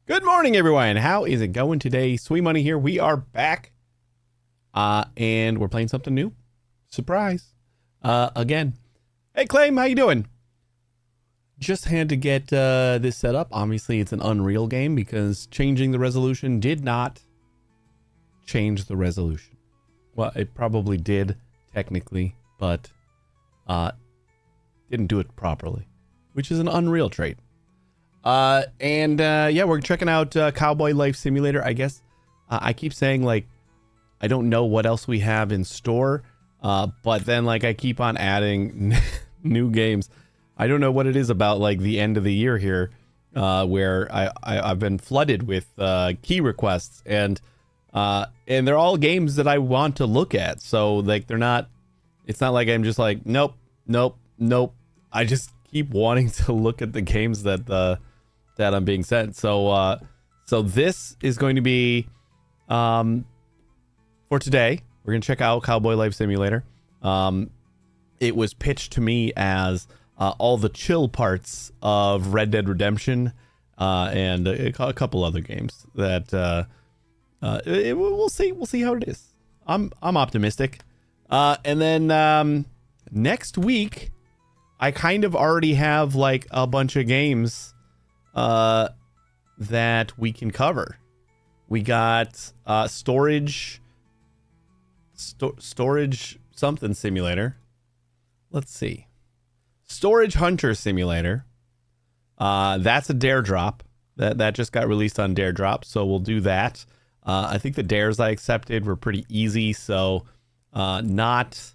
Good morning, everyone. How is it going today? Sweet Money here. We are back, and we're playing something new. Surprise! Again. Hey, Claim, how you doing? Just had to get this set up. Obviously, it's an Unreal game because changing the resolution did not change the resolution. Well, it probably did technically, but didn't do it properly, which is an Unreal trait. Yeah, we're checking out Cowboy Life Simulator, I guess. I keep saying, like, I don't know what else we have in store, but then, like, I keep on adding new games. I don't know what it is about, like, the end of the year here, where I've been flooded with key requests, and they're all games that I want to look at. So, like, it's not like I'm just like, nope. I just keep wanting to look at the games that I'm being sent. So this is going to be for today. We're gonna check out Cowboy Life Simulator. It was pitched to me as all the chill parts of Red Dead Redemption and a couple other games that we'll see how it is. I'm optimistic. And then next week I kind of already have like a bunch of games that we can cover. We got storage something simulator. Let's see. Storage Hunter Simulator. That's a dare drop. That just got released on dare drop, so we'll do that. I think the dares I accepted were pretty easy, so not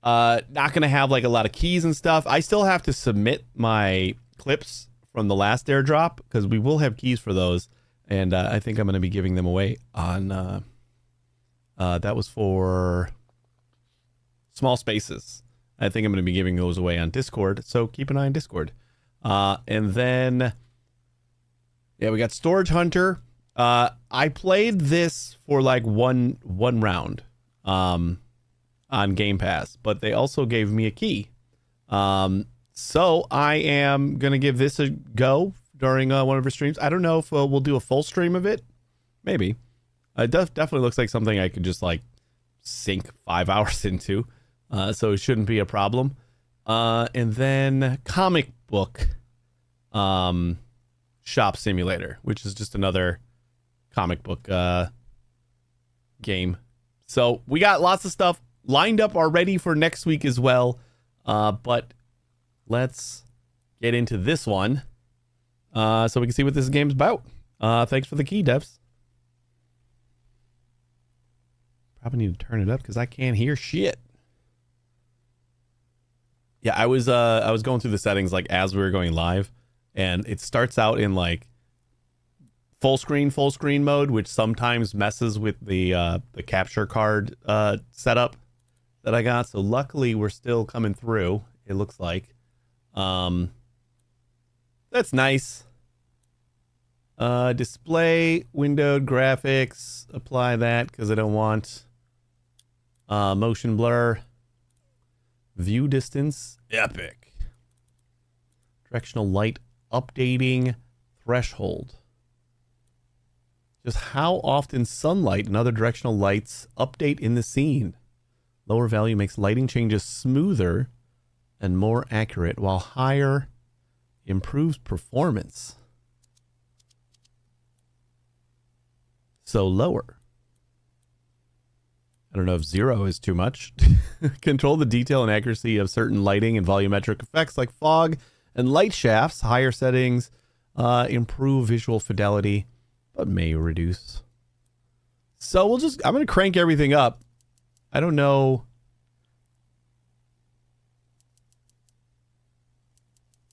gonna have like a lot of keys and stuff. I still have to submit my clips from the last airdrop because we will have keys for those, and I think I'm going to be giving them away on that was for small spaces. I think I'm going to be giving those away on Discord, so keep an eye on Discord. And then yeah, we got Storage Hunter. I played this for like one round on Game Pass, but they also gave me a key. So I am going to give this a go during one of our streams. I don't know if we'll do a full stream of it. Maybe. It definitely looks like something I could just like sink 5 hours into. So it shouldn't be a problem. And then Comic Book Shop Simulator, which is just another comic book game. So we got lots of stuff lined up already for next week as well. But let's get into this one so we can see what this game's about. Thanks for the key, devs. Probably need to turn it up because I can't hear shit. Yeah, I was going through the settings like as we were going live, and it starts out in like full screen mode, which sometimes messes with the capture card setup that I got. So luckily we're still coming through, it looks like. That's nice. Display windowed graphics, apply that because I don't want motion blur. View distance, epic. Directional light updating threshold. Just how often sunlight and other directional lights update in the scene. Lower value makes lighting changes smoother and more accurate, while higher improves performance. So lower. I don't know if 0 is too much. Control the detail and accuracy of certain lighting and volumetric effects like fog and light shafts. Higher settings improve visual fidelity, but may reduce. So I'm going to crank everything up. I don't know.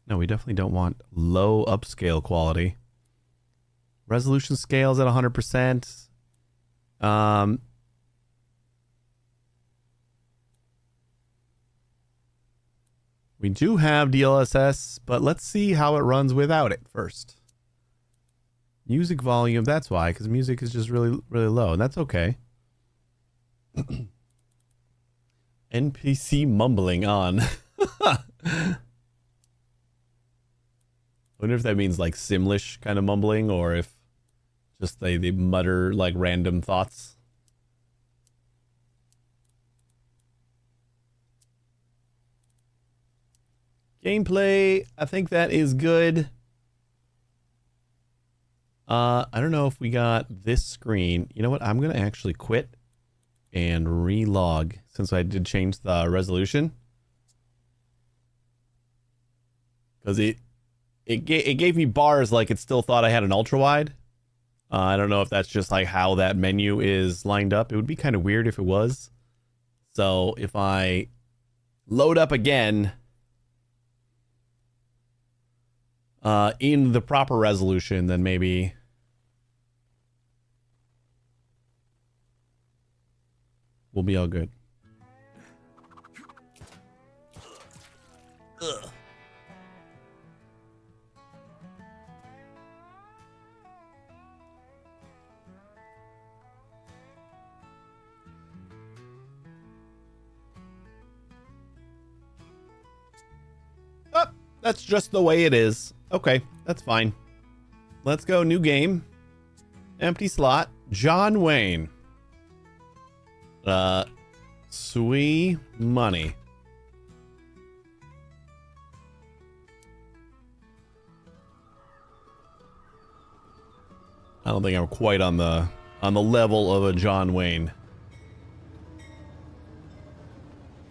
No, we definitely don't want low upscale quality. Resolution scales at 100%. We do have DLSS, but let's see how it runs without it first. Music volume, that's why, because music is just really, really low, and that's okay. NPC mumbling on. wonder if that means like Simlish kind of mumbling, or if just they mutter like random thoughts. Gameplay, I think that is good. I don't know if we got this screen. You know what? I'm gonna actually quit and relog since I did change the resolution, because it gave me bars like it still thought I had an ultra wide. I don't know if that's just like how that menu is lined up. It would be kind of weird if it was. So if I load up again in the proper resolution, then maybe we'll be all good. Ugh. Oh, that's just the way it is. Okay, that's fine. Let's go. New game. Empty slot. John Wayne. Sweet money. I don't think I'm quite on the level of a John Wayne.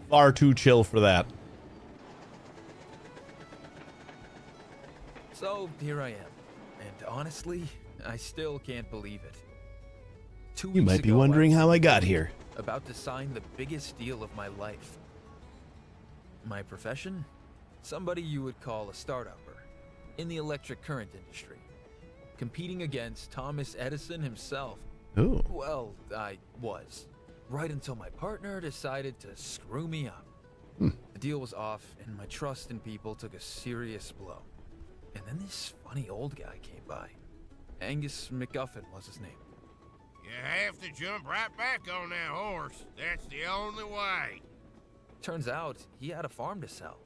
Far too chill for that. So here I am, and honestly, I still can't believe it. 2 weeks You might be ago, wondering I was how I got here. about to sign the biggest deal of my life. My profession? Somebody you would call a start-upper in the electric current industry, competing against Thomas Edison himself. Ooh. Well, I was, right until my partner decided to screw me up. The deal was off, and my trust in people took a serious blow. And then this funny old guy came by. Angus McGuffin was his name. You have to jump right back on that horse. That's the only way. Turns out he had a farm to sell.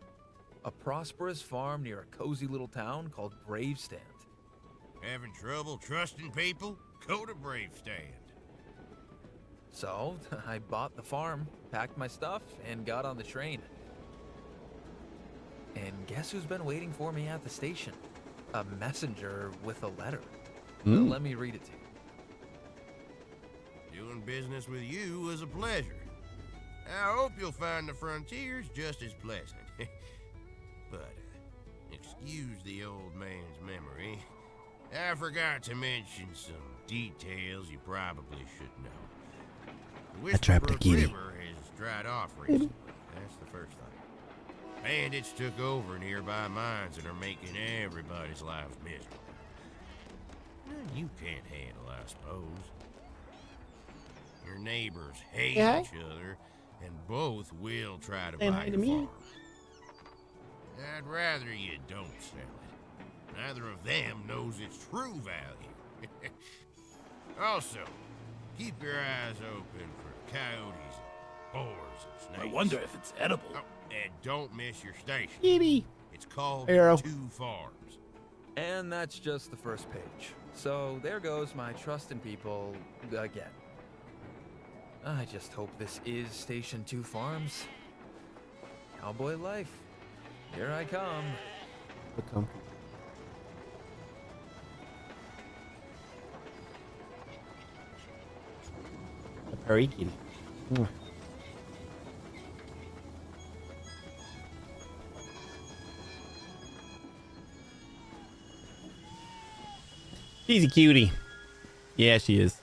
A prosperous farm near a cozy little town called Bravestand. Having trouble trusting people? Go to Bravestand. So I bought the farm, packed my stuff, and got on the train. And guess who's been waiting for me at the station? A messenger with a letter. Let me read it to you. Doing business with you was a pleasure. I hope you'll find the frontiers just as pleasant. But, excuse the old man's memory. I forgot to mention some details you probably should know. The I trapped the Whisperbrook kitty. River has dried off recently. That's the first thing. Bandits took over nearby mines and are making everybody's life miserable. You can't handle, I suppose. Your neighbors hate each other, and both will try to buy your farm. I'd rather you don't sell it. Neither of them knows its true value. Also, keep your eyes open for coyotes, boars, and snakes. I wonder if it's edible. Oh, and don't miss your station. Kitty. It's called Arrow. Two Farms. And that's just the first page. So there goes my trust in people again. I just hope this is Station 2 Farms. Cowboy life. Here I come. Very kitty. She's a cutie. Yeah, she is.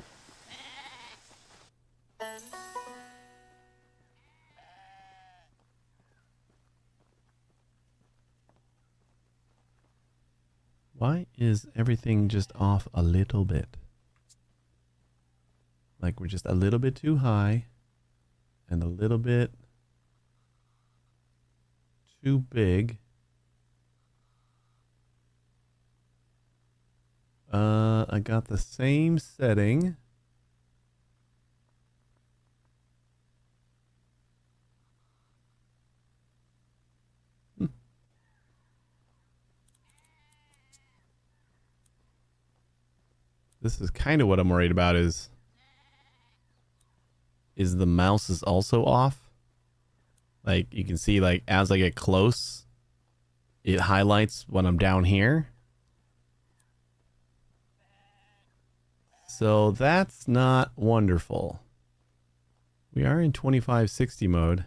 Why is everything just off a little bit? Like we're just a little bit too high and a little bit too big. I got the same setting. this is kind of what I'm worried about is the mouse is also off. Like you can see, like as I get close, it highlights when I'm down here. So that's not wonderful. We are in 2560 mode.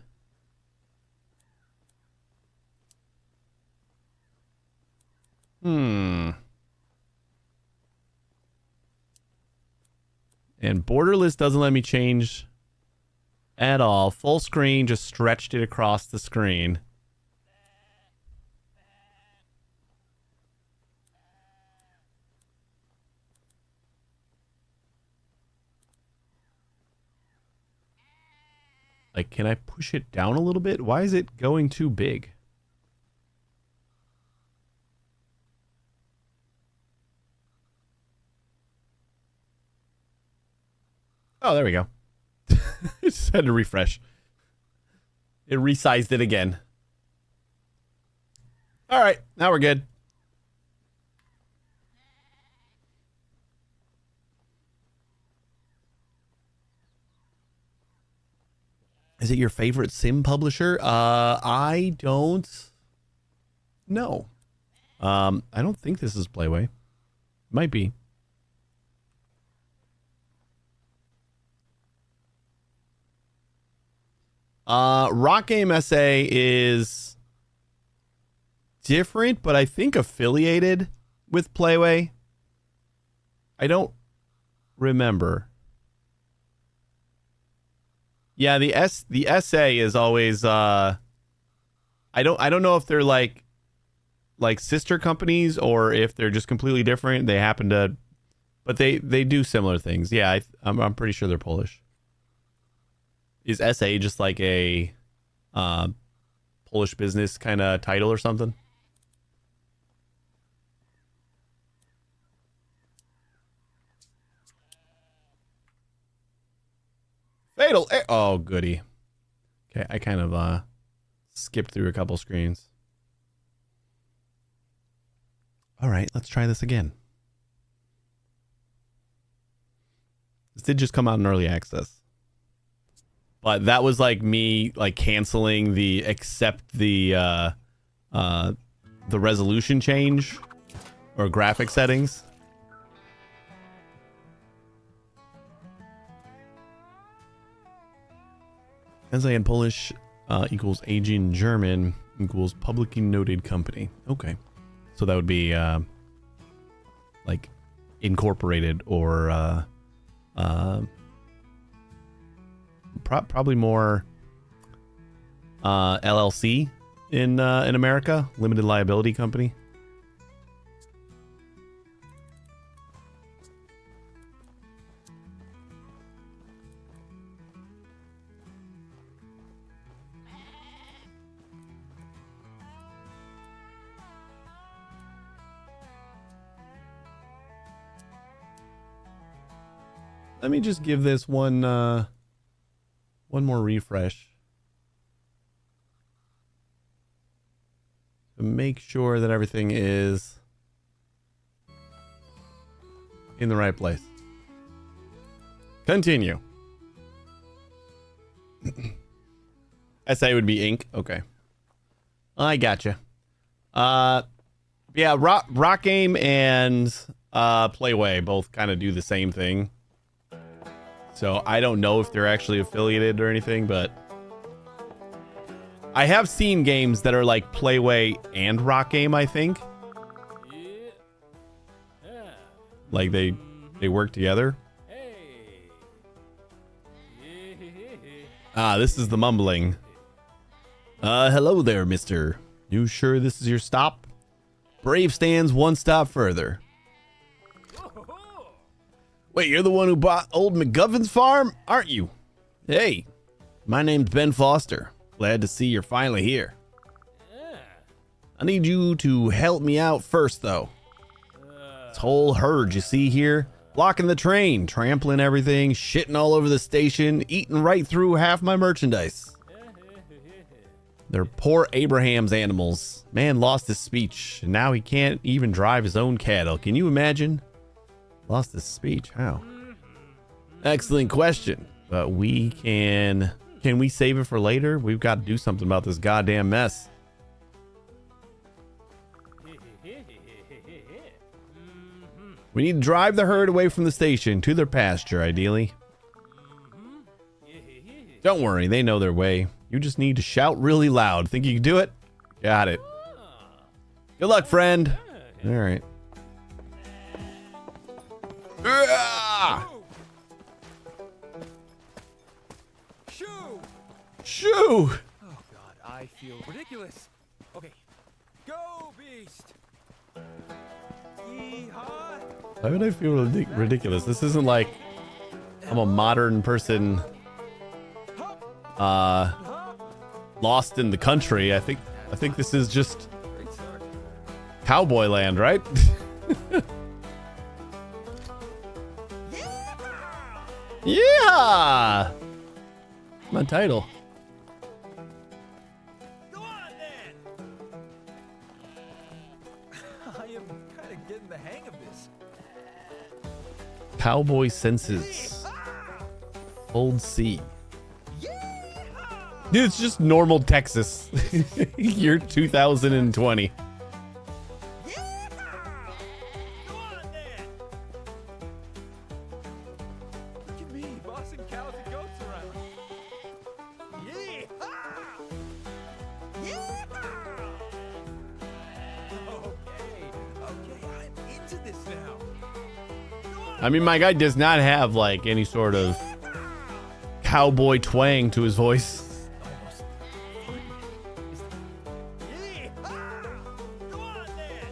And borderless doesn't let me change at all. Full screen just stretched it across the screen. Like, can I push it down a little bit? Why is it going too big? Oh, there we go. Just had to refresh. It resized it again. All right, now we're good. Is it your favorite sim publisher? I don't know. I don't think this is Playway. Might be. Rock Game SA is different, but I think affiliated with Playway. I don't remember. Yeah, the SA is always I don't know if they're like sister companies or if they're just completely different. They happen to, but they do similar things. Yeah, I'm pretty sure they're Polish. Is SA just like a Polish business kind of title or something? Fatal. Oh, goody. Okay, I kind of skipped through a couple screens. All right, let's try this again. This did just come out in early access. But that was like me like canceling the resolution change or graphic settings. SA in Polish equals AG in German equals publicly noted company. Okay. So that would be like incorporated or probably more LLC in America, limited liability company. Let me just give this one more refresh to make sure that everything is in the right place. Continue. SA would be ink. Okay. I gotcha. Yeah, Rock Game and Playway both kind of do the same thing. So I don't know if they're actually affiliated or anything, but I have seen games that are like Playway and Rock Game, I think. Like they work together. Ah, this is the mumbling. Hello there, mister. You sure this is your stop? Brave stands one stop further. Wait, you're the one who bought old McGovern's farm, aren't you? Hey, my name's Ben Foster. Glad to see you're finally here. I need you to help me out first, though. This whole herd you see here, blocking the train, trampling everything, shitting all over the station, eating right through half my merchandise. They're poor Abraham's animals. Man lost his speech, and now he can't even drive his own cattle. Can you imagine? Lost his speech. How? Excellent question. But we can we save it for later? We've got to do something about this goddamn mess. We need to drive the herd away from the station to their pasture, ideally. Don't worry, they know their way. You just need to shout really loud. Think you can do it? Got it. Good luck, friend. All right. Shoo! Shoo! Oh God, I feel ridiculous. Okay, go beast. Yeehaw! Why would I feel ridiculous? This isn't like I'm a modern person lost in the country. I think this is just Great start. Cowboy Land, right? Yeah! My title. Go on then. I am kind of getting the hang of this. Cowboy Senses. Old C. Dude, it's just normal Texas. Year 2020. Go on then. Look at me, bossing cows and goats around. Okay, I'm into this now. I mean, my guy does not have like any sort of cowboy twang to his voice. Almost fun. Go on then.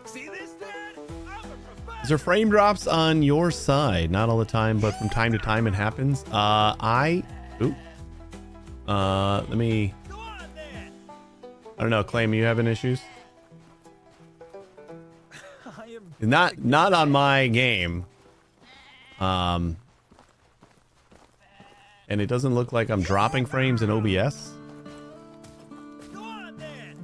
See this, Dad? I'm a professional. Is there frame drops on your side? Not all the time, but from time to time it happens. Let me, Go on then. I don't know, Claim, you having issues? I am Not on my game. And it doesn't look like I'm dropping frames in OBS. Go on then.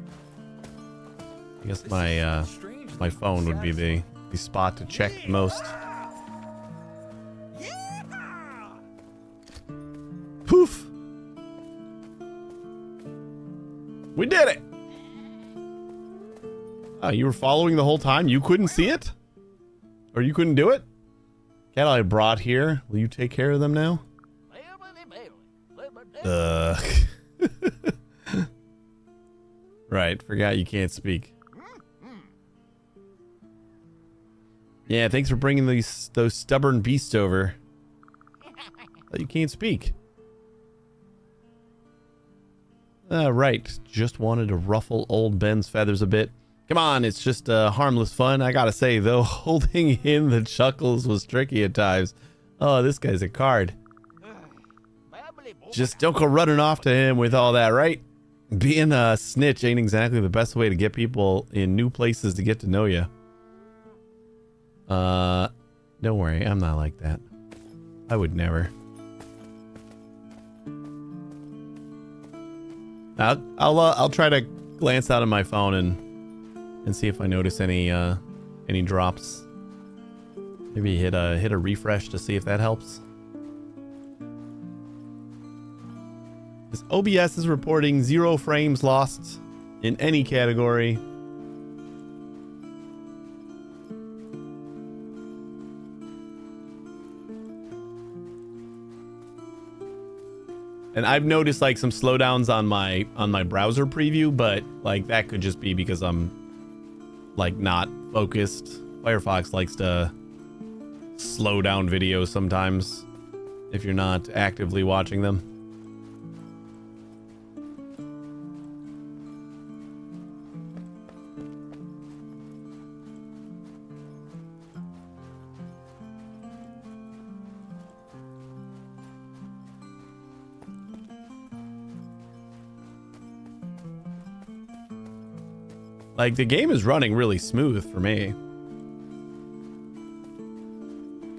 I guess my Strange. my phone would be the spot to check the most. Poof! We did it! Oh, you were following the whole time? You couldn't see it? Or you couldn't do it? Cat I brought here. Will you take care of them now? Right, forgot you can't speak. Yeah, thanks for bringing those stubborn beasts over. But you can't speak. Right, just wanted to ruffle old Ben's feathers a bit. Come on, it's just harmless fun. I gotta say, though, holding in the chuckles was tricky at times. Oh, this guy's a card. Just don't go running off to him with all that, right? Being a snitch ain't exactly the best way to get people in new places to get to know you. Don't worry, I'm not like that. I would never. I'll try to glance out of my phone and see if I notice any drops. Maybe hit a refresh to see if that helps. This OBS is reporting 0 frames lost in any category. And I've noticed like some slowdowns on my browser preview, but like that could just be because I'm like not focused. Firefox likes to slow down videos sometimes if you're not actively watching them. Like, the game is running really smooth for me.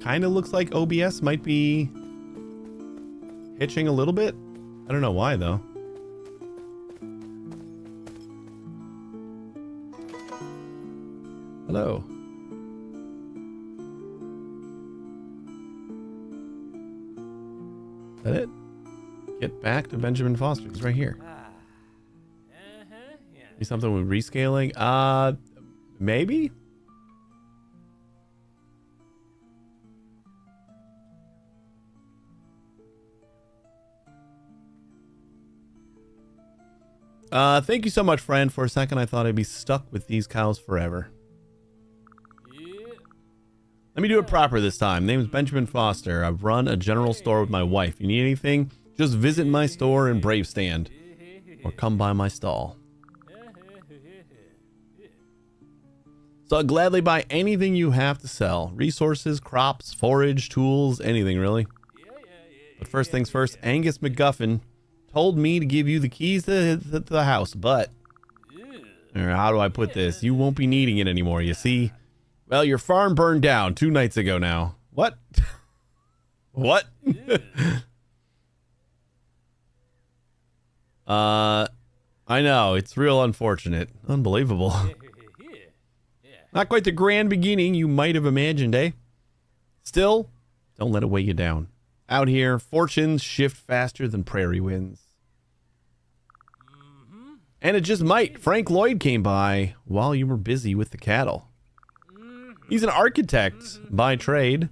Kind of looks like OBS might be hitching a little bit. I don't know why, though. Hello. that it? Get back to Benjamin Foster. It's right here. Be something with rescaling? Maybe? Thank you so much, friend. For a second, I thought I'd be stuck with these cows forever. Let me do it proper this time. Name is Benjamin Foster. I run a general store with my wife. You need anything? Just visit my store in Bravestand. Or come by my stall. So I'll gladly buy anything you have to sell. Resources, crops, forage, tools, anything really. But first things first, Angus McGuffin told me to give you the keys to the house, but how do I put this? You won't be needing it anymore, you see? Well, your farm burned down 2 nights ago now. What? What? I know, it's real unfortunate. Unbelievable. Not quite the grand beginning you might have imagined, eh? Still, don't let it weigh you down. Out here, fortunes shift faster than prairie winds. And it just might. Frank Lloyd came by while you were busy with the cattle. He's an architect by trade.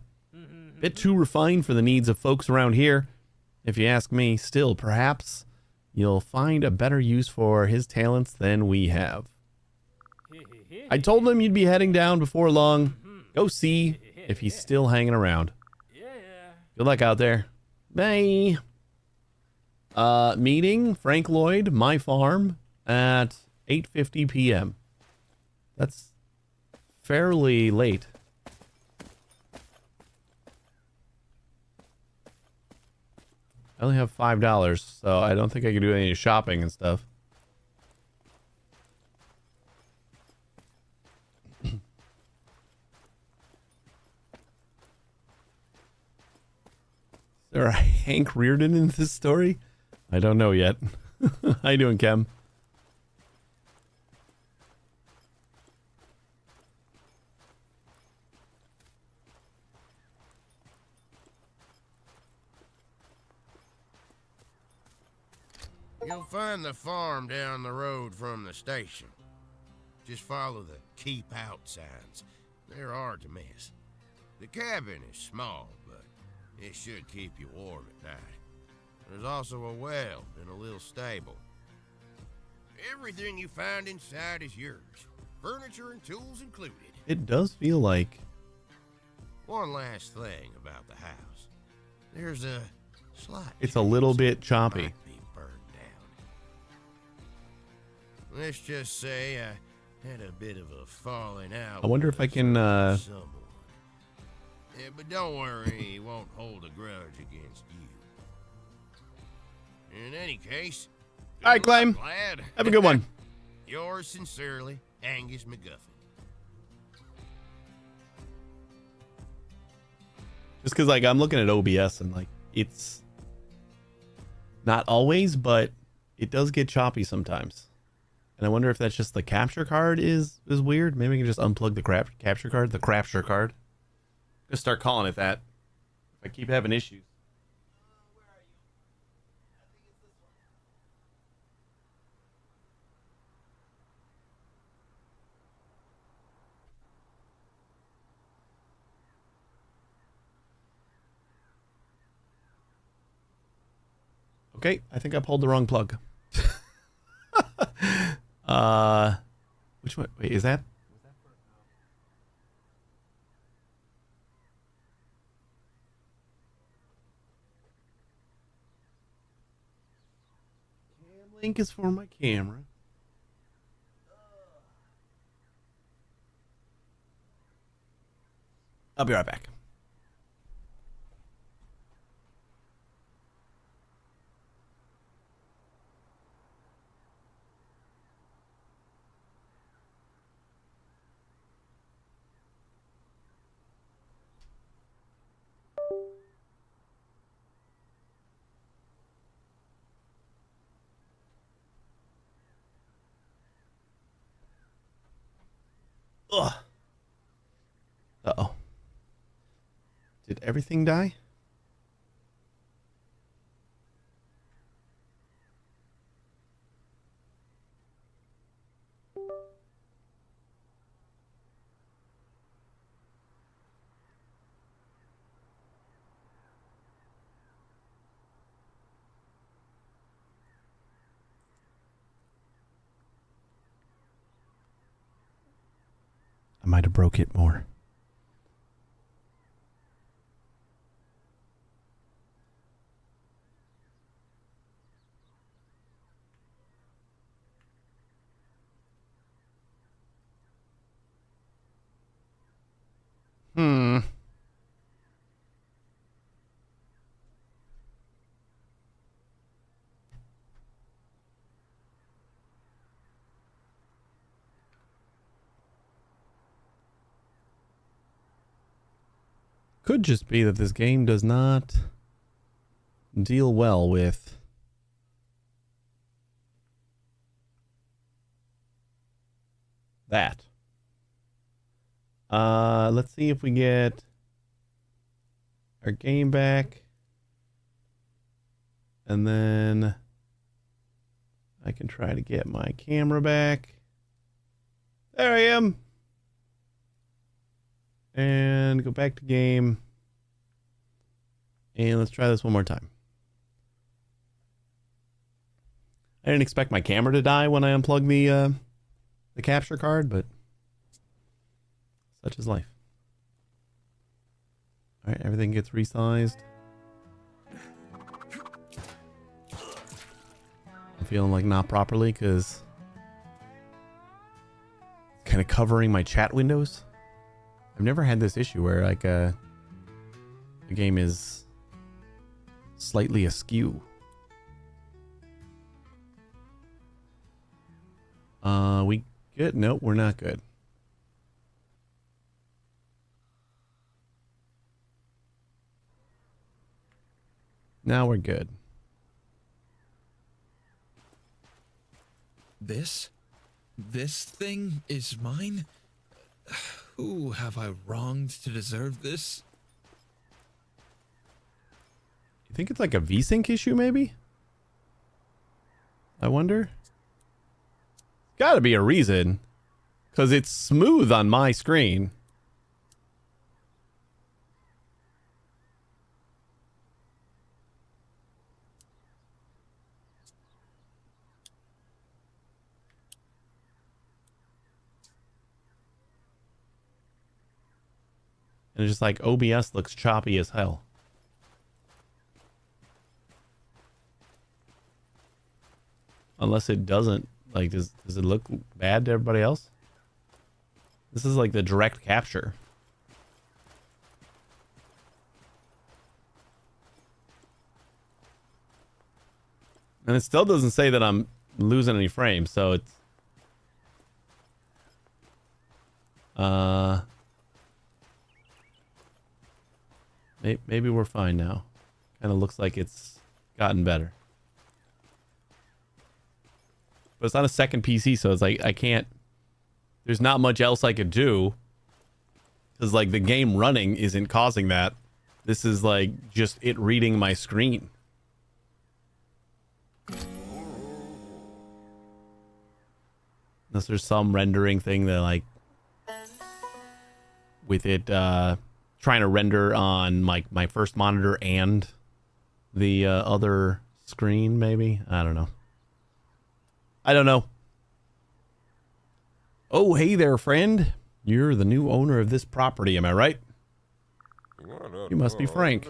Bit too refined for the needs of folks around here. If you ask me, still, perhaps you'll find a better use for his talents than we have. I told him you'd be heading down before long. Go see if he's still hanging around. Good luck out there. Bye. Meeting Frank Lloyd, my farm, at 8:50 p.m. That's fairly late. I only have $5, so I don't think I can do any shopping and stuff. Is there a Hank Reardon in this story? I don't know yet. How you doing, Kem? You'll find the farm down the road from the station. Just follow the keep out signs. They're hard to miss. The cabin is small, but it should keep you warm at night. There's also a well and a little stable. Everything you find inside is yours. Furniture and tools included. It does feel like... One last thing about the house. There's a slight... It's a little bit chance choppy. it might be burned down. Let's just say I had a bit of a falling out. I wonder if I can, someone. Yeah, but don't worry, he won't hold a grudge against you. In any case, All right, Clem. lad. Have a good one. Yours sincerely, Angus McGuffin. Just because, like, I'm looking at OBS and, like, it's not always, but it does get choppy sometimes. And I wonder if that's just the capture card is weird. Maybe we can just unplug the capture card, the crapture card. Just start calling it that. If I keep having issues. Okay, I think I pulled the wrong plug. Which one? Wait, is that? Cam link is for my camera. I'll be right back. Ugh. Uh-oh. Did everything die? I might have broke it more. Could just be that this game does not deal well with that. Let's see if we get our game back. And then I can try to get my camera back. There I am. And go back to game. And let's try this one more time. I didn't expect my camera to die when I unplugged the capture card, but such is life. All right, everything gets resized. I'm feeling like not properly because it's kind of covering my chat windows. I've never had this issue where like the game is slightly askew. We good? Nope, we're not good. Now we're good. This thing is mine? Who have I wronged to deserve this? You think it's like a VSync issue, maybe? I wonder. Gotta be a reason. Because it's smooth on my screen. And it's just like OBS looks choppy as hell. Unless it doesn't. Like, does it look bad to everybody else? This is like the direct capture. And it still doesn't say that I'm losing any frames, so it's... Maybe we're fine now. Kind of looks like it's gotten better. But it's on a second PC, so it's like I can't... There's not much else I could do. Because like the game running isn't causing that. This is like just it reading my screen. Unless there's some rendering thing that like... With it trying to render on my first monitor and the other screen, maybe? I don't know. Oh, hey there, friend. You're the new owner of this property, am I right? You must be Frank.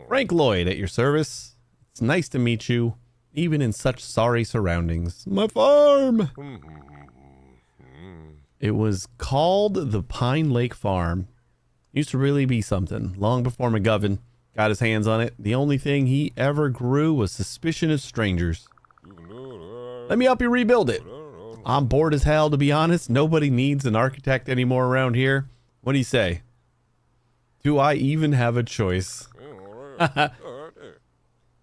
Frank Lloyd at your service. It's nice to meet you, even in such sorry surroundings. My farm! It was called the Pine Lake Farm. Used to really be something. Long before McGovern got his hands on it, the only thing he ever grew was suspicion of strangers. Let me help you rebuild it. I'm bored as hell, to be honest. Nobody needs an architect anymore around here. What do you say? Do I even have a choice?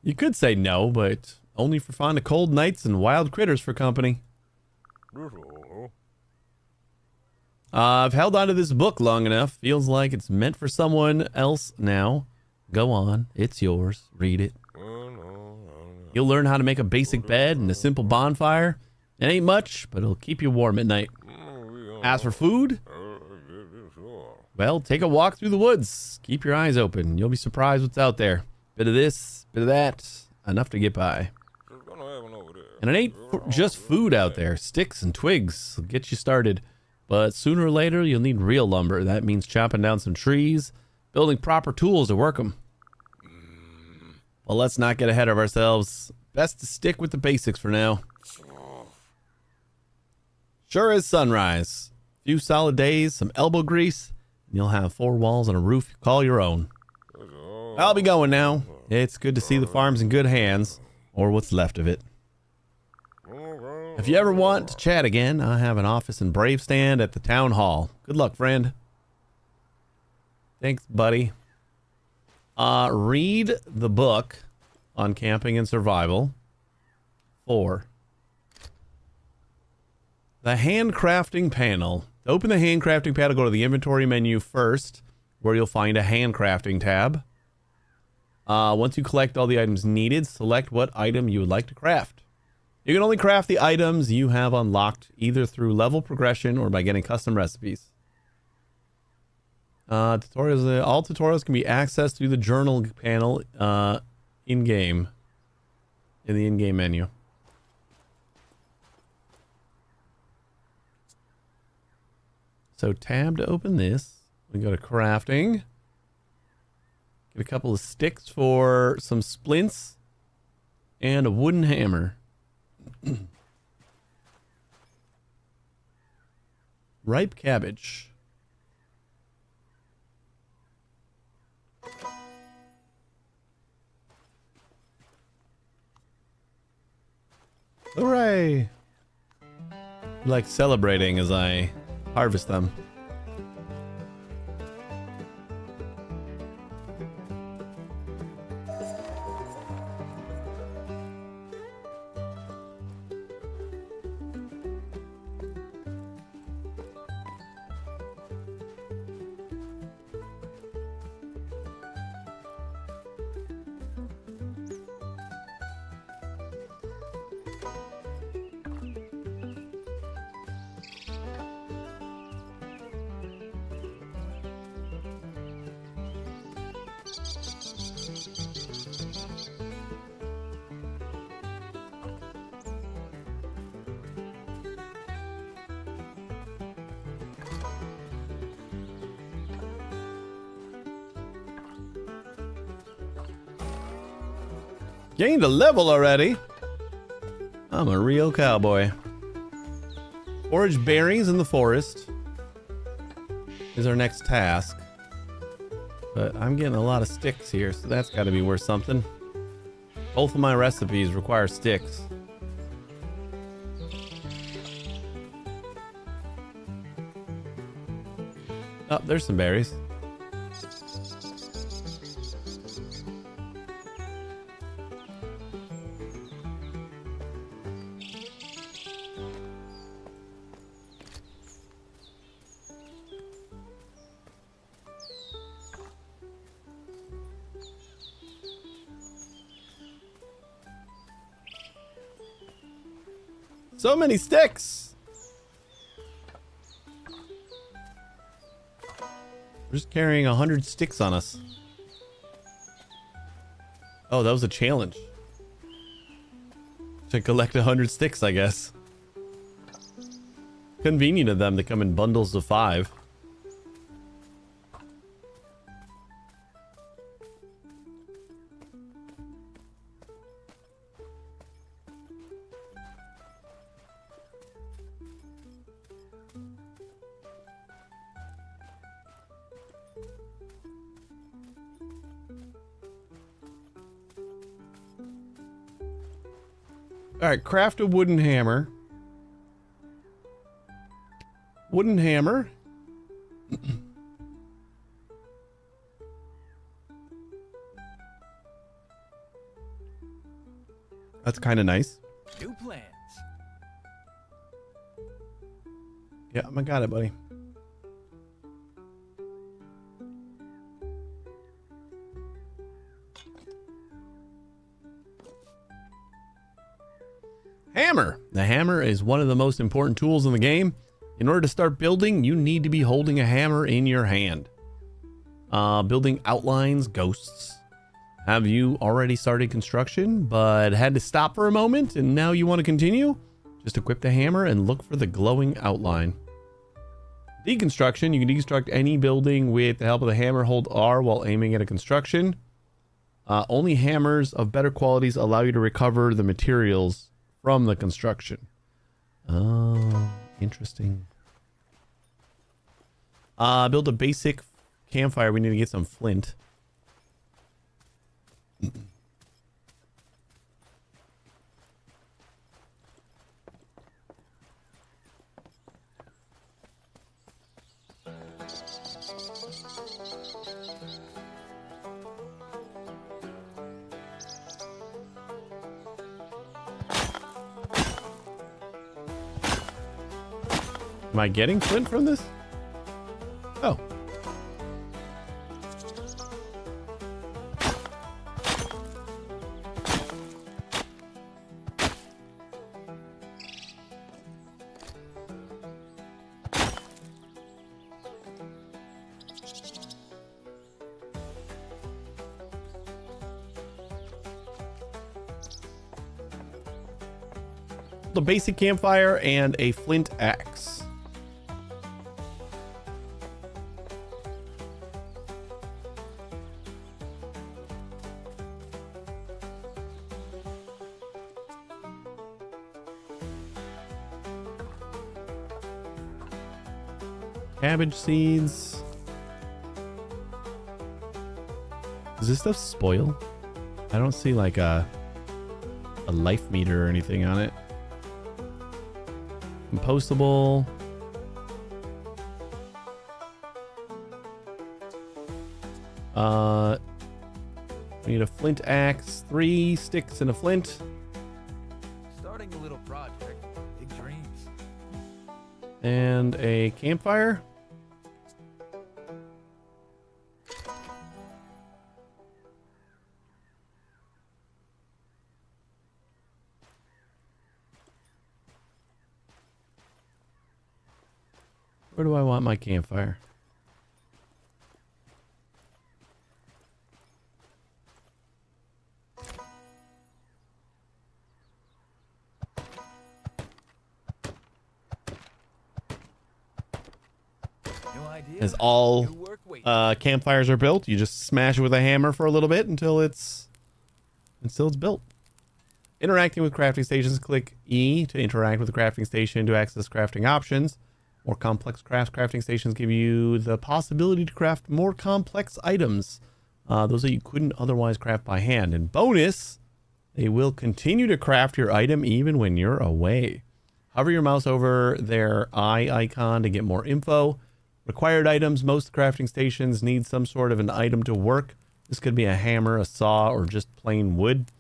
You could say no, but only for fond of cold nights and wild critters for company. I've held on to this book long enough. Feels like it's meant for someone else now. Go on. It's yours. Read it. You'll learn how to make a basic bed and a simple bonfire. It ain't much, but it'll keep you warm at night. As for food, well, take a walk through the woods. Keep your eyes open. You'll be surprised what's out there. Bit of this, bit of that, enough to get by. And it ain't just food out there. Sticks and twigs will get you started. But sooner or later, you'll need real lumber. That means chopping down some trees, building proper tools to work them. Well, let's not get ahead of ourselves. Best to stick with the basics for now. Sure is sunrise. A few solid days, some elbow grease, and you'll have 4 walls and a roof you call your own. I'll be going now. It's good to see the farm's in good hands, or what's left of it. If you ever want to chat again, I have an office in Bravestand at the town hall. Good luck, friend. Thanks, buddy. Read the book on camping and survival. 4. The handcrafting panel. To open the handcrafting panel, go to the inventory menu first, where you'll find a handcrafting tab. Once you collect all the items needed, select what item you would like to craft. You can only craft the items you have unlocked either through level progression or by getting custom recipes. Tutorials. All tutorials can be accessed through the journal panel in-game, in the in-game menu. So tab to open this. We go to crafting. Get a couple of sticks for some splints and a wooden hammer. Ripe cabbage. Hooray! I like celebrating as I harvest them. Gained a level already. I'm a real cowboy. Forage berries in the forest is our next task. But I'm getting a lot of sticks here, so that's got to be worth something. Both of my recipes require sticks. Oh, there's some berries. So many sticks. We're just carrying 100 sticks on us. Oh, that was a challenge. To collect 100 sticks, I guess. Convenient of them to come in bundles of 5. Alright, craft a wooden hammer. Wooden hammer. That's kind of nice. New plans. Yeah, I got it, buddy. Hammer. The hammer is one of the most important tools in the game. In order to start building, you need to be holding a hammer in your hand. Building outlines, ghosts. Have you already started construction, but had to stop for a moment, and now you want to continue? Just equip the hammer and look for the glowing outline. Deconstruction. You can deconstruct any building with the help of the hammer. Hold R while aiming at a construction. Only hammers of better qualities allow you to recover the materials from the construction. Oh, interesting. Build a basic campfire. We need to get some flint. Am I getting flint from this? Oh. The basic campfire and a flint axe. Cabbage seeds. Does this stuff spoil? I don't see like a life meter or anything on it. Compostable. We need a flint axe, 3 sticks and a flint. Starting a little project. Big dreams. And a campfire. Where do I want my campfire? No idea. As all New work waiting. campfires are built, you just smash it with a hammer for a little bit until it's built. Interacting with crafting stations, click E to interact with the crafting station to access crafting options. More complex crafting stations give you the possibility to craft more complex items, those that you couldn't otherwise craft by hand. And bonus, they will continue to craft your item even when you're away. Hover your mouse over their eye icon to get more info. Required items. Most crafting stations need some sort of an item to work. This could be a hammer, a saw, or just plain wood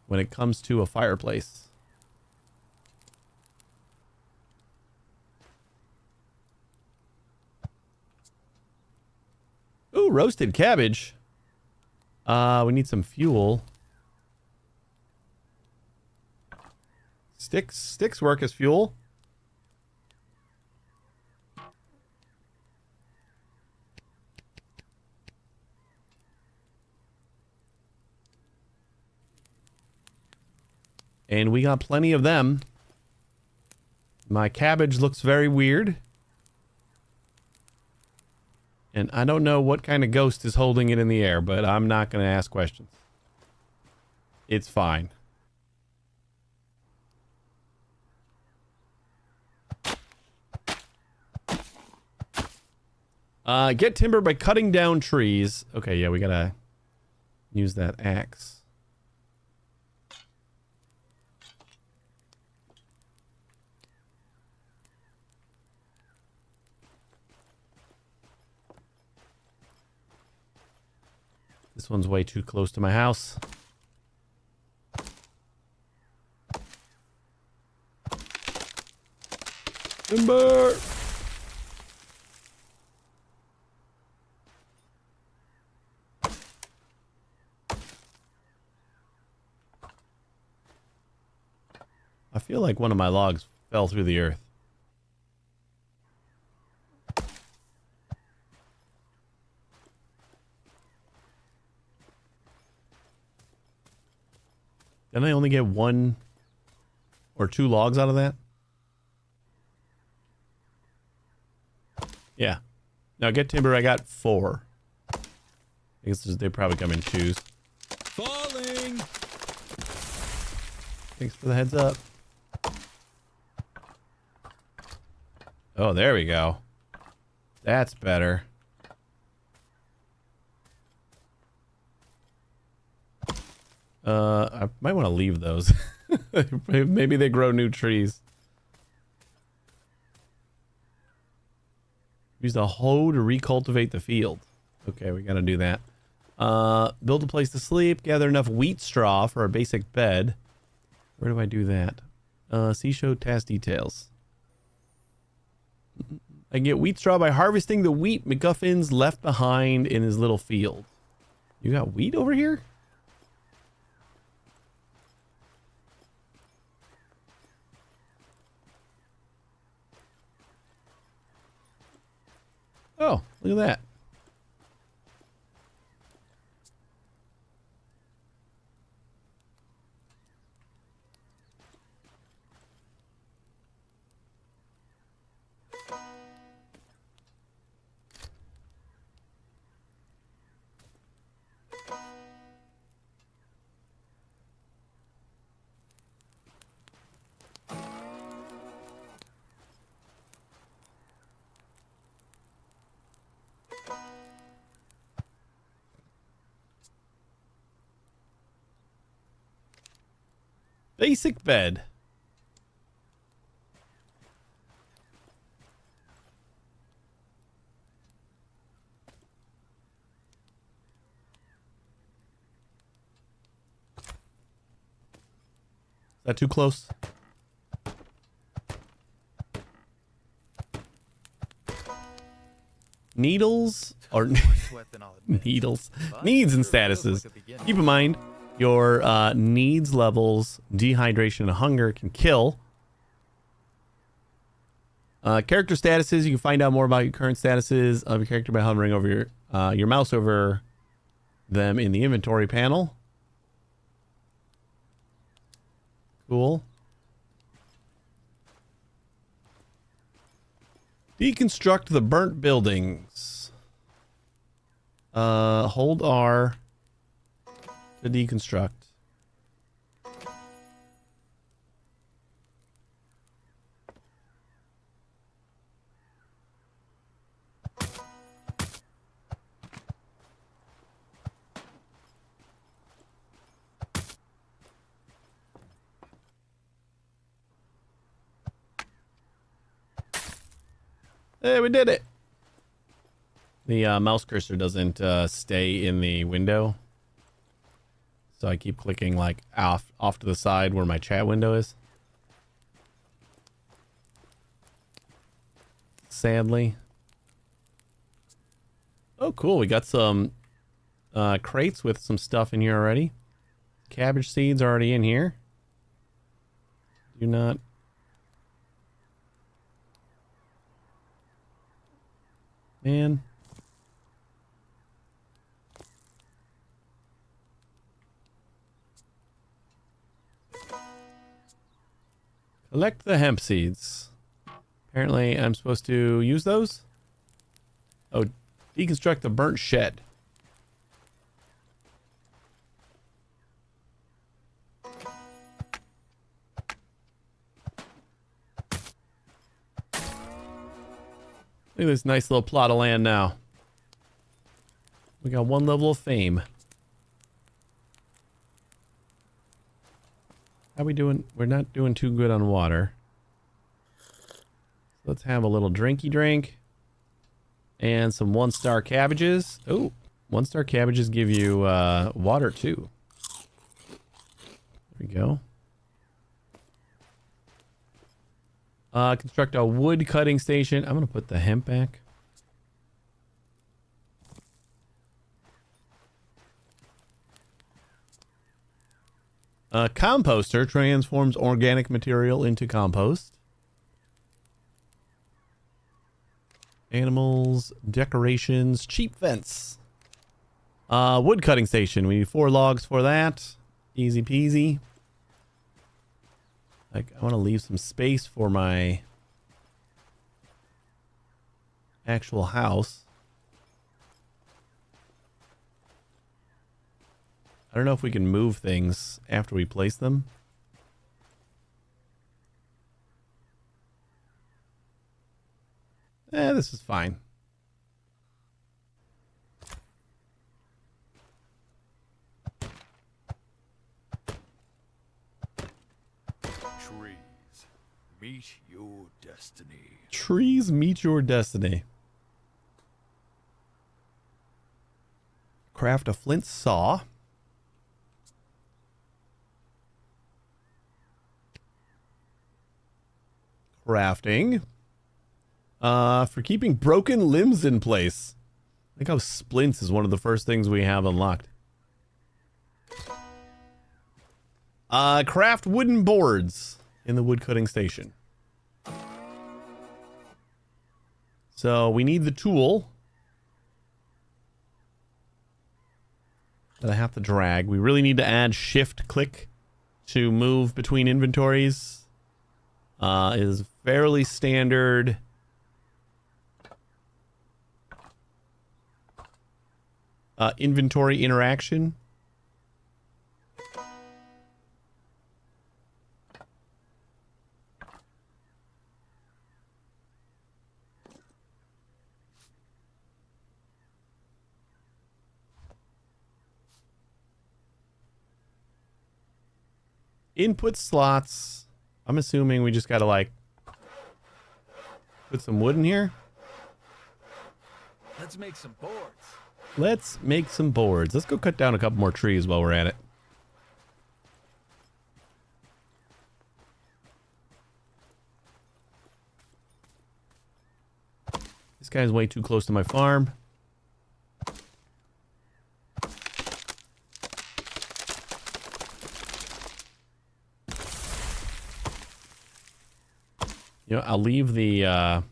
when it comes to a fireplace. Ooh, roasted cabbage. We need some fuel. Sticks work as fuel. And we got plenty of them. My cabbage looks very weird. And I don't know what kind of ghost is holding it in the air, but I'm not going to ask questions. It's fine. Get timber by cutting down trees. Okay, yeah, we got to use that axe. This one's way too close to my house. Timber! I feel like one of my logs fell through the earth. Didn't I only get 1 or 2 logs out of that? Yeah. Now get timber. I got 4. I guess they probably come in twos. Falling. Thanks for the heads up. Oh, there we go. That's better. I might want to leave those. Maybe they grow new trees. Use the hoe to recultivate the field. Okay, we gotta do that. Build a place to sleep. Gather enough wheat straw for a basic bed. Where do I do that? See show task details. I can get wheat straw by harvesting the wheat MacGuffins left behind in his little field. You got wheat over here? Oh, look at that. Basic bed. Is that too close? Needles or needles. Needs and statuses. Keep in mind, your needs levels, dehydration and hunger can kill. Character statuses, you can find out more about your current statuses of your character by hovering over your mouse over them in the inventory panel. Cool. Deconstruct the burnt buildings. Hold R to deconstruct. Hey, we did it. The mouse cursor doesn't stay in the window. So I keep clicking like off to the side where my chat window is. Sadly. Oh, cool. We got some crates with some stuff in here already. Cabbage seeds already in here. Do not... Man. Collect the hemp seeds. Apparently I'm supposed to use those. Oh, deconstruct the burnt shed. Look at this nice little plot of land now. We got 1 level of fame. How we doing? We're not doing too good on water. So let's have a little drinky drink. And some 1-star cabbages. Oh, 1-star cabbages give you water too. There we go. Construct a wood cutting station. I'm going to put the hemp back. Composter transforms organic material into compost. Animals, decorations, cheap fence. Wood cutting station. We need 4 logs for that. Easy peasy. Like, I want to leave some space for my actual house. I don't know if we can move things after we place them. This is fine. Trees, meet your destiny. Trees meet your destiny. Craft a flint saw. Crafting. For keeping broken limbs in place. I think how splints is one of the first things we have unlocked. Craft wooden boards in the woodcutting station. So we need the tool that I have to drag. We really need to add shift click to move between inventories. It is fairly standard. Inventory interaction. Input slots. I'm assuming we just gotta like put some wood in here. Let's make some boards. Let's make some boards. Let's go cut down a couple more trees while we're at it. This guy's way too close to my farm. You know, I'll leave the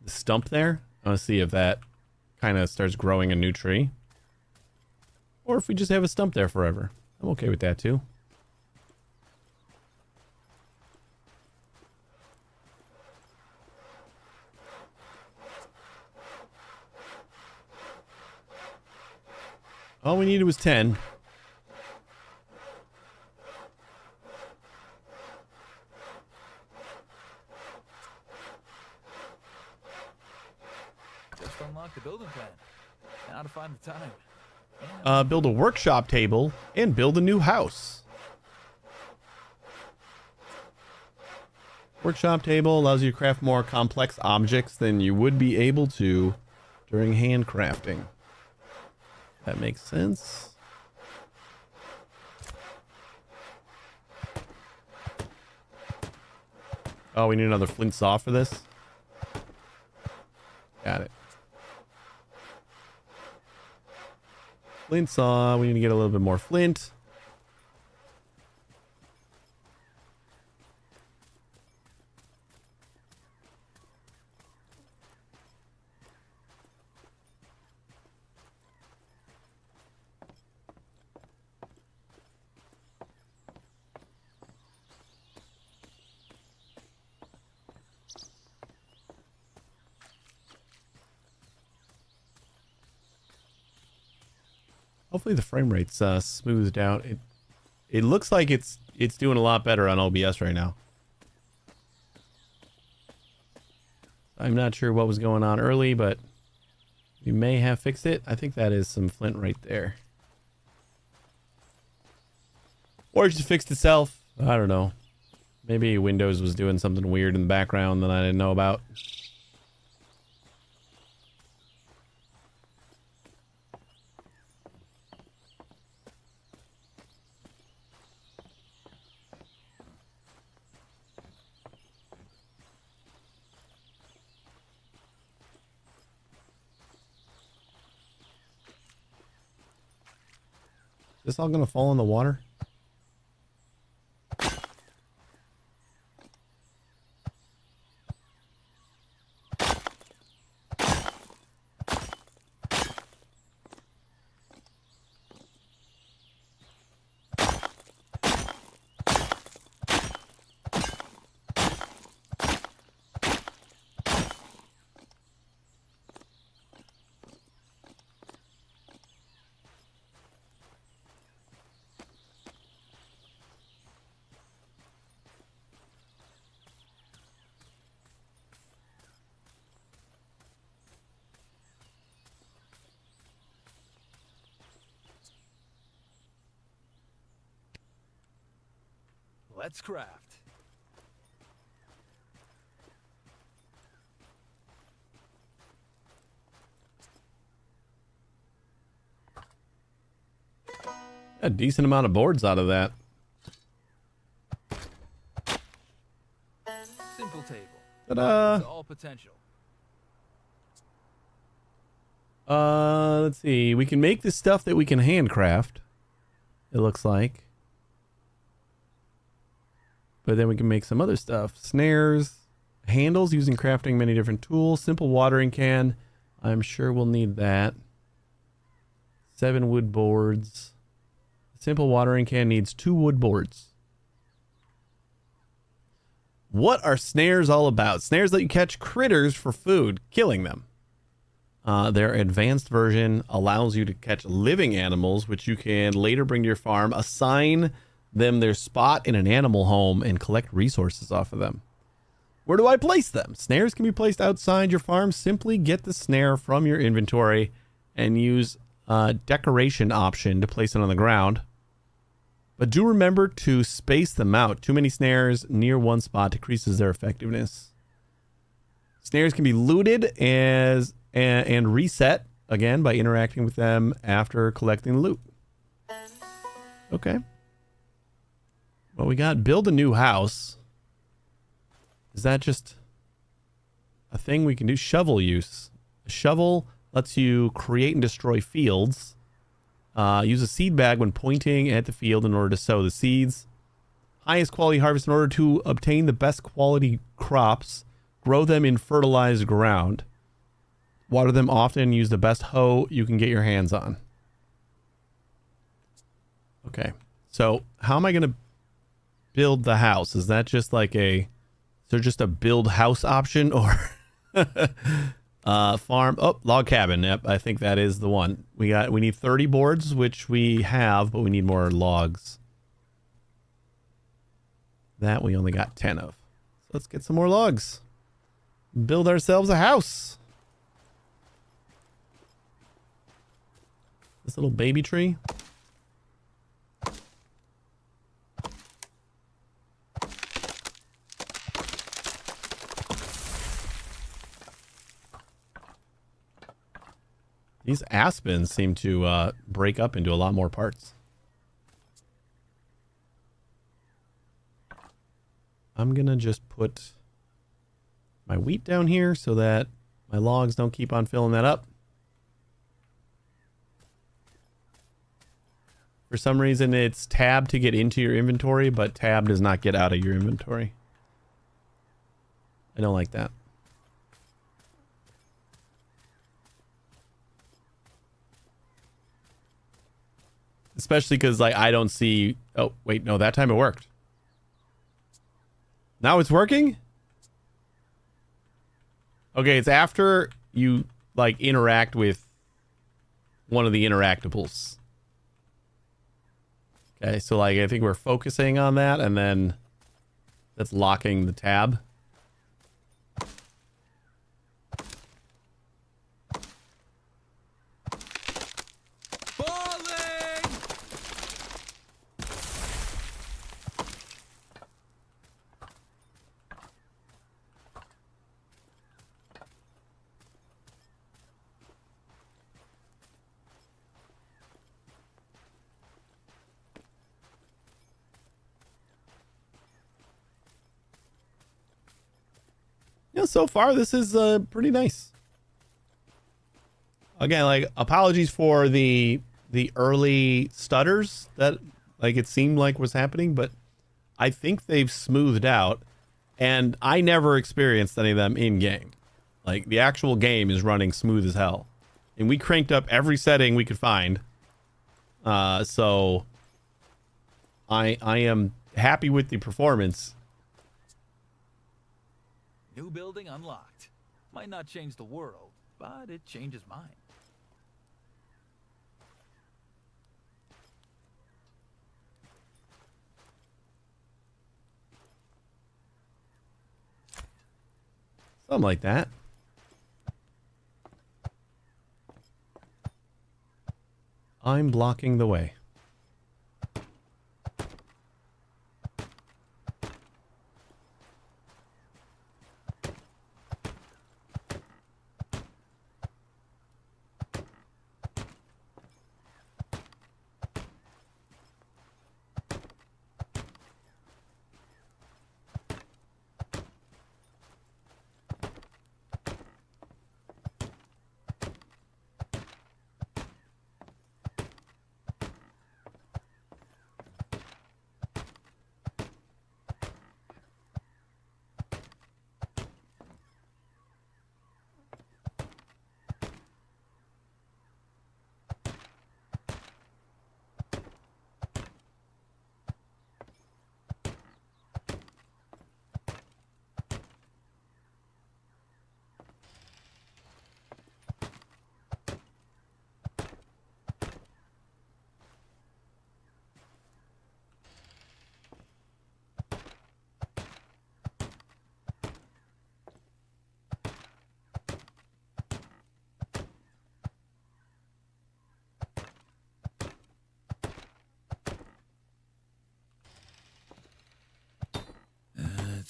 stump there. I want to see if that kind of starts growing a new tree. Or if we just have a stump there forever. I'm okay with that too. All we needed was 10. Just unlock the building plan. Now to find the time. Build a workshop table and build a new house. Workshop table allows you to craft more complex objects than you would be able to during handcrafting. That makes sense. Oh, we need another flint saw for this? Got it. Flint saw. We need to get a little bit more flint. Hopefully the frame rate's smoothed out. It looks like it's doing a lot better on OBS right now. I'm not sure what was going on early, but we may have fixed it. I think that is some flint right there. Or it just fixed itself. I don't know. Maybe Windows was doing something weird in the background that I didn't know about. Is this all gonna fall in the water? Let's craft. A decent amount of boards out of that. Simple table. Ta-da! It's all potential. Let's see. We can make the stuff that we can handcraft. It looks like. But then we can make some other stuff. Snares, handles using crafting many different tools, simple watering can. I'm sure we'll need that. 7 wood boards. Simple watering can needs 2 wood boards. What are snares all about? Snares let you catch critters for food, killing them. Their advanced version allows you to catch living animals, which you can later bring to your farm, assign them their spot in an animal home, and collect resources off of them. Where do I place them? Snares can be placed outside your farm. Simply get the snare from your inventory and use a decoration option to place it on the ground. But do remember to space them out. Too many snares near one spot decreases their effectiveness. Snares can be looted and reset again by interacting with them after collecting loot. Okay. Well, we got build a new house. Is that just a thing we can do? Shovel use. A shovel lets you create and destroy fields. Use a seed bag when pointing at the field in order to sow the seeds. Highest quality harvest in order to obtain the best quality crops. Grow them in fertilized ground. Water them often. Use the best hoe you can get your hands on. Okay. So how am I going to build the house? Is that just like is there just a build house option or farm? Oh, log cabin. Yep, I think that is the one. We need 30 boards, which we have, but we need more logs. That we only got 10 of. So let's get some more logs. Build ourselves a house. This little baby tree. These aspens seem to break up into a lot more parts. I'm going to just put my wheat down here so that my logs don't keep on filling that up. For some reason, it's tab to get into your inventory, but tab does not get out of your inventory. I don't like that. Especially because, like, I don't see... Oh, wait, no, that time it worked. Now it's working? Okay, it's after you, like, interact with one of the interactables. Okay, so, like, I think we're focusing on that, and then that's locking the tab. Yeah, so far this is pretty nice. Again, like, apologies for the early stutters that, like, it seemed like was happening, but I think they've smoothed out, and I never experienced any of them in game. Like, the actual game is running smooth as hell, and we cranked up every setting we could find. So I am happy with the performance. New building unlocked. Might not change the world, but it changes mine. Something like that. I'm blocking the way.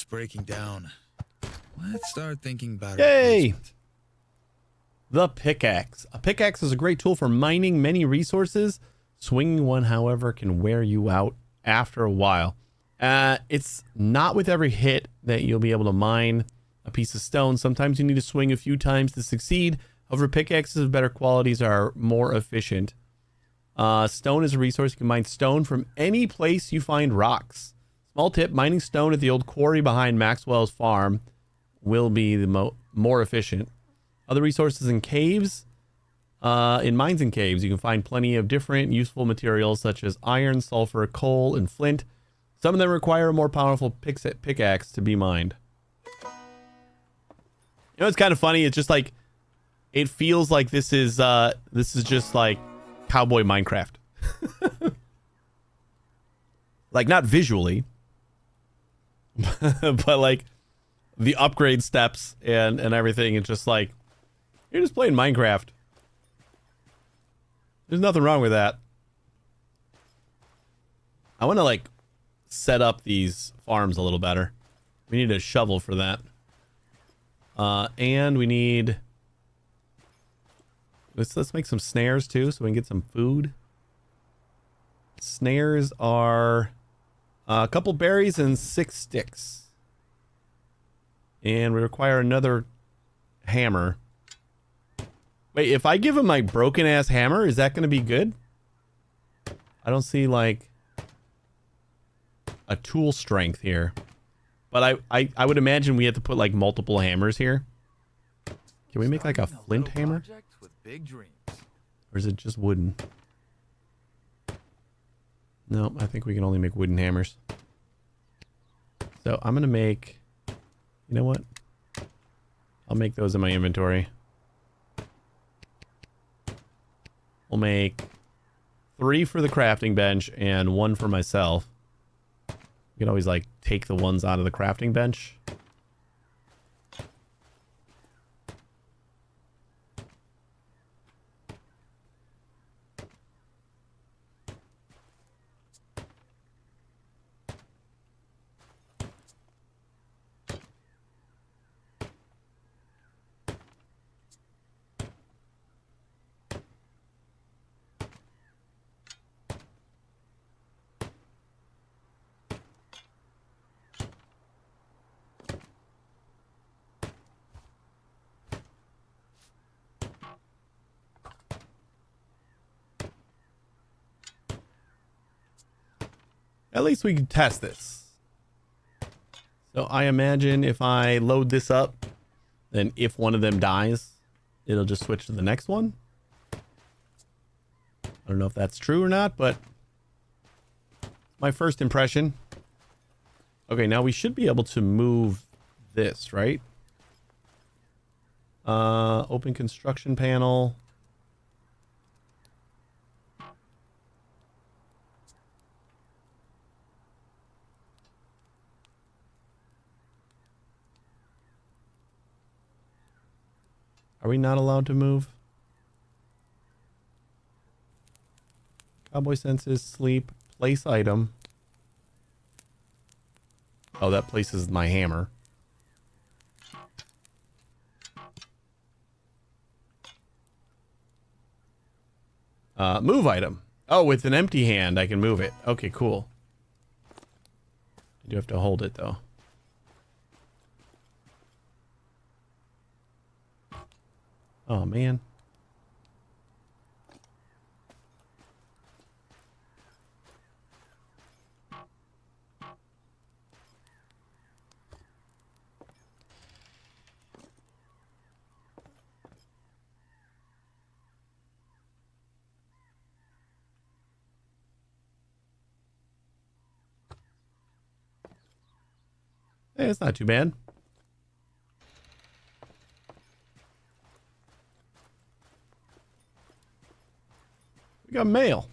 it's breaking down. Let's start thinking about Yay! replacement. The pickaxe. A pickaxe is a great tool for mining many resources. Swinging one, however, can wear you out after a while. It's not with every hit that you'll be able to mine a piece of stone. Sometimes you need to swing a few times to succeed. However, pickaxes of better qualities are more efficient. Stone is a resource. You can mine stone from any place you find rocks. Small tip, mining stone at the old quarry behind Maxwell's farm will be the more efficient. Other resources in caves. In mines and caves, you can find plenty of different useful materials such as iron, sulfur, coal, and flint. Some of them require a more powerful pickaxe to be mined. You know, it's kind of funny. It's just like, it feels like this is just like Cowboy Minecraft. Like, not visually, but like the upgrade steps and everything. It's just like, you're just playing Minecraft. There's nothing wrong with that. I want to like set up these farms a little better. We need a shovel for that. And we need... Let's make some snares too so we can get some food. Snares are a couple berries and 6 sticks. And we require another hammer. Wait, if I give him my broken ass hammer, is that going to be good? I don't see like a tool strength here. But I would imagine we have to put like multiple hammers here. Can we make like a flint hammer? With big dreams. Or is it just wooden? No, I think we can only make wooden hammers. So I'm going to make... You know what? I'll make those in my inventory. We'll make 3 for the crafting bench and 1 for myself. You can always like take the ones out of the crafting bench. At least we can test this. So I imagine if I load this up, then if one of them dies, it'll just switch to the next one. I don't know if that's true or not, but my first impression. Okay, now we should be able to move this, right? Open construction panel. Are we not allowed to move? Cowboy senses, sleep, place item. Oh, that places my hammer. Move item. Oh, with an empty hand, I can move it. Okay, cool. I do have to hold it, though. Oh, man. Hey, it's not too bad. We got mail.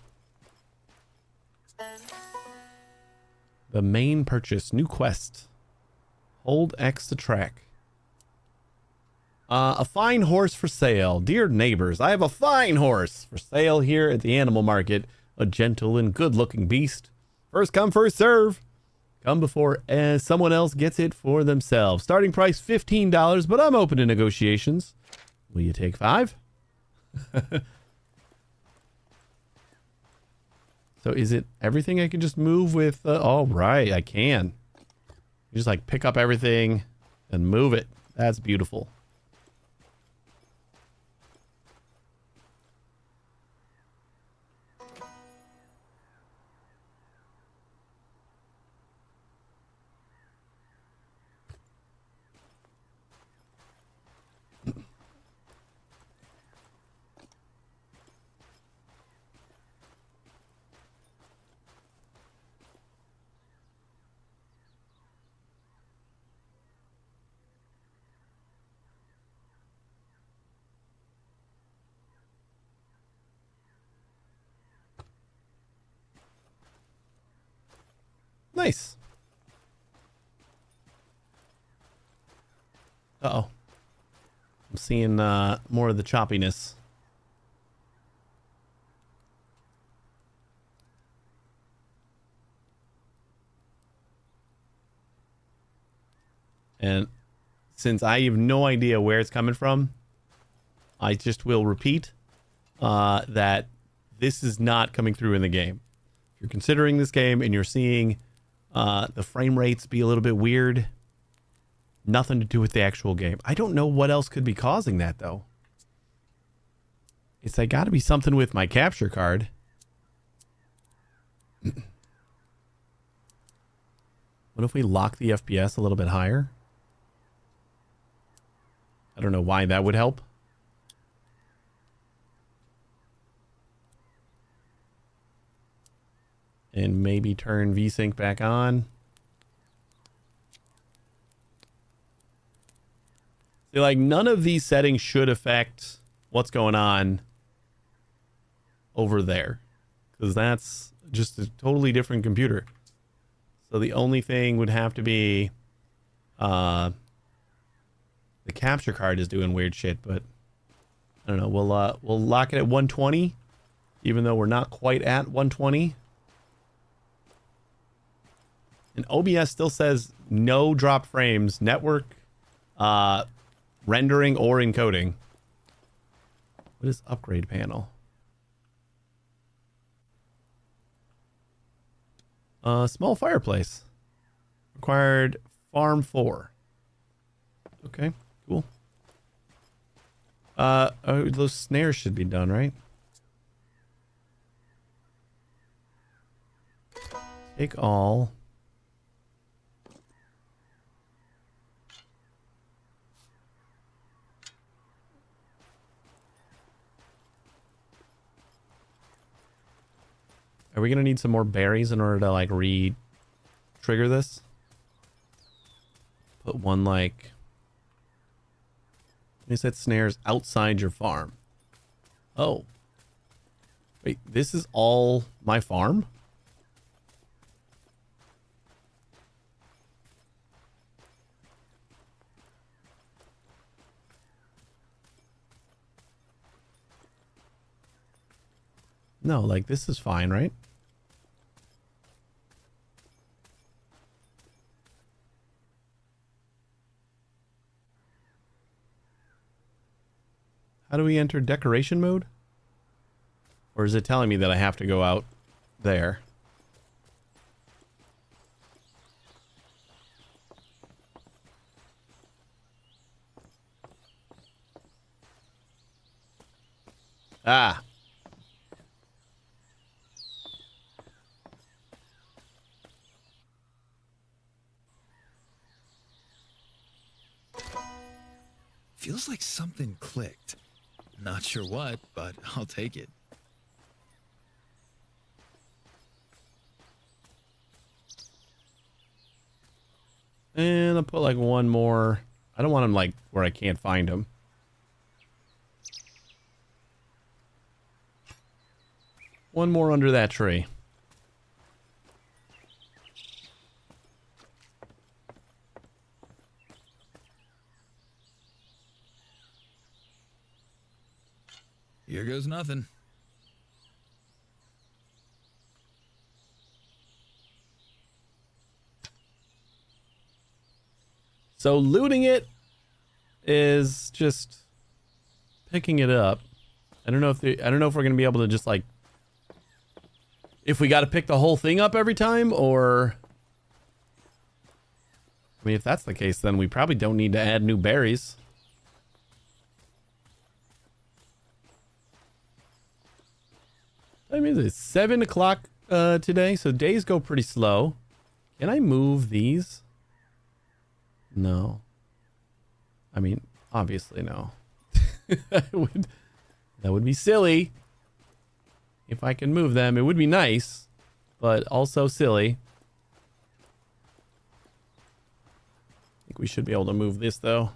The main purchase. New quest. Hold X to track. A fine horse for sale. Dear neighbors, I have a fine horse for sale here at the animal market. A gentle and good-looking beast. First come, first serve. Come before someone else gets it for themselves. Starting price $15, but I'm open to negotiations. Will you take 5? So is it everything I can just move with? Oh, right, I can. You just like pick up everything and move it. That's beautiful. Nice. Uh-oh. I'm seeing more of the choppiness. And since I have no idea where it's coming from, I just will repeat that this is not coming through in the game. If you're considering this game and you're seeing the frame rates be a little bit weird, nothing to do with the actual game. I don't know what else could be causing that, though. It's got to be something with my capture card. What if we lock the FPS a little bit higher? I don't know why that would help. And maybe turn VSync back on. See, like, none of these settings should affect what's going on over there, because that's just a totally different computer. So the only thing would have to be the capture card is doing weird shit, but I don't know. We'll lock it at 120, even though we're not quite at 120. And OBS still says no drop frames, network, rendering, or encoding. What is upgrade panel? Small fireplace. Required farm 4. Okay, cool. Oh, those snares should be done, right? Take all. Are we going to need some more berries in order to, like, re-trigger this? Put one, like... They said snares outside your farm. Oh. Wait, this is all my farm? No, like, this is fine, right? How do we enter decoration mode? Or is it telling me that I have to go out there? Ah. Feels like something clicked. Not sure what, but I'll take it. And I'll put like one more. I don't want them like where I can't find them. One more under that tree. Here goes nothing. So looting it is just picking it up. I don't know if we're gonna be able to just like, if we got to pick the whole thing up every time, or I mean, if that's the case, then we probably don't need to add new berries. I mean, it's 7 o'clock today, so days go pretty slow. Can I move these? No. I mean, obviously no. that would be silly. If I can move them, it would be nice, but also silly. I think we should be able to move this though.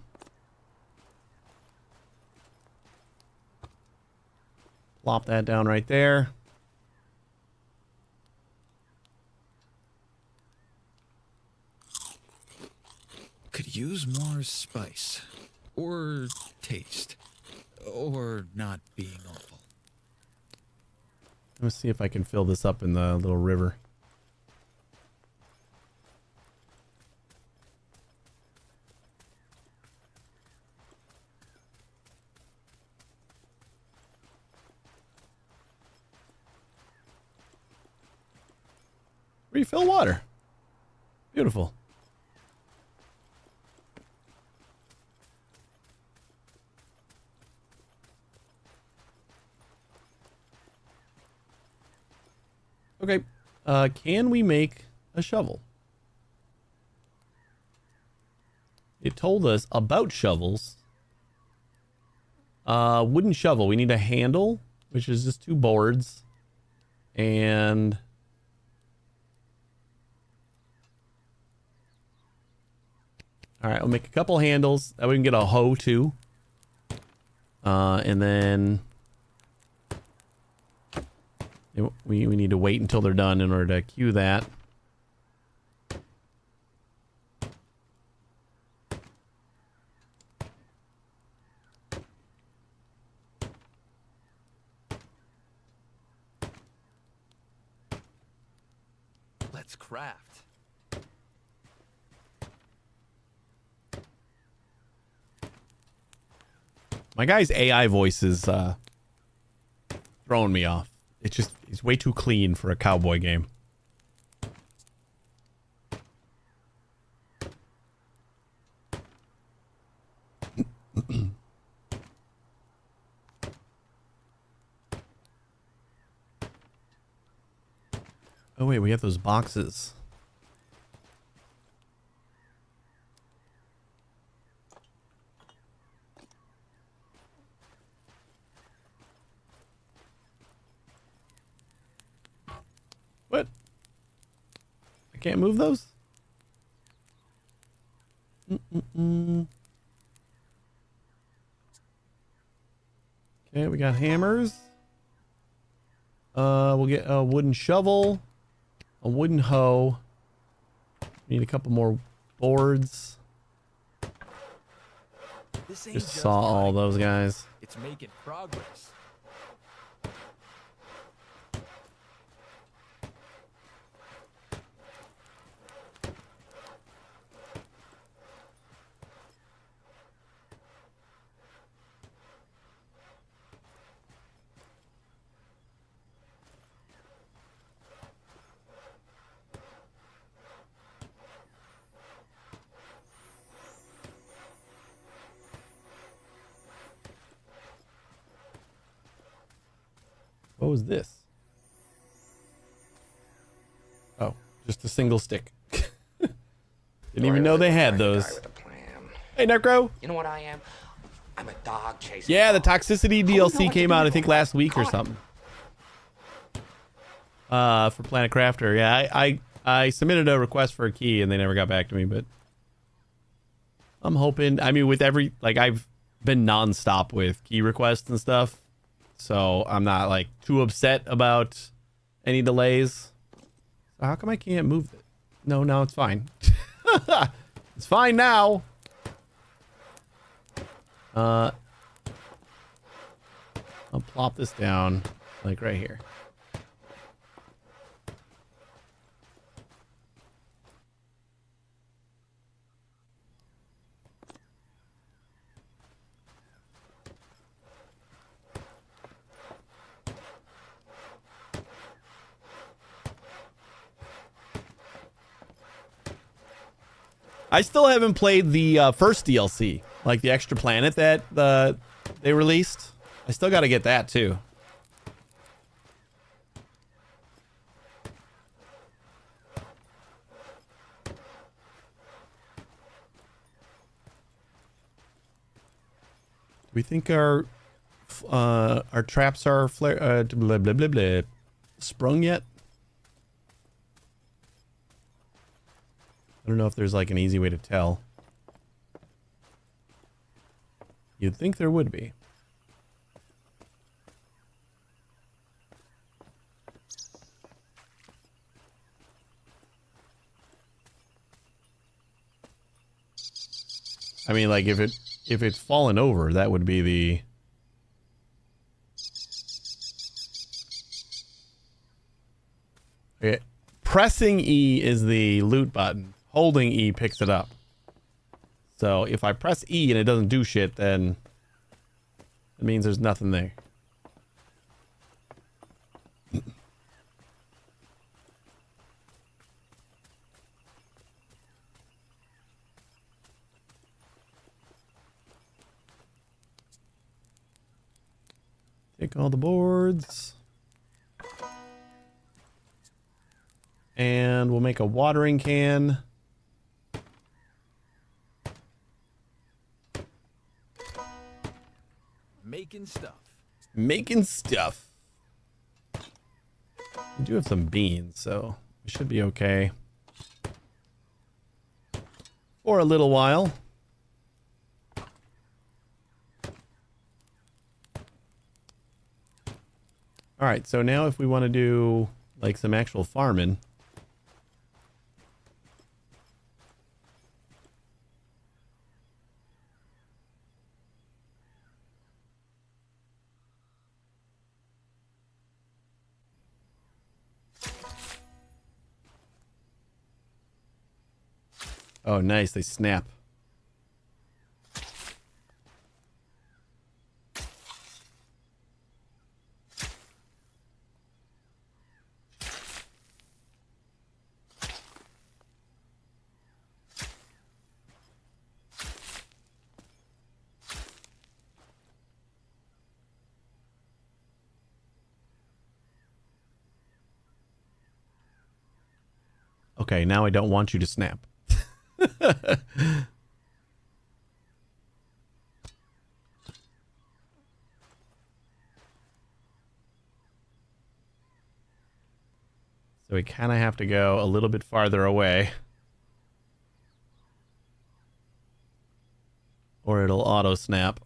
Plop that down right there. Could use more spice. Or taste. Or not being awful. Let's see if I can fill this up in the little river. Refill water. Beautiful. Okay, can we make a shovel? It told us about shovels. Wooden shovel. We need a handle, which is just 2 boards. And all right, we'll make a couple handles. That we can get a hoe too. And then we need to wait until they're done in order to queue that. Let's craft. My guy's AI voice is throwing me off. It's way too clean for a cowboy game. Oh wait, we have those boxes. What? I can't move those? Okay, we got hammers. We'll get a wooden shovel, a wooden hoe. We need a couple more boards. This ain't Just saw all those guys. It's making progress. What was this? Oh, just a single stick. Didn't even know they had those. Hey, Necro. You know what I am? I'm a dog chaser. Yeah, the Toxicity DLC came out, I think, last week or something. For Planet Crafter. Yeah, I submitted a request for a key and they never got back to me, but I'm hoping, I mean, with every, like, I've been nonstop with key requests and stuff, so I'm not, like, too upset about any delays. So how come I can't move it? No, now it's fine. It's fine now. I'll plop this down, like, right here. I still haven't played the first DLC, like the extra planet that they released. I still got to get that too. Do we think our traps are blah, blah, blah, blah, sprung yet? I don't know if there's like an easy way to tell. You'd think there would be. I mean, like if it's fallen over, that would be the. Okay. Pressing E is the loot button. Holding E picks it up. So if I press E and it doesn't do shit, then it means there's nothing there. Take all the boards. And we'll make a watering can. Making stuff. Making stuff. We do have some beans, so we should be okay. For a little while. Alright, so now if we want to do like some actual farming. Oh, nice. They snap. Okay, now I don't want you to snap. So we kind of have to go a little bit farther away. Or it'll auto snap.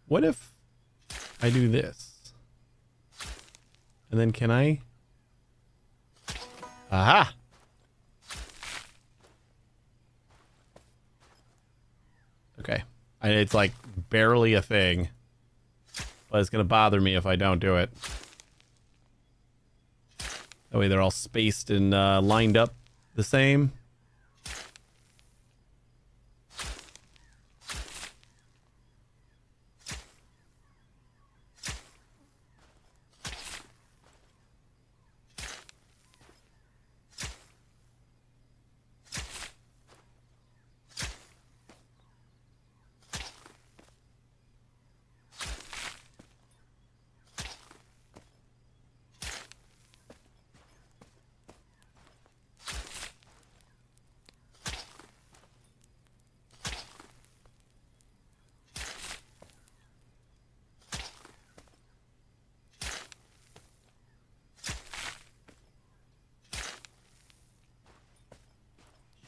What if I do this? And then can I? Aha! Okay. It's like barely a thing. But it's going to bother me if I don't do it. That way they're all spaced and lined up the same.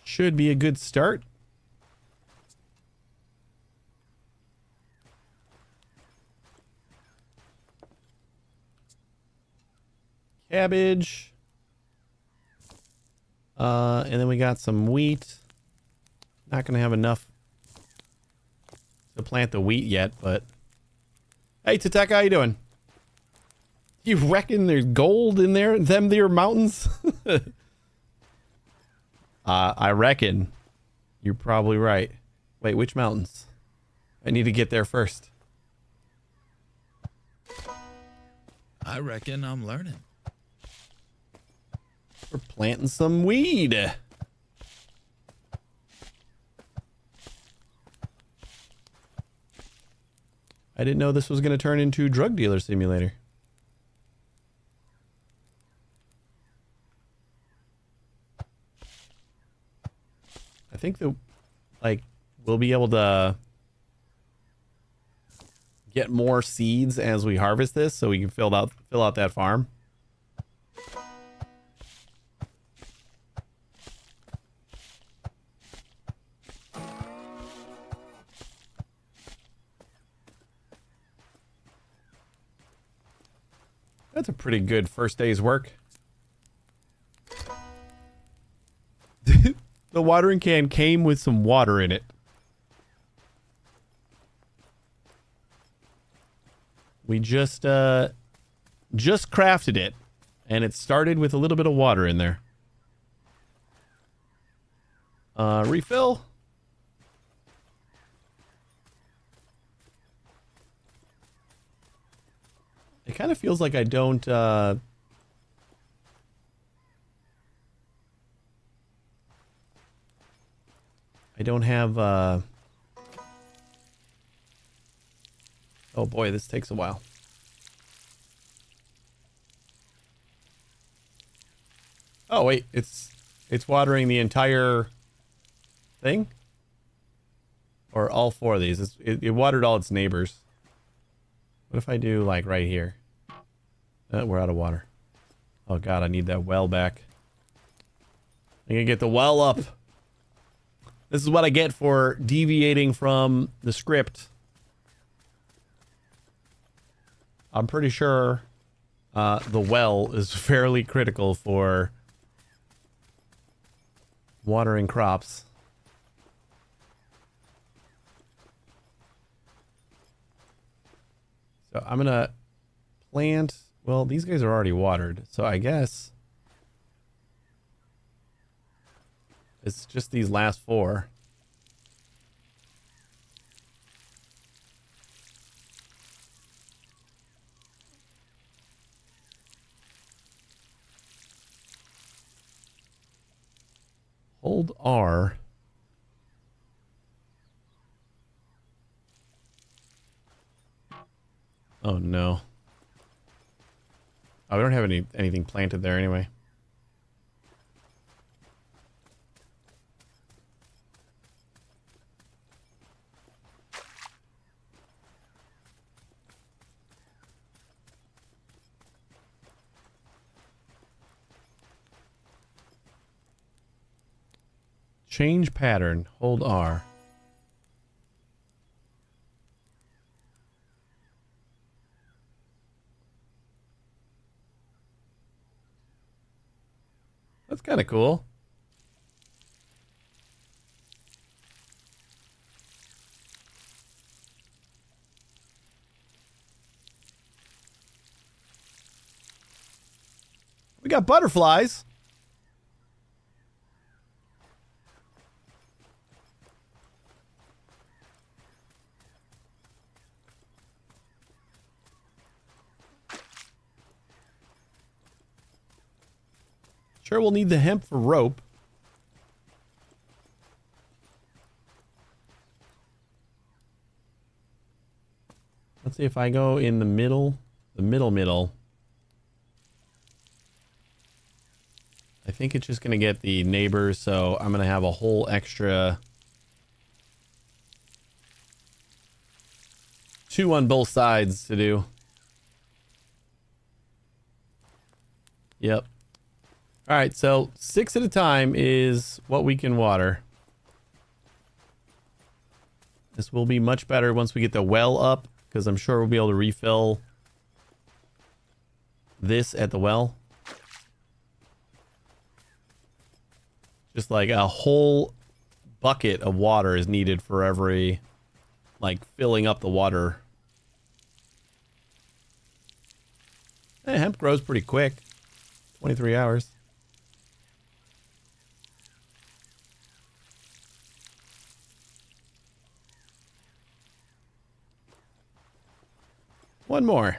Should be a good start. Cabbage. And then we got some wheat. Not going to have enough to plant the wheat yet, but... Hey, Tateka, how you doing? You reckon there's gold in there? Them there mountains? I reckon. You're probably right. Wait, which mountains? I need to get there first. I reckon I'm learning. We're planting some weed. I didn't know this was going to turn into drug dealer simulator. I think that, like, we'll be able to get more seeds as we harvest this, so we can fill out that farm. That's a pretty good first day's work. The watering can came with some water in it. We just crafted it, and it started with a little bit of water in there. Refill. It kind of feels like I don't, I don't have, oh boy, this takes a while. Oh wait, it's watering the entire thing? Or all four of these? It watered all its neighbors. What if I do like right here? We're out of water. Oh god, I need that well back. I can get the well up. This is what I get for deviating from the script. I'm pretty sure the well is fairly critical for watering crops. So I'm gonna plant, well, these guys are already watered, so I guess it's just these last four. Hold R. Oh no. Oh, we don't have anything planted there anyway. Change pattern. Hold R. That's kind of cool. We got butterflies. Sure, we'll need the hemp for rope. Let's see if I go in the middle. I think it's just going to get the neighbors, so I'm going to have a whole extra 2 on both sides to do. Yep. All right, so 6 at a time is what we can water. This will be much better once we get the well up, because I'm sure we'll be able to refill this at the well. Just like a whole bucket of water is needed for every like filling up the water. Hemp grows pretty quick. 23 hours. One more.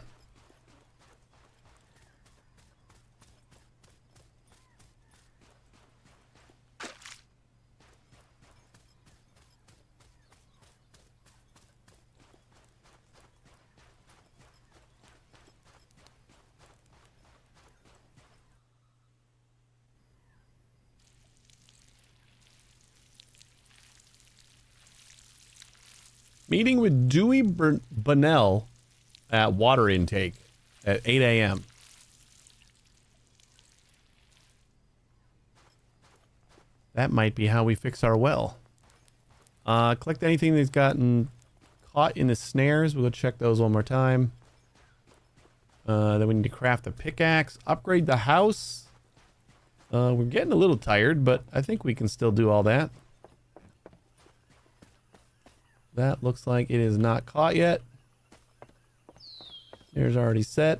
Meeting with Dewey Bunnell at water intake at 8 a.m. That might be how we fix our well. Collect anything that's gotten caught in the snares. We'll check those one more time. Then we need to craft a pickaxe. Upgrade the house. We're getting a little tired, but I think we can still do all that. That looks like it is not caught yet. Snare's already set.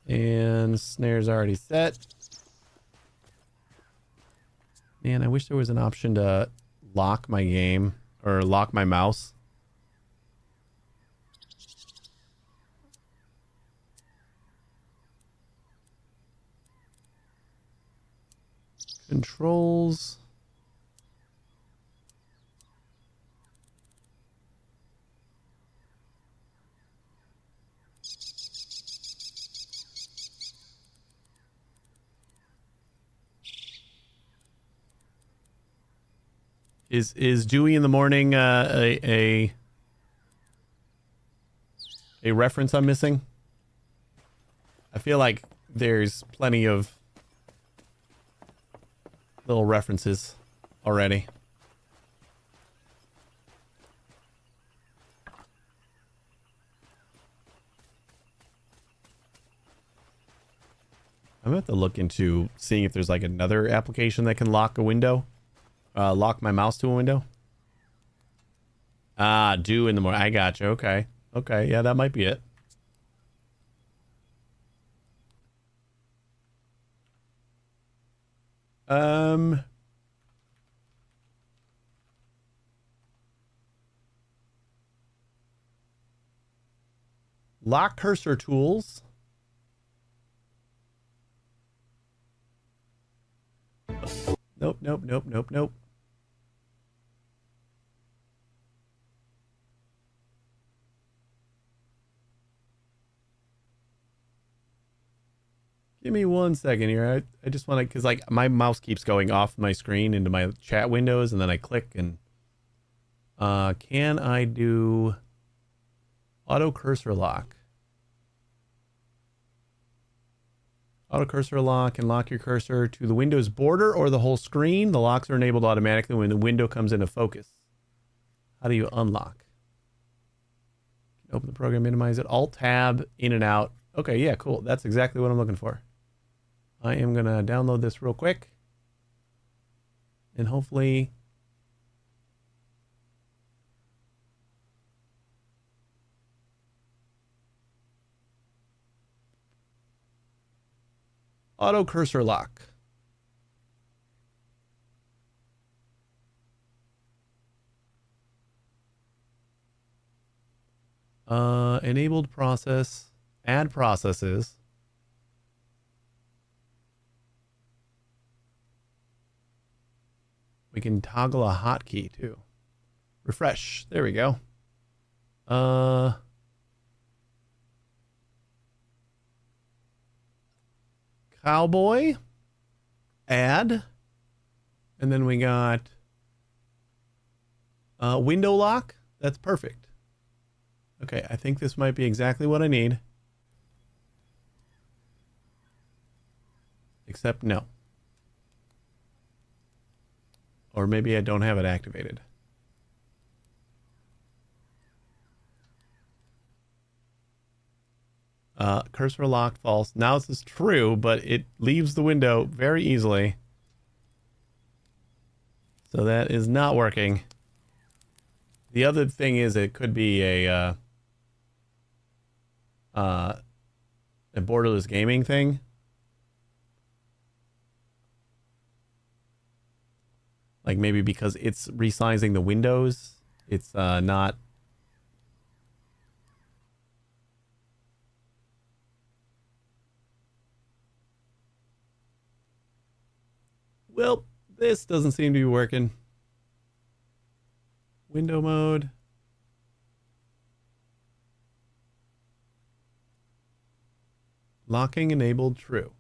And snare's already set. Man, I wish there was an option to lock my game or lock my mouse. Controls. Is Dewey in the morning a reference I'm missing? I feel like there's plenty of little references already. I'm going to have to look into seeing if there's like another application that can lock a window. Lock my mouse to a window. Ah, Dew in the morning. I gotcha. Okay. Okay. Yeah, that might be it. Lock cursor tools. Nope, nope, nope, nope, nope. Give me 1 second here. I just want to, because like my mouse keeps going off my screen into my chat windows, and then I click and can I do auto cursor lock? Auto cursor lock and lock your cursor to the window's border or the whole screen. The locks are enabled automatically when the window comes into focus. How do you unlock? Open the program, minimize it. Alt tab, in and out. Okay, yeah, cool. That's exactly what I'm looking for. I am going to download this real quick. And hopefully... auto cursor lock. Enabled process. Add processes. We can toggle a hotkey too. Refresh. There we go. Cowboy. Add. And then we got window lock. That's perfect. Okay, I think this might be exactly what I need. Except no. Or maybe I don't have it activated. Cursor locked, false. Now this is true, but it leaves the window very easily. So that is not working. The other thing is it could be a borderless gaming thing. Like maybe because it's resizing the windows, it's not. Well, this doesn't seem to be working. Window mode. Locking enabled, true.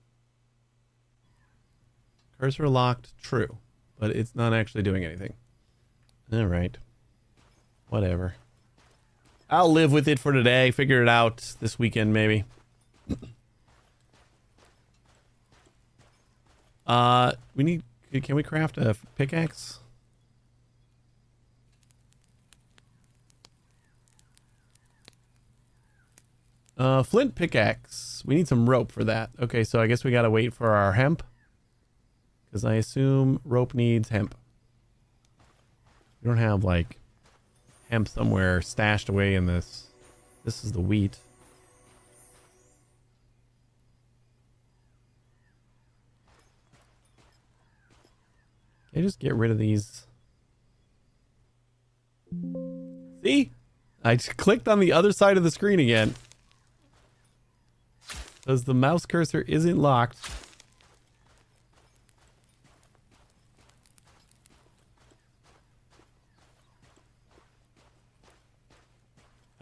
Cursor locked, true. But it's not actually doing anything. All right. Whatever. I'll live with it for today. Figure it out this weekend, maybe. We need... Can we craft a pickaxe? Flint pickaxe. We need some rope for that. Okay, so I guess we gotta wait for our hemp. Because I assume rope needs hemp. We don't have, like, hemp somewhere stashed away in this. This is the wheat. Can I just get rid of these? See? I just clicked on the other side of the screen again. Because the mouse cursor isn't locked.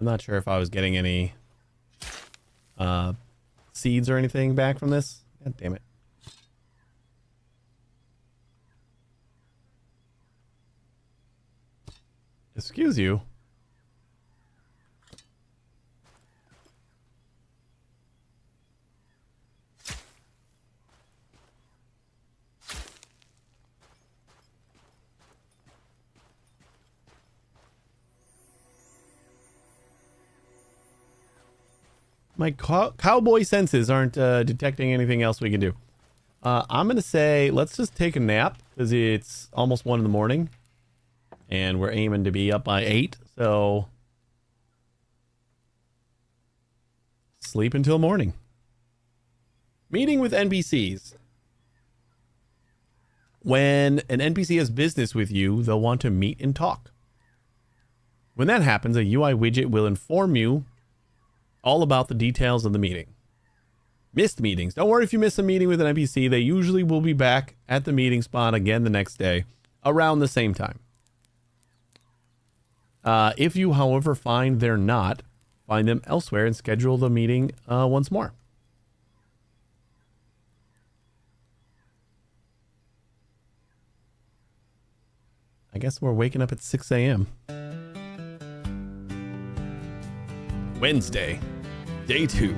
I'm not sure if I was getting any seeds or anything back from this. God damn it. Excuse you. My cowboy senses aren't detecting anything else we can do. I'm going to say let's just take a nap because it's almost 1 in the morning. And we're aiming to be up by 8. So sleep until morning. Meeting with NPCs. When an NPC has business with you, they'll want to meet and talk. When that happens, a UI widget will inform you all about the details of the meeting. Missed meetings. Don't worry if you miss a meeting with an NPC. They usually will be back at the meeting spot again the next day around the same time. If you, however, find they're not, find them elsewhere and schedule the meeting once more. I guess we're waking up at 6 a.m. Wednesday, day 2.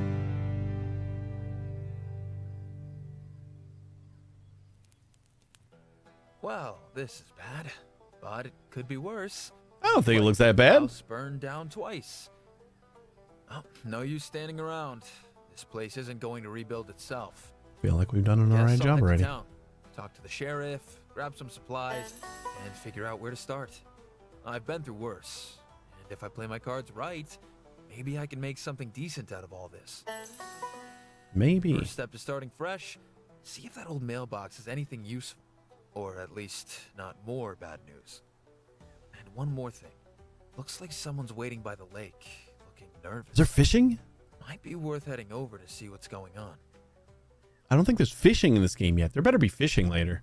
Well, this is bad, but it could be worse. I don't think it looks that bad. House burned down twice. Oh, no use standing around. This place isn't going to rebuild itself. Feel like we've done an alright Guess I'll job head to already. town, talk to the sheriff, grab some supplies, and figure out where to start. I've been through worse, and if I play my cards right, maybe I can make something decent out of all this. Maybe. First step to starting fresh, see if that old mailbox has anything useful. Or at least, not more bad news. And one more thing. Looks like someone's waiting by the lake, looking nervous. Is there fishing? Might be worth heading over to see what's going on. I don't think there's fishing in this game yet. There better be fishing later.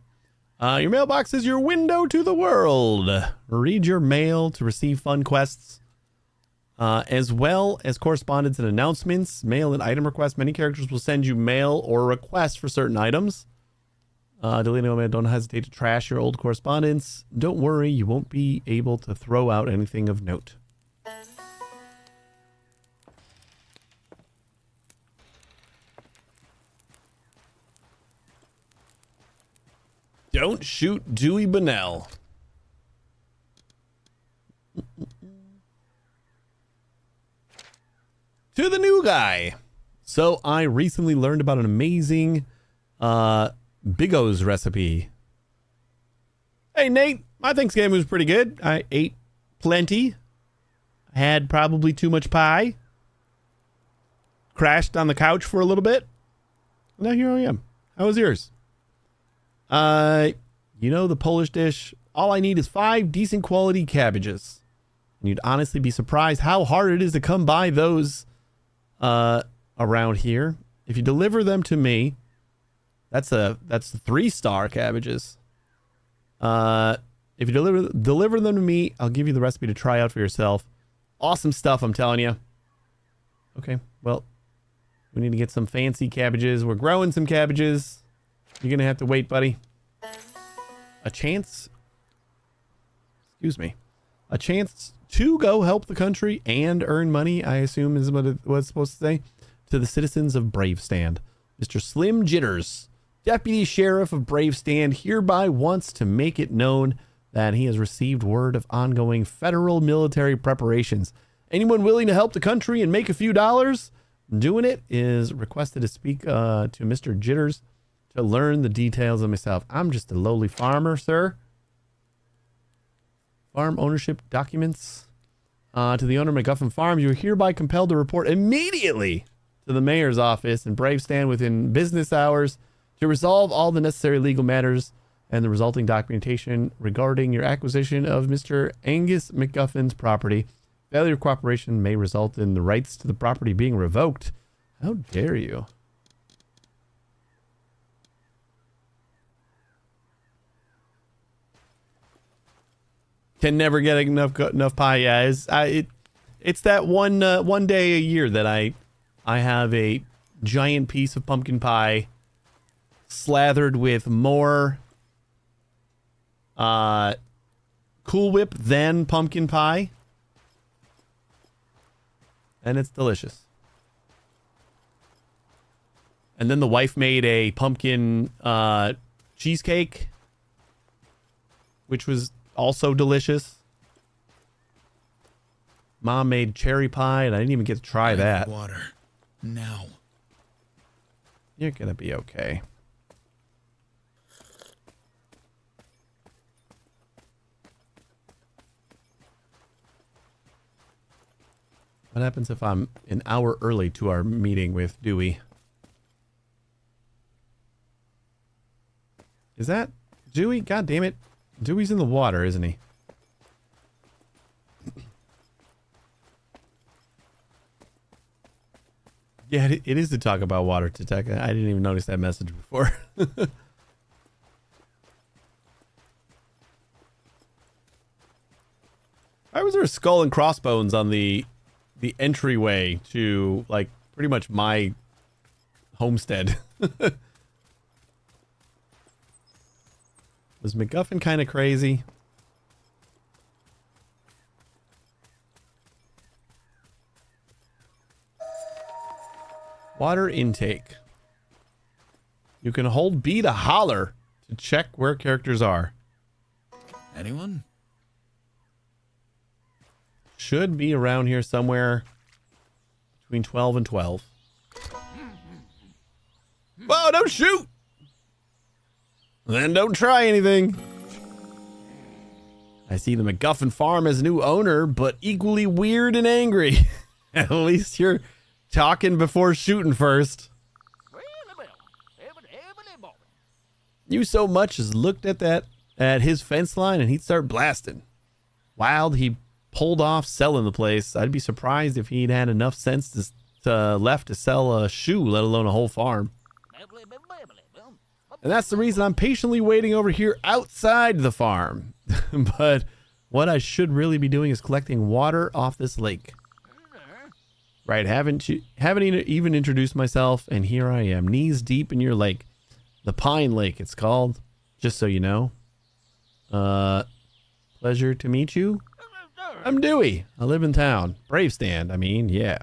Your mailbox is your window to the world. Read your mail to receive fun quests. As well as correspondence and announcements, mail and item requests. Many characters will send you mail or requests for certain items. Deleting mail, don't hesitate to trash your old correspondence. Don't worry, you won't be able to throw out anything of note. Don't shoot Dewey Bunnell. To the new guy. So I recently learned about an amazing Big O's recipe. Hey Nate, my Thanksgiving was pretty good. I ate plenty. Had probably too much pie. Crashed on the couch for a little bit. Now here I am. How was yours? You know, the Polish dish, all I need is 5 decent quality cabbages. And you'd honestly be surprised how hard it is to come by those around here. If you deliver them to me, that's 3-star cabbages. If you deliver them to me, I'll give you the recipe to try out for yourself. Awesome stuff, I'm telling you. Okay, well, we need to get some fancy cabbages. We're growing some cabbages. You're gonna have to wait, buddy. A chance to go help the country and earn money, I assume is what it was supposed to say, to the citizens of Bravestand. Mr. Slim Jitters, Deputy Sheriff of Bravestand, hereby wants to make it known that he has received word of ongoing federal military preparations. Anyone willing to help the country and make a few dollars doing it is requested to speak to Mr. Jitters to learn the details of myself. I'm just a lowly farmer, sir. Farm ownership documents. To the owner of MacGuffin Farms, you are hereby compelled to report immediately to the mayor's office in Bravestand within business hours to resolve all the necessary legal matters and the resulting documentation regarding your acquisition of Mr. Angus MacGuffin's property. Failure of cooperation may result in the rights to the property being revoked. How dare you? Can never get enough pie. Yeah, it's that one day a year that I have a giant piece of pumpkin pie slathered with more Cool Whip than pumpkin pie, and it's delicious. And then the wife made a pumpkin cheesecake, which was also delicious. Mom made cherry pie, and I didn't even get to try that. Water. Now. You're gonna be okay. What happens if I'm an hour early to our meeting with Dewey? Is that Dewey? God damn it. Dewey's in the water, isn't he? Yeah, it is to talk about water, Tech. I didn't even notice that message before. Why was there a skull and crossbones on the entryway to, like, pretty much my homestead? Was MacGuffin kind of crazy? Water intake. You can hold B to holler to check where characters are. Anyone? Should be around here somewhere between 12 and 12. Whoa, don't shoot! Then don't try anything. I see the MacGuffin farm as a new owner, but equally weird and angry. At least you're talking before shooting first. You so much as looked at his fence line and he'd start blasting. Wild, he pulled off selling the place. I'd be surprised if he'd had enough sense to left to sell a shoe, let alone a whole farm. And that's the reason I'm patiently waiting over here outside the farm. But what I should really be doing is collecting water off this lake. Right, haven't even introduced myself, and here I am, knees deep in your lake. The Pine Lake, it's called, just so you know. Pleasure to meet you. I'm Dewey. I live in town. Bravestand, I mean, yeah.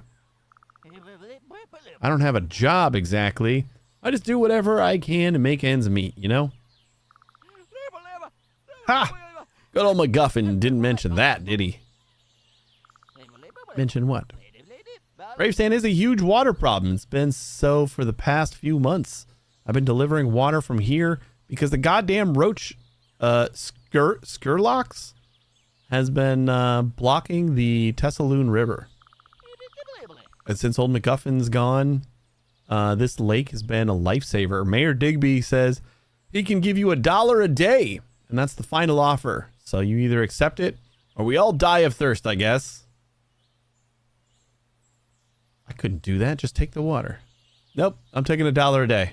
I don't have a job exactly. I just do whatever I can to make ends meet, you know? Ha! Good old MacGuffin didn't mention that, did he? Mention what? Bravestand is a huge water problem. It's been so for the past few months. I've been delivering water from here because the goddamn roach, Skurlocks has been blocking the Tessaloon River. And since old MacGuffin's gone, this lake has been a lifesaver. Mayor Digby says he can give you $1 a day, and that's the final offer. So you either accept it or we all die of thirst, I guess. I couldn't do that. Just take the water. Nope, I'm taking $1 a day.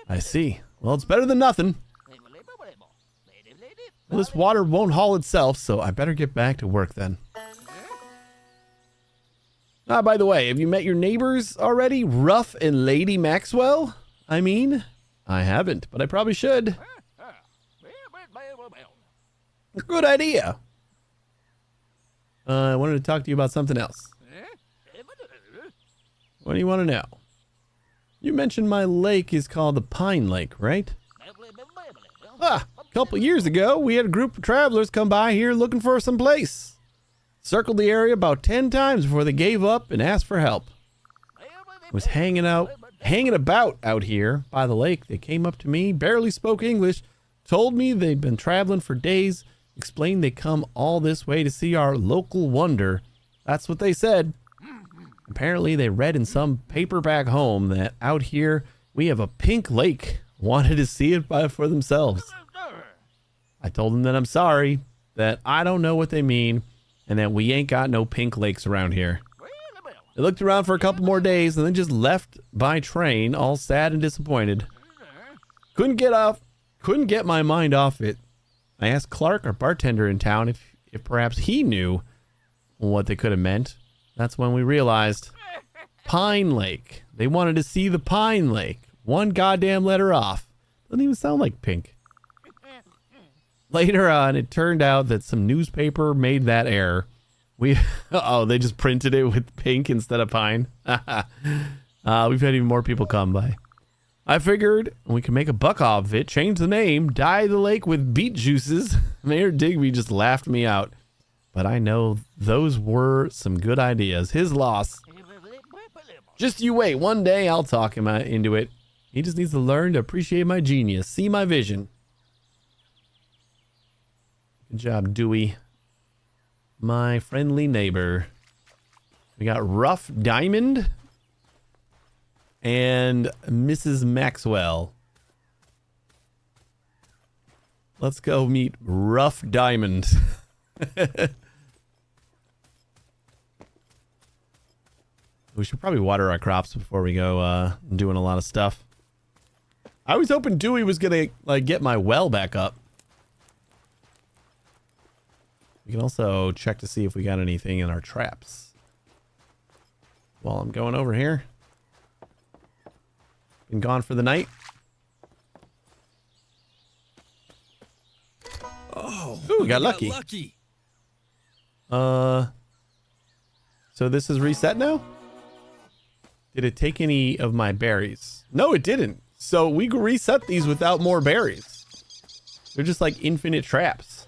I see. Well, it's better than nothing. Well, this water won't haul itself, so I better get back to work then. Ah, by the way, have you met your neighbors already? Ruff and Lady Maxwell? I mean, I haven't, but I probably should. Good idea. I wanted to talk to you about something else. What do you want to know? You mentioned my lake is called the Pine Lake, right? Ah, a couple years ago, we had a group of travelers come by here looking for some place. Circled the area about 10 times before they gave up and asked for help. I was hanging about out here by the lake. They came up to me, barely spoke English, told me they'd been traveling for days, explained they come all this way to see our local wonder. That's what they said. Apparently they read in some paper back home that out here we have a pink lake. Wanted to see it for themselves. I told them that I'm sorry, that I don't know what they mean, and that we ain't got no pink lakes around here. They looked around for a couple more days and then just left by train, all sad and disappointed. Couldn't get my mind off it. I asked Clark, our bartender in town, if perhaps he knew what they could have meant. That's when we realized Pine Lake. They wanted to see the Pine Lake. One goddamn letter off. Doesn't even sound like pink. Later on, it turned out that some newspaper made that error. They just printed it with pink instead of pine. We've had even more people come by. I figured we could make a buck off of it, change the name, dye the lake with beet juices. Mayor Digby just laughed me out. But I know those were some good ideas. His loss. Just you wait. One day I'll talk him into it. He just needs to learn to appreciate my genius. See my vision. Good job, Dewey. My friendly neighbor. We got Rough Diamond and Mrs. Maxwell. Let's go meet Rough Diamond. We should probably water our crops before we go doing a lot of stuff. I was hoping Dewey was gonna get my well back up. We can also check to see if we got anything in our traps. While I'm going over here. Been gone for the night. Oh, ooh, we got lucky. So this is reset now? Did it take any of my berries? No, it didn't. So we can reset these without more berries. They're just like infinite traps.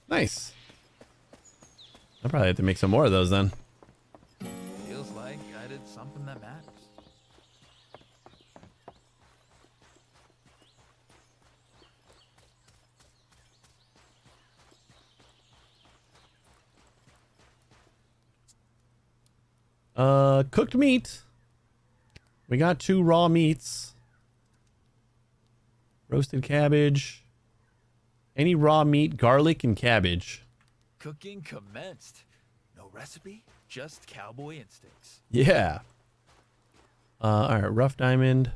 Nice. I'll probably have to make some more of those then. Feels like I did something that matters. Cooked meat. We got 2 raw meats. Roasted cabbage. Any raw meat, garlic, and cabbage. Cooking commenced. No recipe, just cowboy instincts. Yeah. All right, Rough Diamond.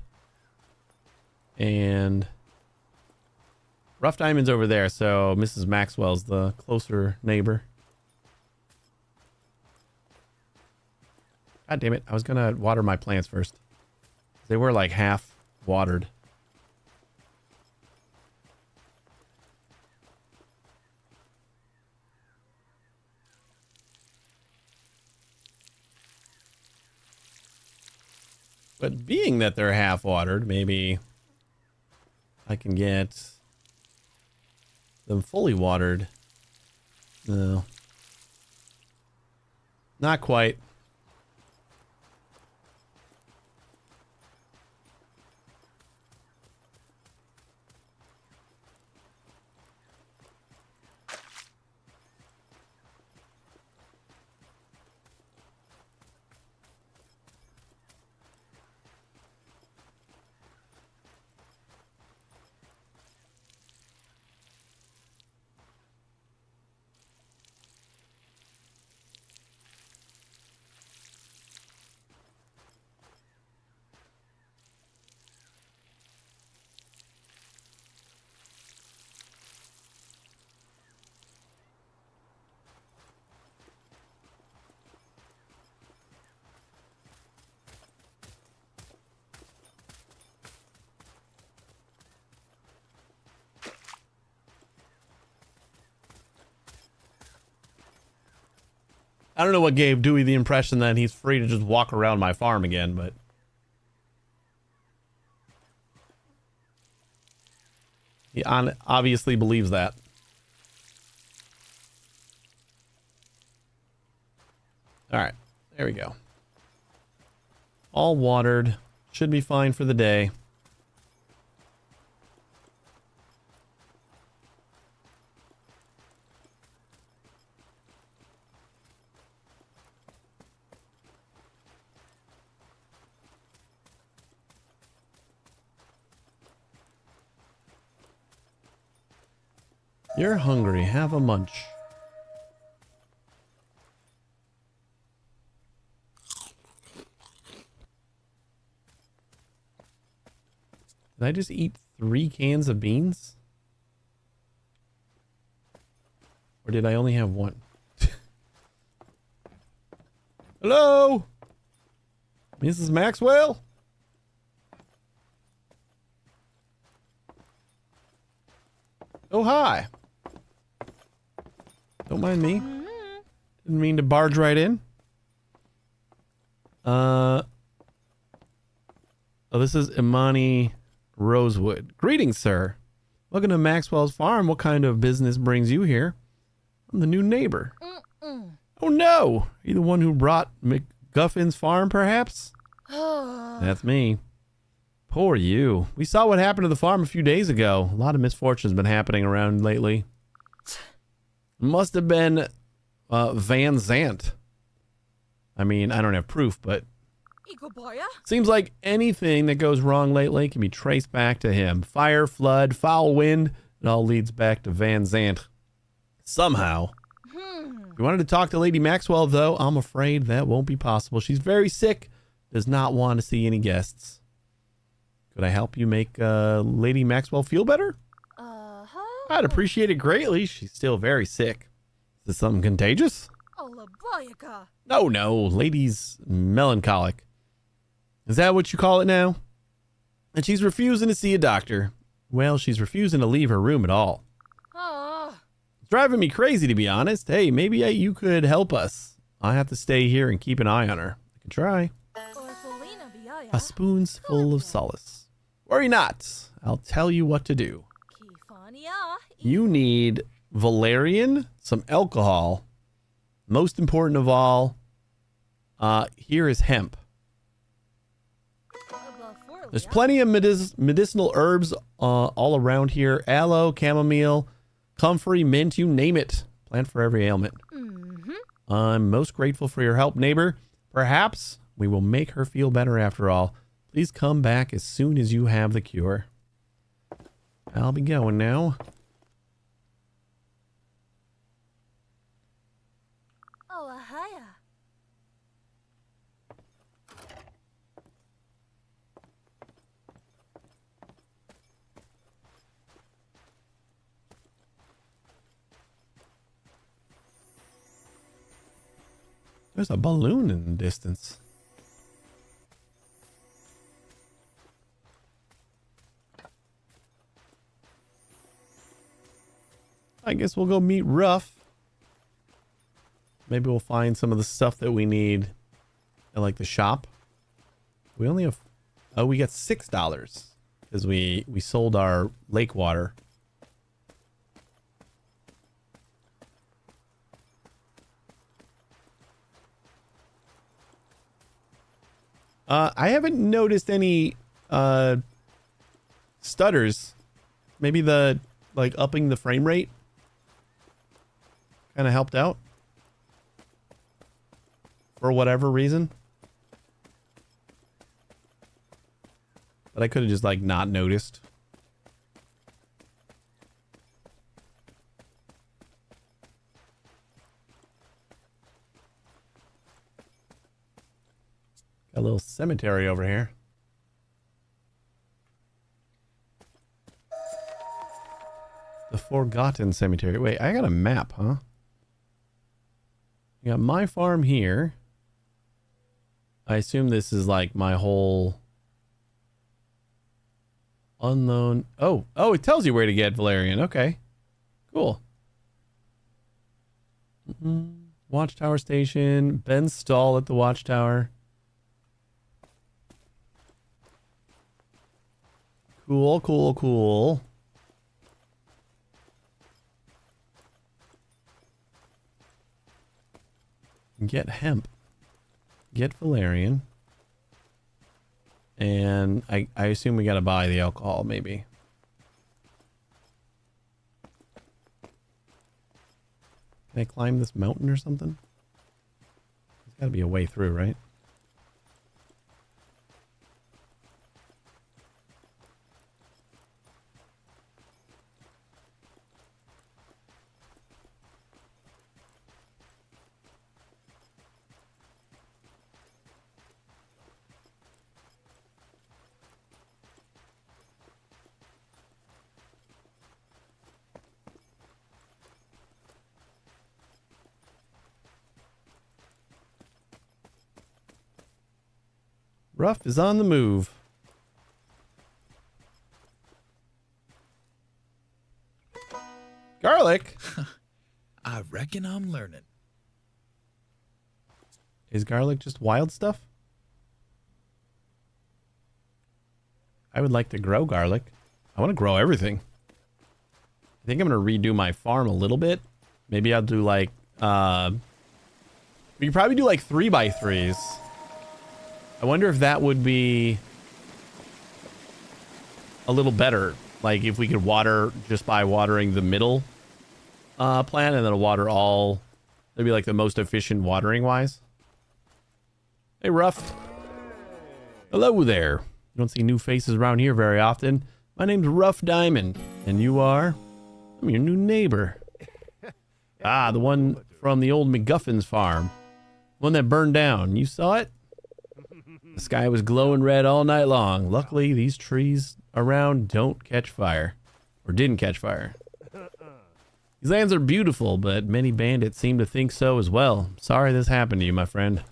And Rough Diamond's over there, so Mrs. Maxwell's the closer neighbor. God damn it. I was going to water my plants first. They were like half watered. But being that they're half watered, maybe I can get them fully watered. No. Not quite. I don't know what gave Dewey the impression that he's free to just walk around my farm again, but he obviously believes that. All right, there we go. All watered. Should be fine for the day. You're hungry. Have a munch. Did I just eat 3 cans of beans? Or did I only have 1? Hello? Mrs. Maxwell? Oh, hi. Don't mind me. Didn't mean to barge right in. Oh, this is Imani Rosewood. Greetings, sir. Welcome to Maxwell's farm. What kind of business brings you here? I'm the new neighbor. Oh, no. Are you the one who brought McGuffin's farm, perhaps? That's me. Poor you. We saw what happened to the farm a few days ago. A lot of misfortune's been happening around lately. Must have been Van Zant. I mean, I don't have proof, but seems like anything that goes wrong lately can be traced back to him. Fire, flood, foul wind, it all leads back to Van Zant. Somehow. If you wanted to talk to Lady Maxwell, though, I'm afraid that won't be possible. She's very sick, does not want to see any guests. Could I help you make Lady Maxwell feel better? I'd appreciate it greatly. She's still very sick. Is this something contagious? No, lady's melancholic. Is that what you call it now? And she's refusing to see a doctor. Well, she's refusing to leave her room at all. It's driving me crazy, to be honest. Hey, maybe you could help us. I have to stay here and keep an eye on her. I can try. A spoon's full of solace. Worry not. I'll tell you what to do. You need valerian, some alcohol. Most important of all, here is hemp. There's plenty of medicinal herbs all around here. Aloe, chamomile, comfrey, mint, you name it. Plant for every ailment. I'm most grateful for your help, neighbor. Perhaps we will make her feel better after all. Please come back as soon as you have the cure. I'll be going now. There's a balloon in the distance. I guess we'll go meet Ruff. Maybe we'll find some of the stuff that we need at like the shop. We only have, oh, we got $6 because we sold our lake water. I haven't noticed any stutters. Maybe the like upping the frame rate kind of helped out for whatever reason. But I could have just like not noticed. Got a little cemetery over here. The Forgotten Cemetery. Wait, I got a map, huh? You got my farm here. I assume this is like my whole unknown. Oh, it tells you where to get valerian. Okay, cool. Watchtower station. Ben's stall at the watchtower. Cool, cool, cool. Get hemp. Get valerian. And I assume we gotta buy the alcohol, maybe. Can I climb this mountain or something? There's gotta be a way through, right? Ruff is on the move. Garlic? I reckon I'm learning. Is garlic just wild stuff? I would like to grow garlic. I want to grow everything. I think I'm going to redo my farm a little bit. Maybe I'll do like, we could probably do like 3x3s. I wonder if that would be a little better. Like if we could water just by watering the middle plant and then water all. That'd be like the most efficient watering wise. Hey, Ruff. Hello there. You don't see new faces around here very often. My name's Ruff Diamond. And you are? I'm your new neighbor. Ah, the one from the old McGuffin's farm. One that burned down. You saw it? The sky was glowing red all night long. Luckily, these trees around don't catch fire. Or didn't catch fire. These lands are beautiful, but many bandits seem to think so as well. Sorry this happened to you, my friend.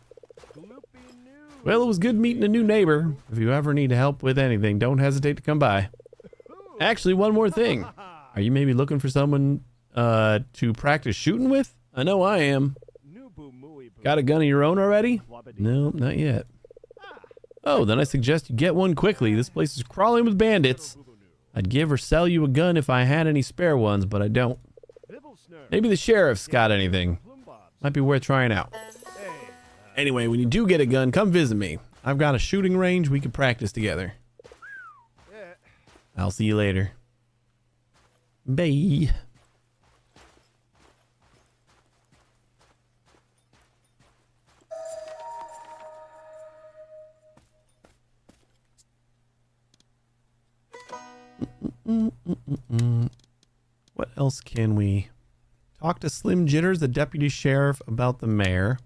Well, it was good meeting a new neighbor. If you ever need help with anything, don't hesitate to come by. Actually, one more thing. Are you maybe looking for someone to practice shooting with? I know I am. Got a gun of your own already? No, not yet. Oh, then I suggest you get one quickly. This place is crawling with bandits. I'd give or sell you a gun if I had any spare ones, but I don't. Maybe the sheriff's got anything. Might be worth trying out. Anyway, when you do get a gun, come visit me. I've got a shooting range. We can practice together. I'll see you later. Bye. What else can we talk to Slim Jitters, the deputy sheriff, about the mayor?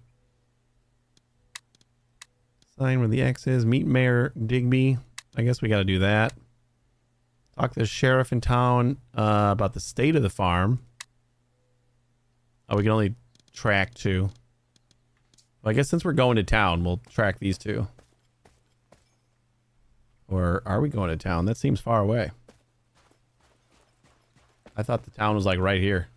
Sign where the X is. Meet Mayor Digby. I guess we got to do that. Talk to the sheriff in town about the state of the farm. Oh, we can only track 2. Well, I guess since we're going to town, we'll track these 2. Or are we going to town? That seems far away. I thought the town was like right here.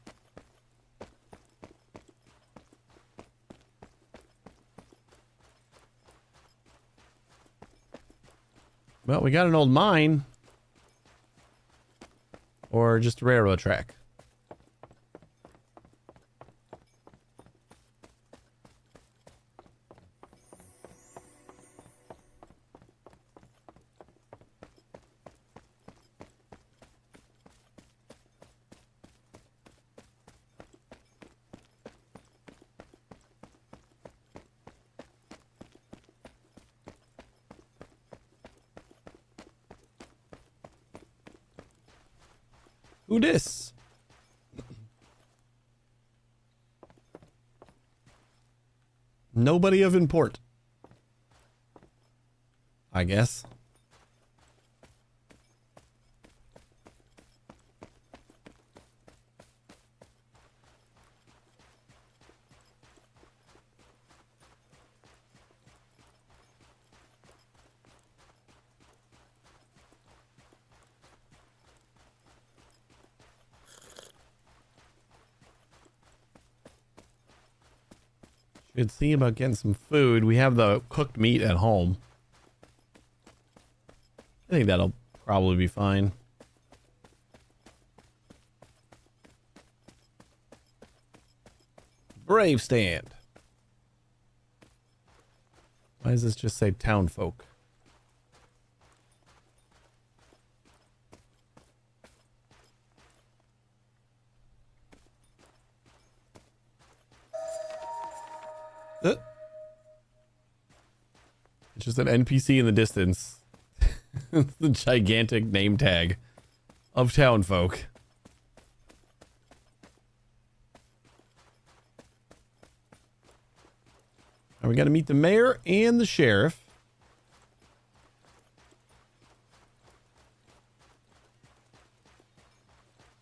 Well, we got an old mine. Or just a railroad track. Who dis? Nobody of import. I guess. Should see about getting some food. We have the cooked meat at home. I think that'll probably be fine. Brave stand. Why does this just say town folk? It's just an NPC in the distance. The gigantic name tag of town folk. And we got to meet the mayor and the sheriff.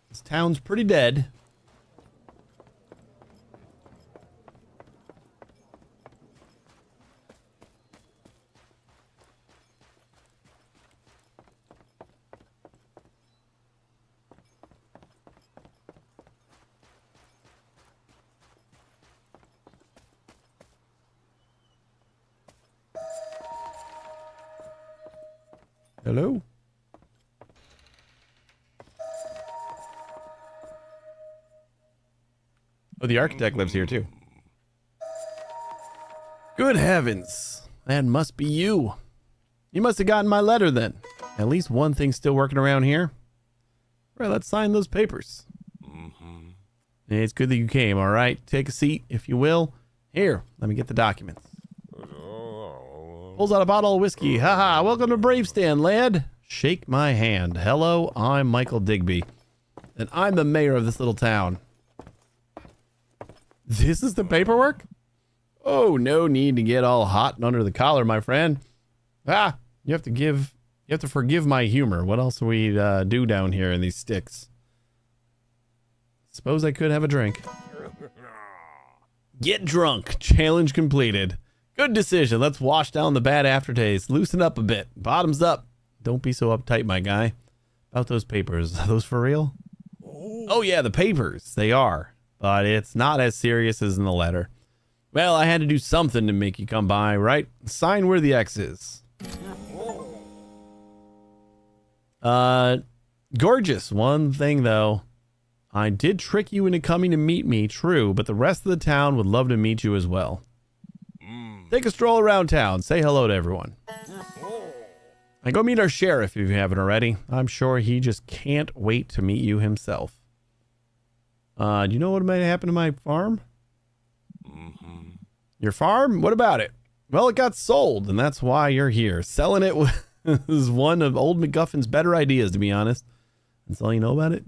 This town's pretty dead. Hello? Oh, the architect lives here too. Good heavens. That must be you. You must have gotten my letter then. At least one thing's still working around here. Right, let's sign those papers. It's good that you came, all right? Take a seat, if you will. Here, let me get the documents. Pulls out a bottle of whiskey. Haha, welcome to Brave Stand, lad. Shake my hand. Hello, I'm Michael Digby. And I'm the mayor of this little town. This is the paperwork? Oh, no need to get all hot and under the collar, my friend. You have to forgive my humor. What else do we do down here in these sticks? Suppose I could have a drink. Get drunk. Challenge completed. Good decision. Let's wash down the bad aftertaste. Loosen up a bit. Bottoms up. Don't be so uptight, my guy. About those papers. Are those for real? Oh, yeah, the papers. They are. But it's not as serious as in the letter. Well, I had to do something to make you come by, right? Sign where the X is. Gorgeous. One thing, though. I did trick you into coming to meet me, true, but the rest of the town would love to meet you as well. Take a stroll around town. Say hello to everyone. And go meet our sheriff if you haven't already. I'm sure he just can't wait to meet you himself. Do you know what might happen to my farm? Your farm? What about it? Well, it got sold, and that's why you're here. Selling it was one of old MacGuffin's better ideas, to be honest. That's all you know about it?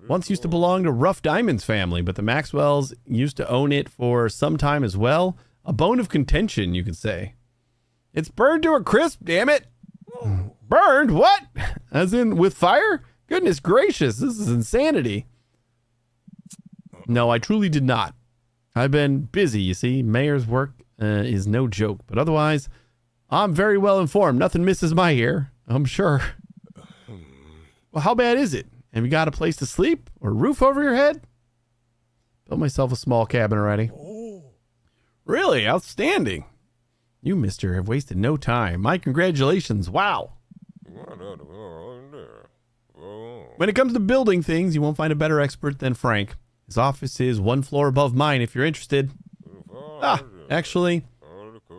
Once used to belong to Rough Diamond's family, but the Maxwells used to own it for some time as well. A bone of contention, you could say. It's burned to a crisp, damn it. Burned? What? As in with fire? Goodness gracious, this is insanity. No, I truly did not. I've been busy, you see. Mayor's work is no joke, but otherwise, I'm very well informed. Nothing misses my ear, I'm sure. Well, how bad is it? Have you got a place to sleep or a roof over your head? Built myself a small cabin already. Really? Outstanding. You, mister, have wasted no time. My congratulations. Wow. When it comes to building things, you won't find a better expert than Frank. His office is one floor above mine if you're interested. Actually,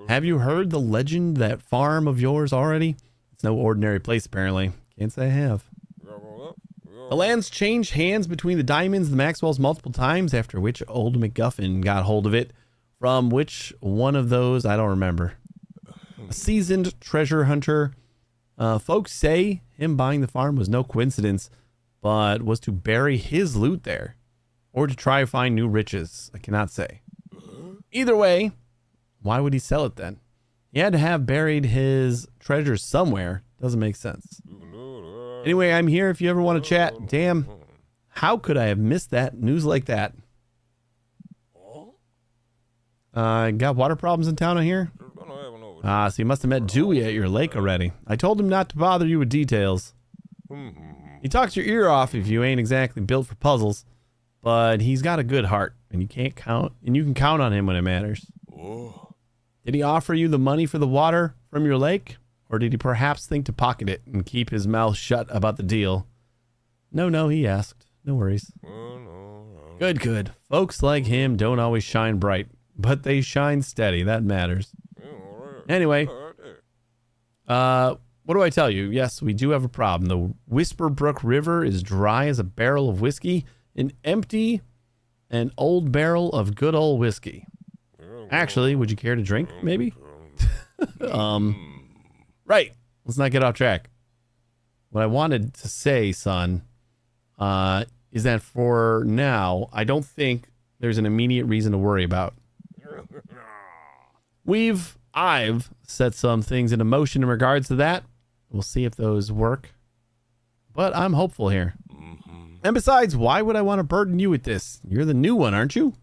have you heard the legend, that farm of yours already? It's no ordinary place, apparently. Can't say I have. The land's changed hands between the Diamonds and the Maxwells multiple times, after which old MacGuffin got hold of it. From which one of those, I don't remember. A seasoned treasure hunter. Folks say him buying the farm was no coincidence, but was to bury his loot there, or to try to find new riches. I cannot say. Either way, why would he sell it then? He had to have buried his treasure somewhere. Doesn't make sense. Anyway, I'm here if you ever want to chat. Damn, how could I have missed that news like that? Got water problems in town, I hear? So you must have met Dewey at your lake already. I told him not to bother you with details. He talks your ear off if you ain't exactly built for puzzles. but he's got a good heart, and you can count on him when it matters. Did he offer you the money for the water from your lake, or did he perhaps think to pocket it and keep his mouth shut about the deal? No, he asked. No worries. Good. Folks like him don't always shine bright, but they shine steady. That matters. Anyway, what do I tell you? Yes, we do have a problem. The Whisperbrook River is dry as a barrel of whiskey, and empty an old barrel of good old whiskey. Actually, would you care to drink, maybe? Right. Let's not get off track. What I wanted to say, son, is that for now, I don't think there's an immediate reason to worry about. I've set some things into motion in regards to that. We'll see if those work. But I'm hopeful here. And besides, why would I want to burden you with this? You're the new one, aren't you?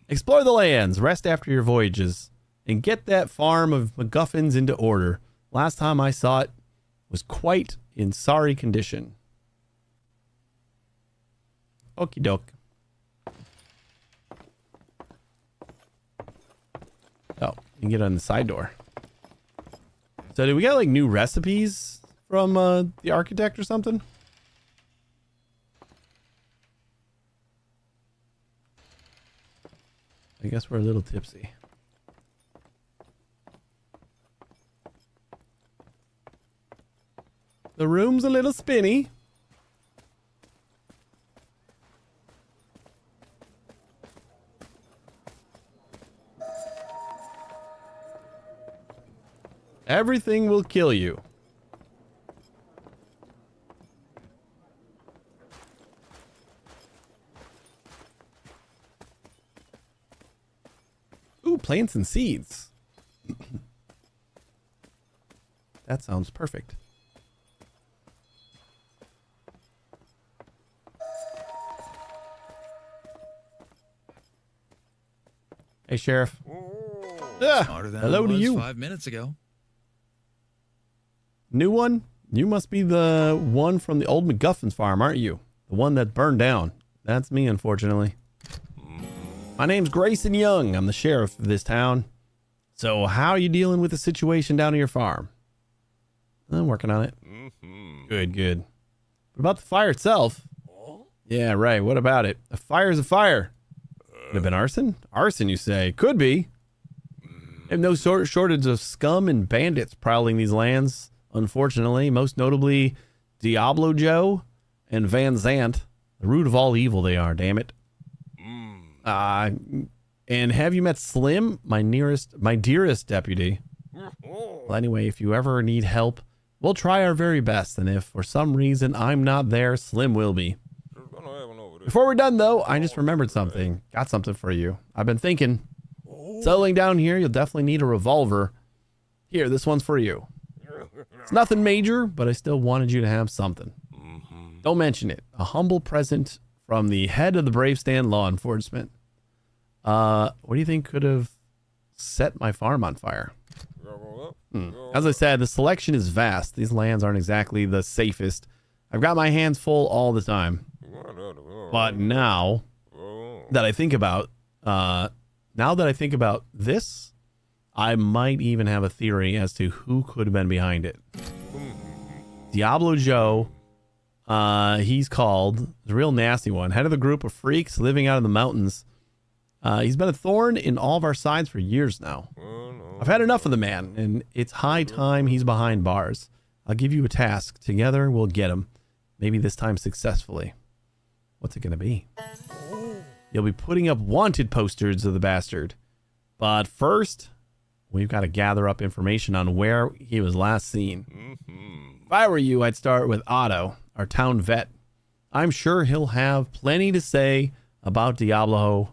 Explore the lands, rest after your voyages, and get that farm of MacGuffins into order. Last time I saw it was quite in sorry condition. Okie doke. Oh, you can get on the side door. So did we get like new recipes from the architect or something? I guess we're a little tipsy. The room's a little spinny. Everything will kill you. Ooh, plants and seeds. That sounds perfect. Hey, Sheriff. Smarter than hello I to was you. 5 minutes ago. New one? You must be the one from the old MacGuffins farm, aren't you? The one that burned down. That's me, unfortunately. My name's Grayson Young. I'm the sheriff of this town. So how are you dealing with the situation down at your farm? I'm working on it. Good. What about the fire itself? Yeah, right. What about it? A fire's a fire. Could have been arson? Arson, you say? Could be. Have no shortage of scum and bandits prowling these lands. Unfortunately, most notably Diablo Joe and Van Zant, the root of all evil they are, damn it. And have you met Slim, my dearest deputy? Well, anyway, if you ever need help, we'll try our very best, and if for some reason I'm not there, Slim will be. Before we're done, though, I just remembered something. Got something for you. I've been thinking. Settling down here, you'll definitely need a revolver. Here, this one's for you. It's nothing major, but I still wanted you to have something. Don't mention it. A humble present from the head of the Brave Stand Law Enforcement. What do you think could have set my farm on fire? As I said, the selection is vast. These lands aren't exactly the safest. I've got my hands full all the time. But now that I think about this, I might even have a theory as to who could have been behind it. Diablo Joe, he's called, the real nasty one, head of the group of freaks living out in the mountains. He's been a thorn in all of our sides for years now. I've had enough of the man, and it's high time he's behind bars. I'll give you a task. Together, we'll get him. Maybe this time successfully. What's it going to be? You'll be putting up wanted posters of the bastard. But first, we've got to gather up information on where he was last seen. If I were you, I'd start with Otto, our town vet. I'm sure he'll have plenty to say about Diablo.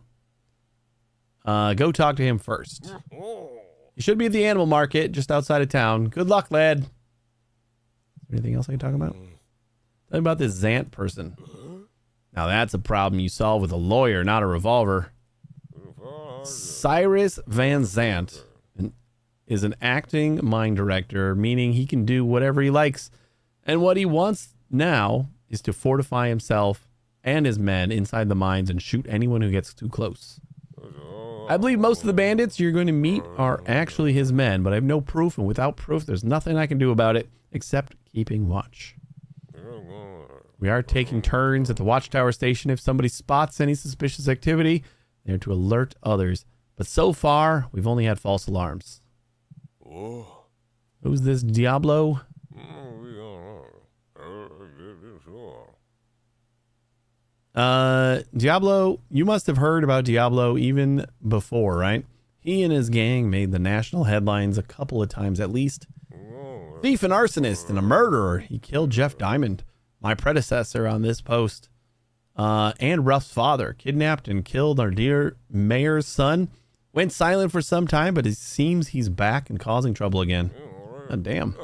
Go talk to him first. You should be at the animal market just outside of town. Good luck, lad. Is there anything else I can talk about? Tell me about this Zant person. Now that's a problem you solve with a lawyer, not a revolver. Cyrus Van Zant is an acting mine director, meaning he can do whatever he likes. And what he wants now is to fortify himself and his men inside the mines and shoot anyone who gets too close. I believe most of the bandits you're going to meet are actually his men, but I have no proof, and without proof, there's nothing I can do about it except keeping watch. We are taking turns at the watchtower station. If somebody spots any suspicious activity, they're to alert others. But so far, we've only had false alarms. Who's this Diablo? Diablo, you must have heard about Diablo even before, right? He and his gang made the national headlines a couple of times at least. Thief and arsonist and a murderer. He killed Jeff Diamond, my predecessor on this post. And Ruff's father. Kidnapped and killed our dear mayor's son. Went silent for some time, but it seems he's back and causing trouble again. Oh, damn.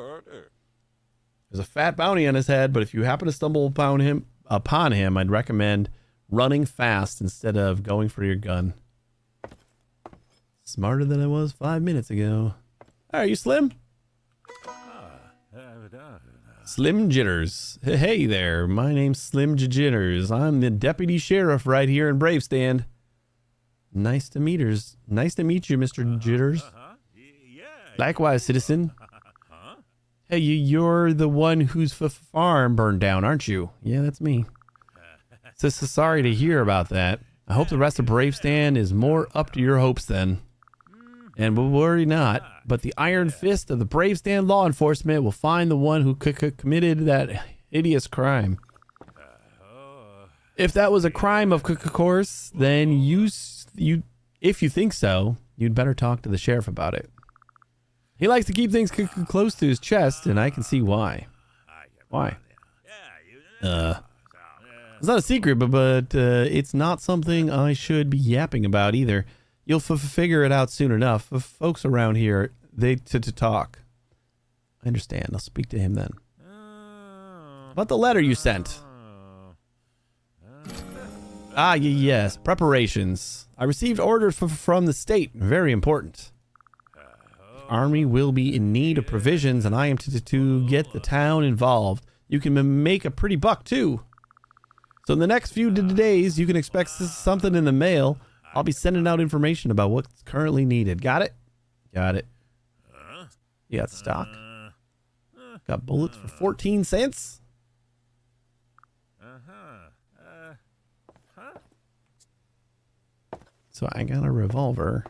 There's a fat bounty on his head, but if you happen to stumble upon him, I'd recommend running fast instead of going for your gun. Smarter than I was 5 minutes ago. Are you Slim? Slim Jitters. Hey there, my name's Slim Jitters. I'm the deputy sheriff right here in Bravestand. Nice to meet you, Mr. Jitters. Likewise, citizen. Hey, you're the one whose farm burned down, aren't you? Yeah, that's me. So sorry to hear about that. I hope the rest of Bravestand is more up to your hopes then. And we'll worry not, but the iron fist of the Bravestand law enforcement will find the one who committed that hideous crime. If that was a crime, of course, then if you think so, you'd better talk to the sheriff about it. He likes to keep things close to his chest, and I can see why. Why? It's not a secret, but it's not something I should be yapping about either. You'll figure it out soon enough. Folks around here, they to talk. I understand. I'll speak to him then. About the letter you sent. Yes. Preparations. I received orders from the state. Very important. The army will be in need of provisions, and I am to get the town involved. You can make a pretty buck, too. So in the next few days, you can expect something in the mail. I'll be sending out information about what's currently needed. Got it? Got it. You got stock? Got bullets for 14 cents? So I got a revolver.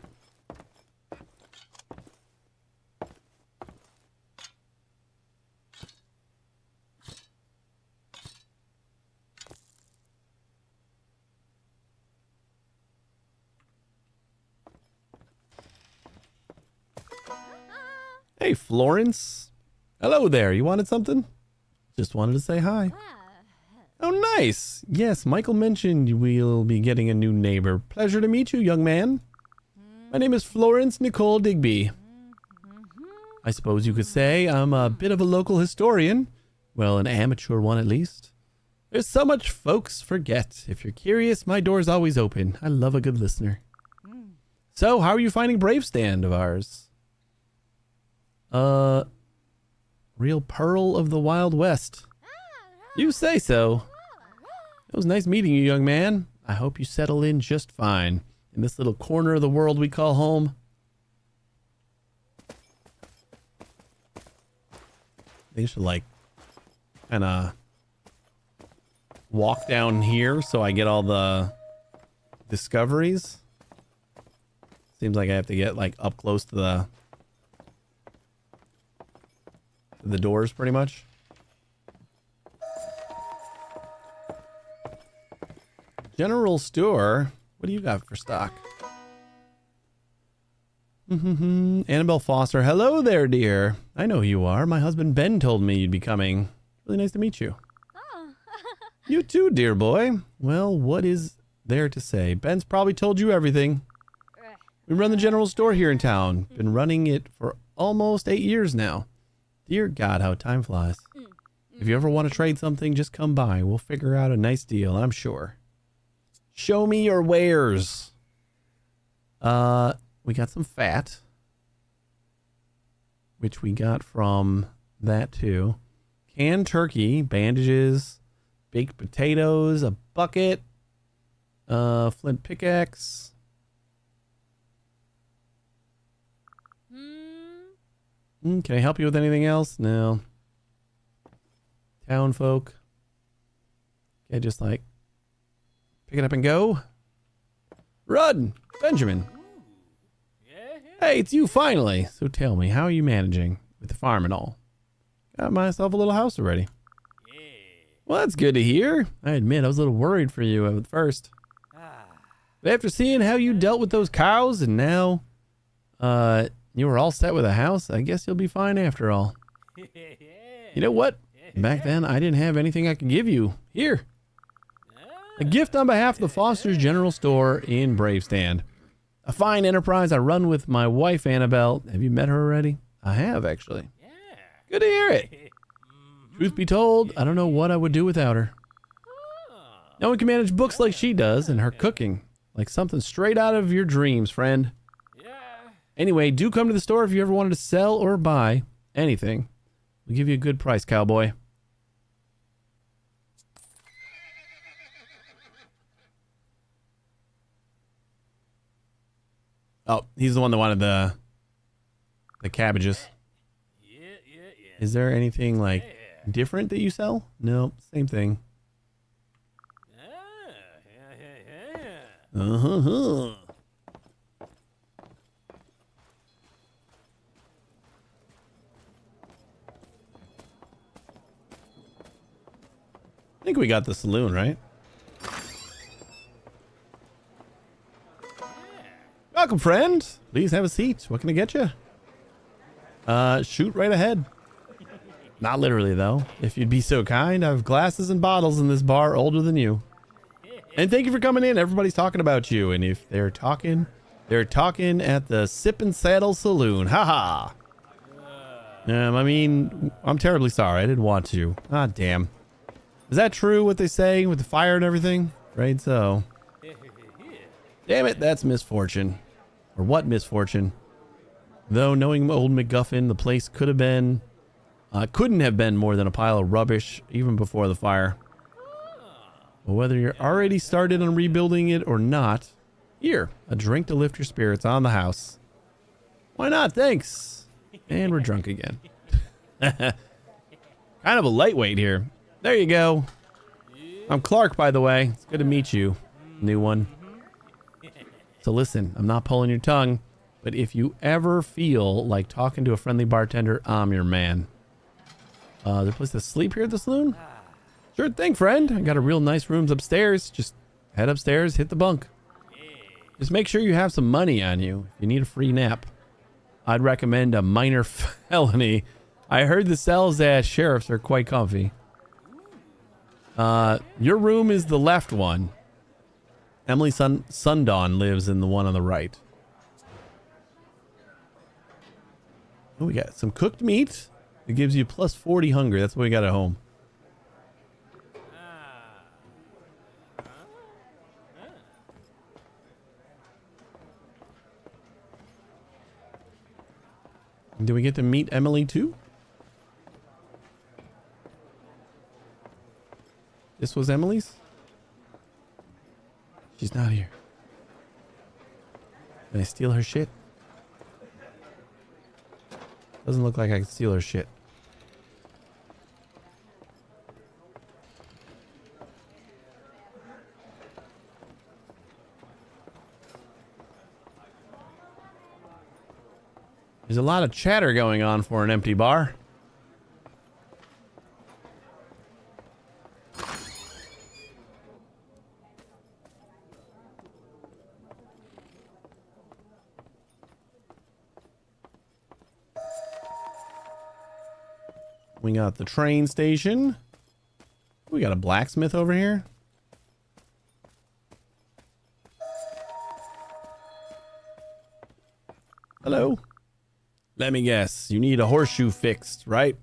Hey, Florence. Hello there. You wanted something? Just wanted to say hi. Oh, nice. Yes, Michael mentioned we'll be getting a new neighbor. Pleasure to meet you, young man. My name is Florence Nicole Digby. I suppose you could say I'm a bit of a local historian. Well, an amateur one at least. There's so much folks forget. If you're curious, my door's always open. I love a good listener. So, how are you finding Bravestand of ours? Real pearl of the Wild West. You say so. It was nice meeting you, young man. I hope you settle in just fine in this little corner of the world we call home. They should like kind of walk down here so I get all the discoveries. Seems like I have to get like up close to the doors pretty much. General store. What do you got for stock? Annabelle Foster. Hello there, dear. I know who you are. My husband Ben told me you'd be coming. Really nice to meet you. Oh. You too, dear boy. Well, what is there to say? Ben's probably told you everything. We run the general store here in town. Been running it for almost 8 years now. Dear God, how time flies. If you ever want to trade something, just come by. We'll figure out a nice deal, I'm sure. Show me your wares. We got some fat, which we got from that too. Canned turkey, bandages, baked potatoes, a bucket, flint pickaxe. Can I help you with anything else? No. Town folk. Okay, just like pick it up and go. Run, Benjamin. Hey, it's you finally. So tell me, how are you managing with the farm and all? Got myself a little house already. Well, that's good to hear. I admit I was a little worried for you at first. But after seeing how you dealt with those cows and now you were all set with a house, I guess you'll be fine after all. You know what? Back then, I didn't have anything I could give you. Here. A gift on behalf of the Foster's General Store in Bravestand. A fine enterprise I run with my wife, Annabelle. Have you met her already? I have, actually. Good to hear it. Truth be told, I don't know what I would do without her. No one can manage books like she does, and her cooking. Like something straight out of your dreams, friend. Anyway, do come to the store if you ever wanted to sell or buy anything. We'll give you a good price, cowboy. Oh, he's the one that wanted the cabbages. Is there anything like different that you sell? No, same thing. I think we got the saloon, right? Welcome, friend. Please have a seat. What can I get you? Shoot right ahead. Not literally, though. If you'd be so kind, I have glasses and bottles in this bar older than you. And thank you for coming in. Everybody's talking about you. And if they're talking at the Sip and Saddle Saloon. Haha. I mean, I'm terribly sorry. I didn't want to. Ah, damn. Is that true what they say with the fire and everything? Right, so. Damn it, that's misfortune. Or what misfortune? Though knowing old MacGuffin, the place couldn't have been more than a pile of rubbish even before the fire. But whether you're already started on rebuilding it or not, here, a drink to lift your spirits on the house. Why not? Thanks. And we're drunk again. Kind of a lightweight here. There you go. I'm Clark, by the way. It's good to meet you, new one. So listen, I'm not pulling your tongue, but if you ever feel like talking to a friendly bartender, I'm your man. Is there a place to sleep here at the saloon? Sure thing, friend. I got a real nice rooms upstairs. Just head upstairs, hit the bunk. Just make sure you have some money on you if you need a free nap. I'd recommend a minor felony. I heard the cells at sheriff's are quite comfy. Your room is the left one. Emily Sundawn lives in the one on the right. Oh, we got some cooked meat. It gives you plus 40 hunger. That's what we got at home. Do we get to meet Emily too? This was Emily's? She's not here. Can I steal her shit? Doesn't look like I can steal her shit. There's a lot of chatter going on for an empty bar. We got the train station. We got a blacksmith over here. Hello. Let me guess. You need a horseshoe fixed, right?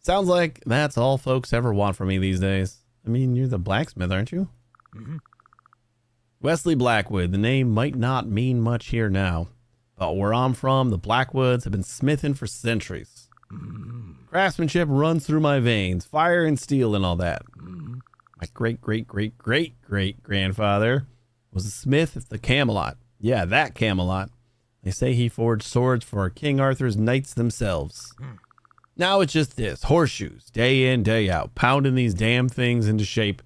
Sounds like that's all folks ever want from me these days. I mean, you're the blacksmith, aren't you? Mm-hmm. Wesley Blackwood. The name might not mean much here now, but where I'm from, the Blackwoods have been smithing for centuries. Mm-hmm. Craftsmanship runs through my veins, fire and steel and all that. Mm-hmm. My great-great-great-great-great-grandfather was a smith at the Camelot. Yeah, that Camelot. They say he forged swords for King Arthur's knights themselves. Now it's just this. Horseshoes. Day in, day out. Pounding these damn things into shape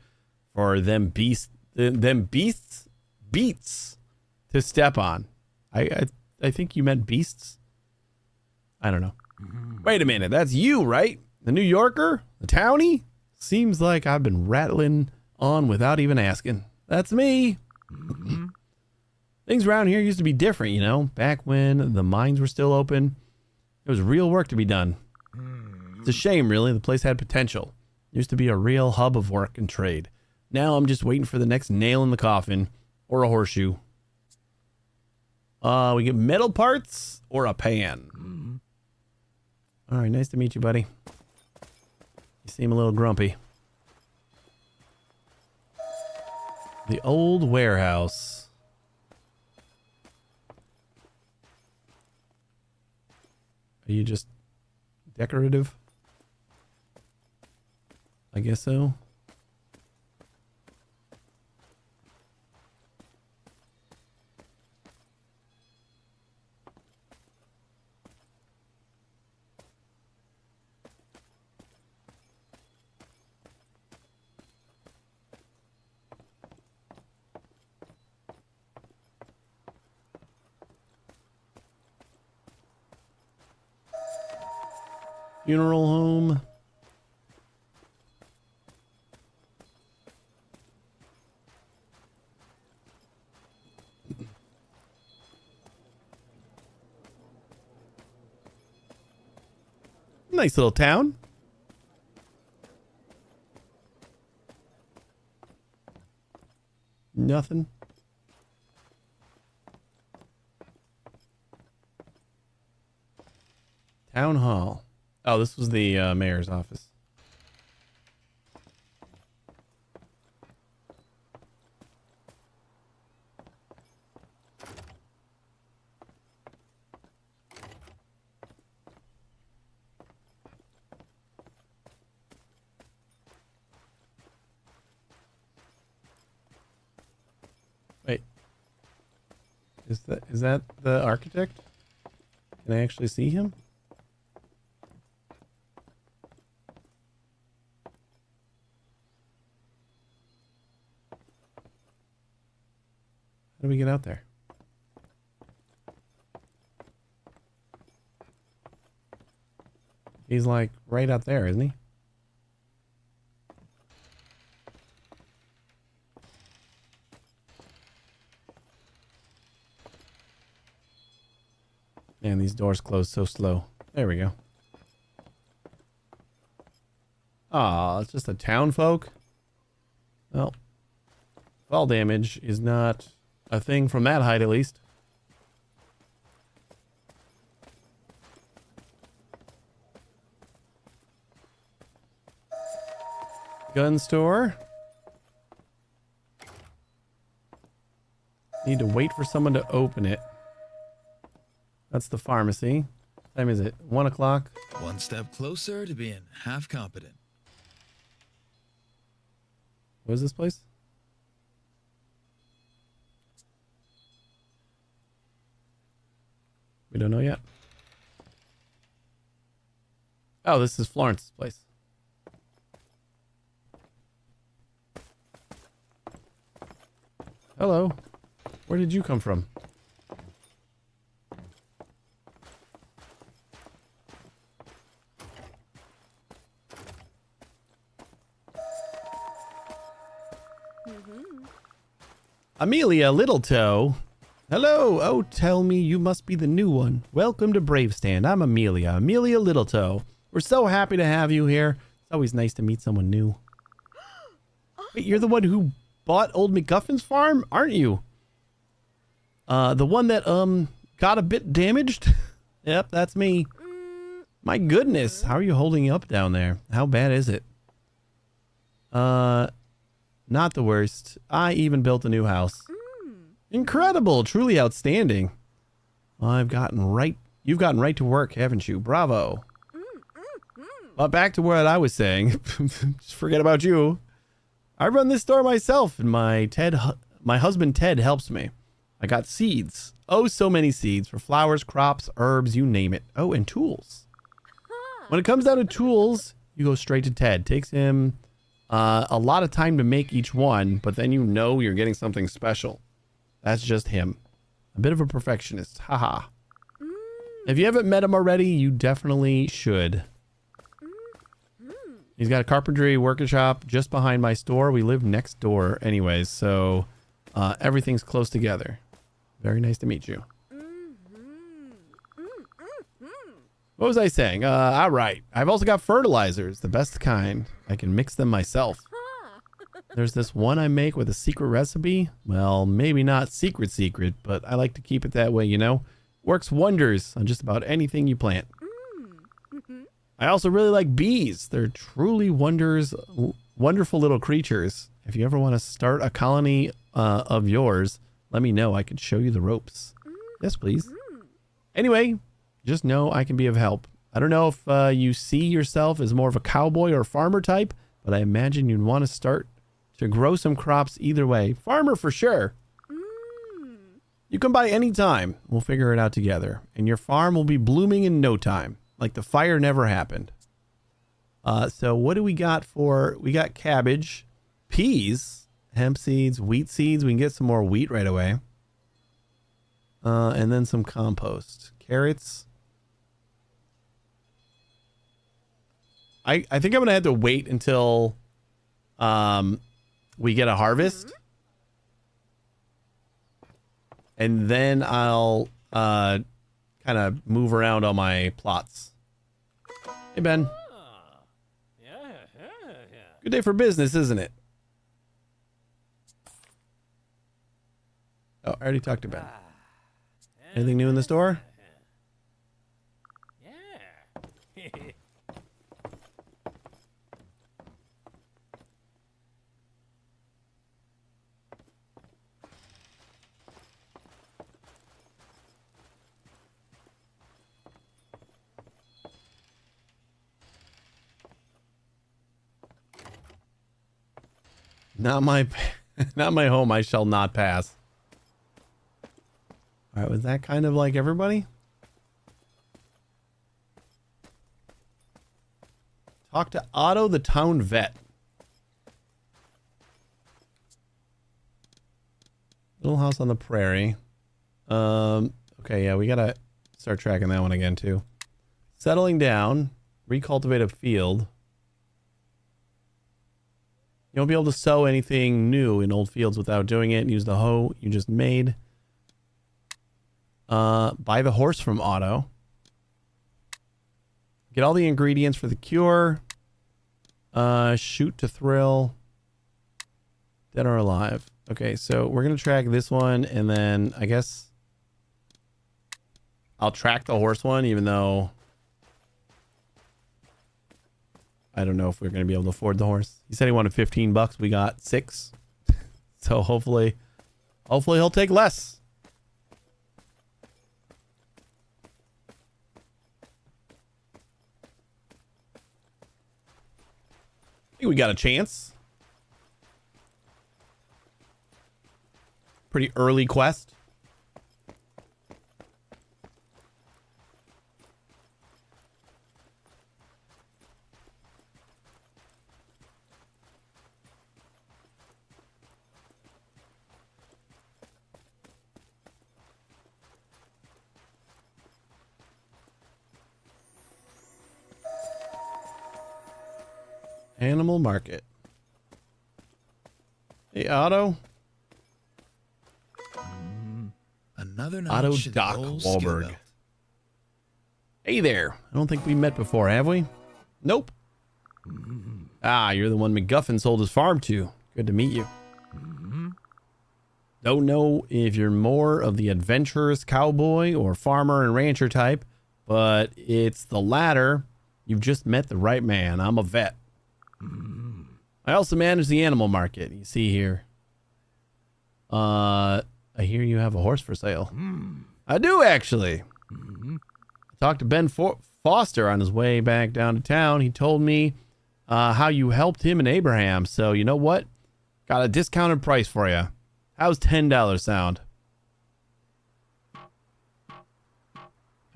for them beasts to step on. I think you meant beasts. I don't know. Wait a minute. That's you, right? The New Yorker? The townie? Seems like I've been rattling on without even asking. That's me. Things around here used to be different, you know, back when the mines were still open. There was real work to be done. It's a shame, really. The place had potential. It used to be a real hub of work and trade. Now I'm just waiting for the next nail in the coffin or a horseshoe. We get metal parts or a pan. All right, nice to meet you, buddy. You seem a little grumpy. The old warehouse. Are you just decorative? I guess so. Funeral home. Nice little town. Nothing. Town hall. Oh, this was the mayor's office. Wait. Is that the architect? Can I actually see him? How do we get out there? He's like right out there, isn't he? Man, these doors close so slow. There we go. Ah, it's just a town folk. Well, fall damage is not a thing from that height, at least. Gun store. Need to wait for someone to open it. That's the pharmacy. What time is it? 1 o'clock. One step closer to being half competent. What is this place? We don't know yet. Oh, this is Florence's place. Hello. Where did you come from? Amelia Littletoe. Hello. Oh, tell me you must be the new one. Welcome to Bravestand. I'm Amelia Littletoe. We're so happy to have you here. It's always nice to meet someone new. Wait, you're the one who bought Old MacGuffin's farm, aren't you? The one that got a bit damaged? Yep, that's me. My goodness, how are you holding up down there? How bad is it? Not the worst. I even built a new house. Incredible, truly outstanding. You've gotten right to work, haven't you? Bravo. But back to what I was saying. Just forget about you. I run this store myself, and my husband Ted helps me. I got seeds. Oh, so many seeds for flowers, crops, herbs, you name it. Oh, and tools. When it comes down to tools, you go straight to Ted. Takes him a lot of time to make each one, but then you know you're getting something special. That's just him. A bit of a perfectionist. Haha. If you haven't met him already, you definitely should. He's got a carpentry workshop just behind my store. We live next door anyways, so everything's close together. Very nice to meet you. What was I saying? All right. I've also got fertilizers, the best kind. I can mix them myself. There's this one I make with a secret recipe. Well, maybe not secret, but I like to keep it that way, you know? Works wonders on just about anything you plant. I also really like bees. They're truly wonderful little creatures. If you ever want to start a colony of yours, let me know. I can show you the ropes. Yes, please. Anyway, just know I can be of help. I don't know if you see yourself as more of a cowboy or farmer type, but I imagine you'd want to start to grow some crops either way. Farmer for sure. You can buy any time. We'll figure it out together. And your farm will be blooming in no time. Like the fire never happened. So what do we got for... We got cabbage, peas, hemp seeds, wheat seeds. We can get some more wheat right away. And then some compost. Carrots. I think I'm going to have to wait until we get a harvest. And then I'll kind of move around all my plots. Hey, Ben. Good day for business, isn't it? Oh, I already talked to Ben. Anything new in the store? Not my home. I shall not pass. All right, was that kind of like everybody? Talk to Otto, the town vet. Little house on the prairie. Okay, yeah, we gotta start tracking that one again too. Settling down, recultivate a field. You won't be able to sow anything new in old fields without doing it. Use the hoe you just made. Buy the horse from Otto. Get all the ingredients for the cure. Shoot to thrill. Dead or alive. Okay, so we're going to track this one, and then I guess I'll track the horse one, even though I don't know if we're going to be able to afford the horse. He said he wanted $15. We got 6. So hopefully he'll take less. I think we got a chance. Pretty early quest. Animal market. Hey, Otto. Another Otto notch in the Doc old skill Wahlberg. belt. Hey there. I don't think we met before, have we? Nope. Ah, you're the one McGuffin sold his farm to. Good to meet you. Don't know if you're more of the adventurous cowboy or farmer and rancher type, but it's the latter. You've just met the right man. I'm a vet. I also manage the animal market. You see here. I hear you have a horse for sale. I do, actually. I talked to Ben Foster on his way back down to town. He told me how you helped him and Abraham. So you know what? Got a discounted price for you. How's $10 sound?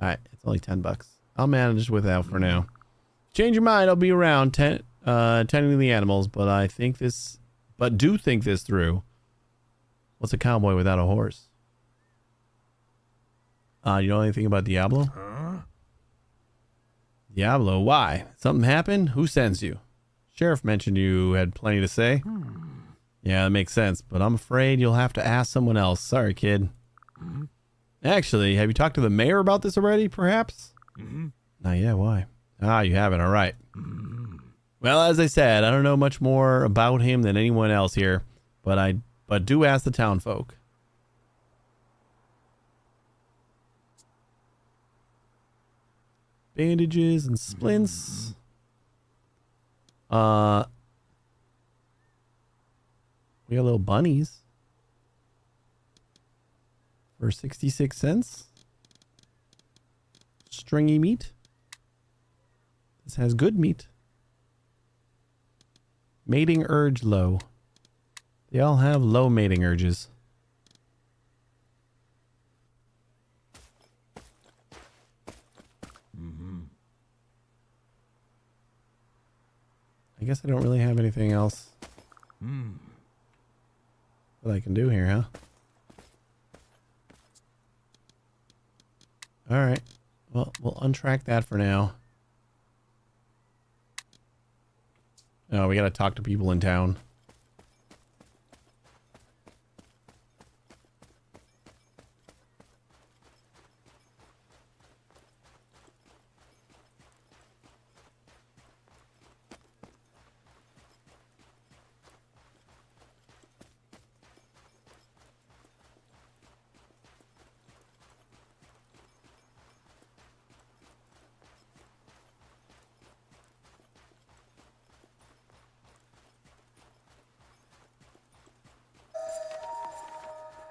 Alright, it's only $10. I'll manage without for now. Change your mind, I'll be around tending to the animals, but do think this through. What's a cowboy without a horse? You know anything about Diablo? Huh? Diablo, why? Something happened? Who sends you? Sheriff mentioned you had plenty to say. Yeah, that makes sense, but I'm afraid you'll have to ask someone else. Sorry, kid. Actually, have you talked to the mayor about this already, perhaps? Not yet, why? Ah, you haven't, all right. Well, as I said, I don't know much more about him than anyone else here, but do ask the town folk. Bandages and splints. We got little bunnies for 66 cents. Stringy meat. This has good meat. Mating urge low. They all have low mating urges. I guess I don't really have anything else that I can do here, huh? Alright. Well, we'll untrack that for now. Oh, we gotta talk to people in town.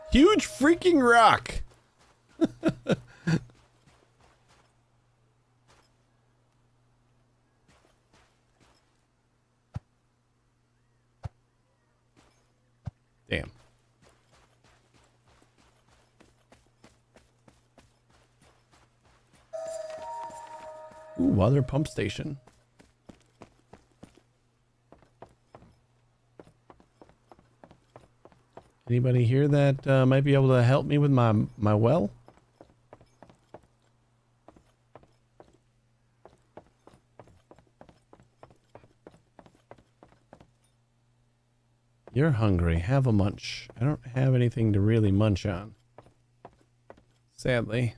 Huge freaking rock. Damn. Ooh, other pump station. Anybody here that might be able to help me with my well? You're hungry. Have a munch. I don't have anything to really munch on. Sadly.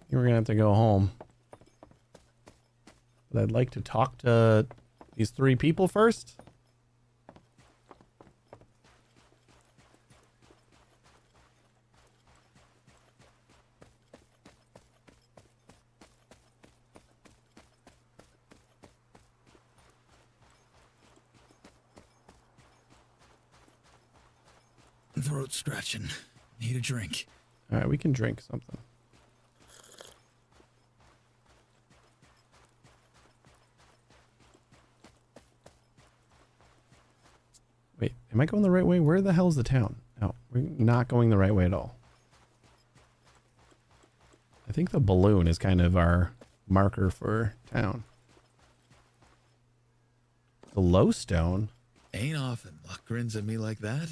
We're gonna have to go home. But I'd like to talk to these 3 people first. Throat scratching. Need a drink. All right, we can drink something. Wait, am I going the right way? Where the hell is the town? No, we're not going the right way at all. I think the balloon is kind of our marker for town. The Lowstone? Ain't often luck grins at me like that.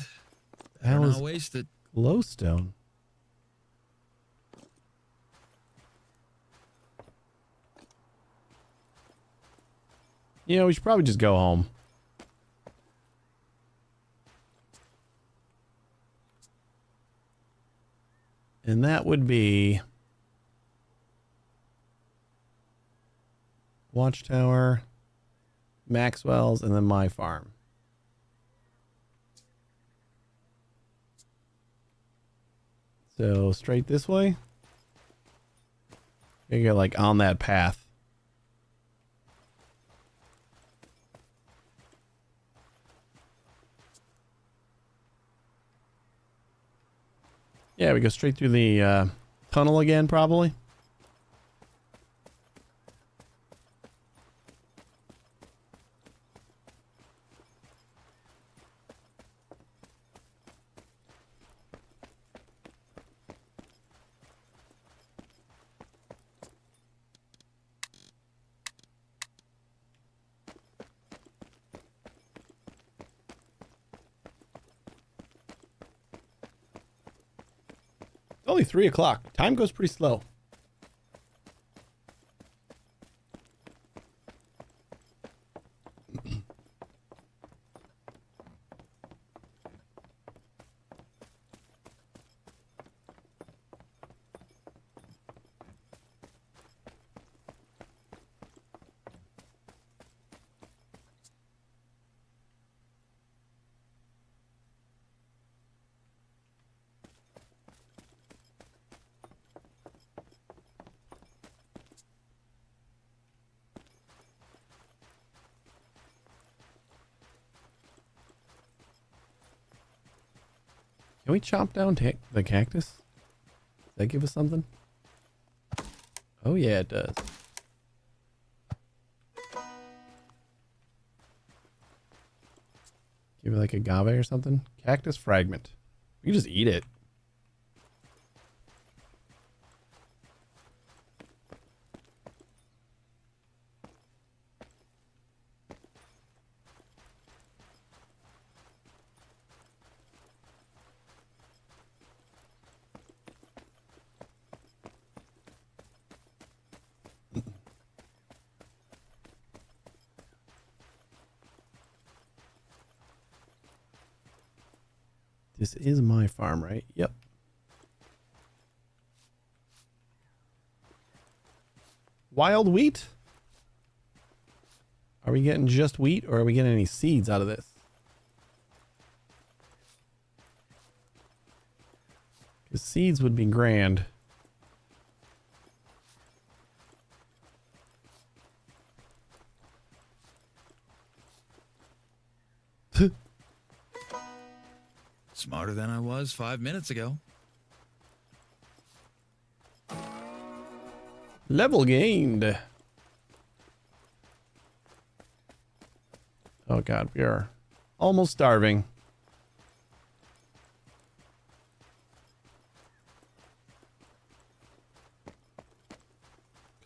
How Better is not waste it. Lowstone? You know, we should probably just go home. And that would be Watchtower, Maxwell's, and then my farm. So straight this way. You get like on that path. Yeah, we go straight through the tunnel again, probably. only 3 o'clock. Time goes pretty slow. Can we chop down the cactus? Does that give us something? Oh yeah, it does. Give it like agave or something. Cactus fragment. We can just eat it. This is my farm, right? Yep. Wild wheat? Are we getting just wheat or are we getting any seeds out of this? Because seeds would be grand. Smarter than I was 5 minutes ago. Level gained. Oh god, we are almost starving.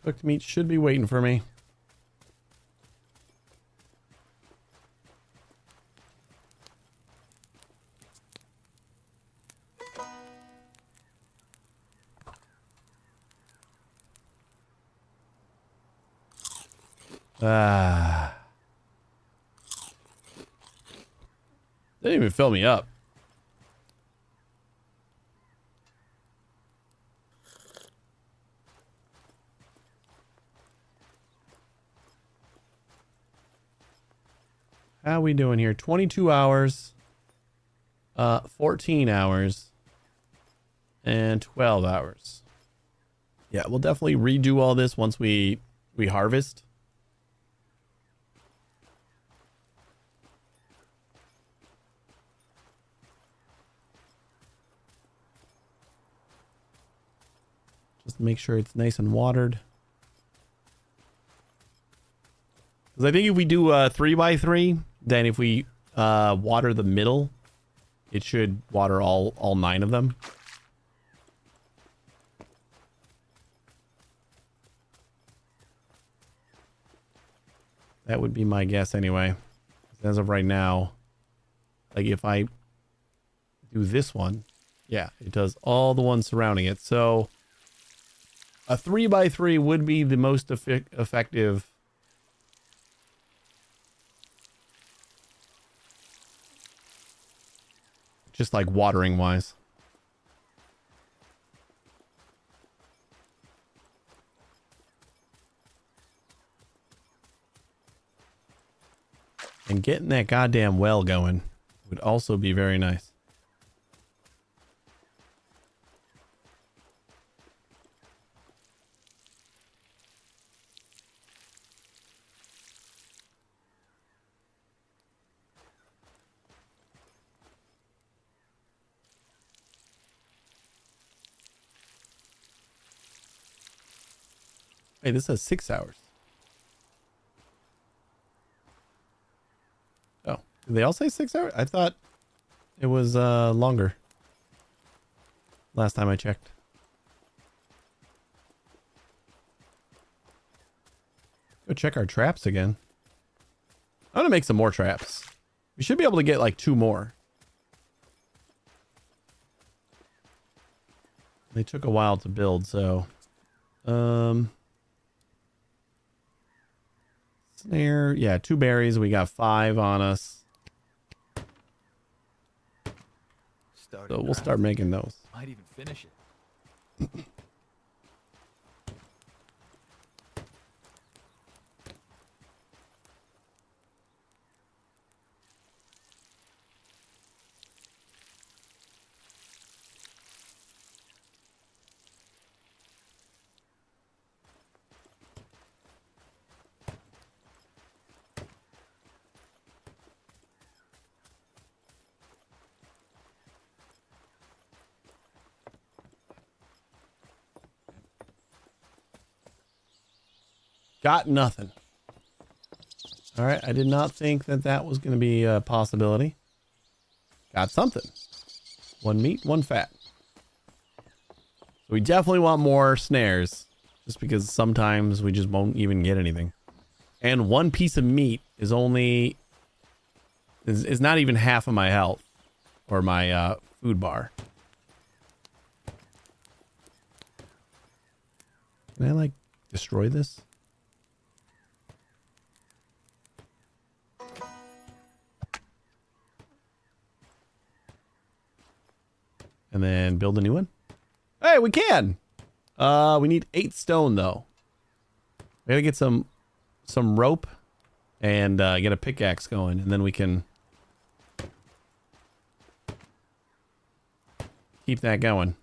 Cooked meat should be waiting for me. Didn't even fill me up. How we doing here? 22 hours, 14 hours, and 12 hours. Yeah, we'll definitely redo all this once we harvest. Just make sure it's nice and watered. Because I think if we do 3x3, then if we water the middle, it should water all 9 of them. That would be my guess anyway. As of right now, like if I do this one, yeah, it does all the ones surrounding it. So a 3x3 would be the most effective. Just like watering wise. And getting that goddamn well going would also be very nice. Hey, this has 6 hours. Oh, did they all say 6 hours? I thought it was longer. Last time I checked. Go check our traps again. I'm gonna make some more traps. We should be able to get like 2 more. They took a while to build, so snare, yeah, 2 berries. We got 5 on us. So we'll start making those. Might even finish it. Got nothing. All right, I did not think that that was going to be a possibility. Got something. 1 meat, 1 fat. So we definitely want more snares, just because sometimes we just won't even get anything. And 1 piece of meat is only is not even half of my health or my food bar. Can I like destroy this? And then build a new one. Hey, we can. We need 8 stone though. We gotta get some rope and get a pickaxe going, and then we can keep that going.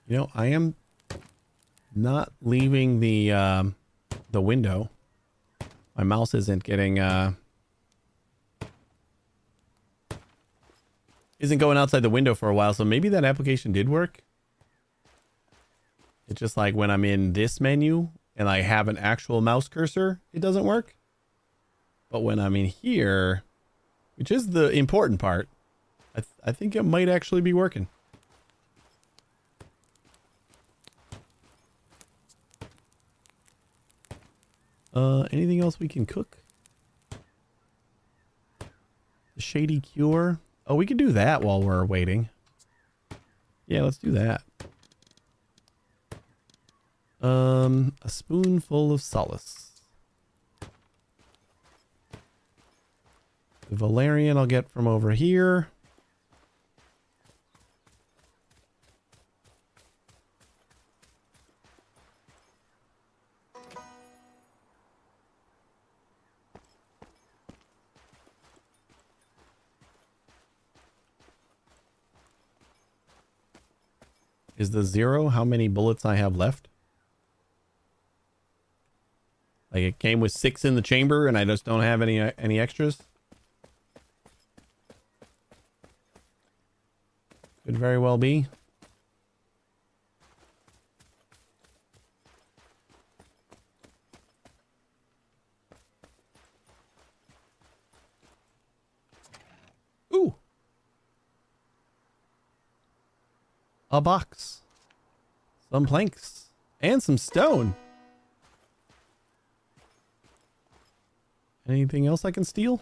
You know, I am not leaving the window. My mouse isn't getting isn't going outside the window for a while, so maybe that application did work. It's just like when I'm in this menu and I have an actual mouse cursor, it doesn't work. But when I'm in here, which is the important part, I think it might actually be working. Anything else we can cook? The shady cure. Oh, we could do that while we're waiting. Yeah, let's do that. A spoonful of solace. The valerian I'll get from over here. Is the 0 how many bullets I have left? Like it came with 6 in the chamber and I just don't have any extras? Could very well be. Ooh. A box. Some planks. And some stone. Anything else I can steal?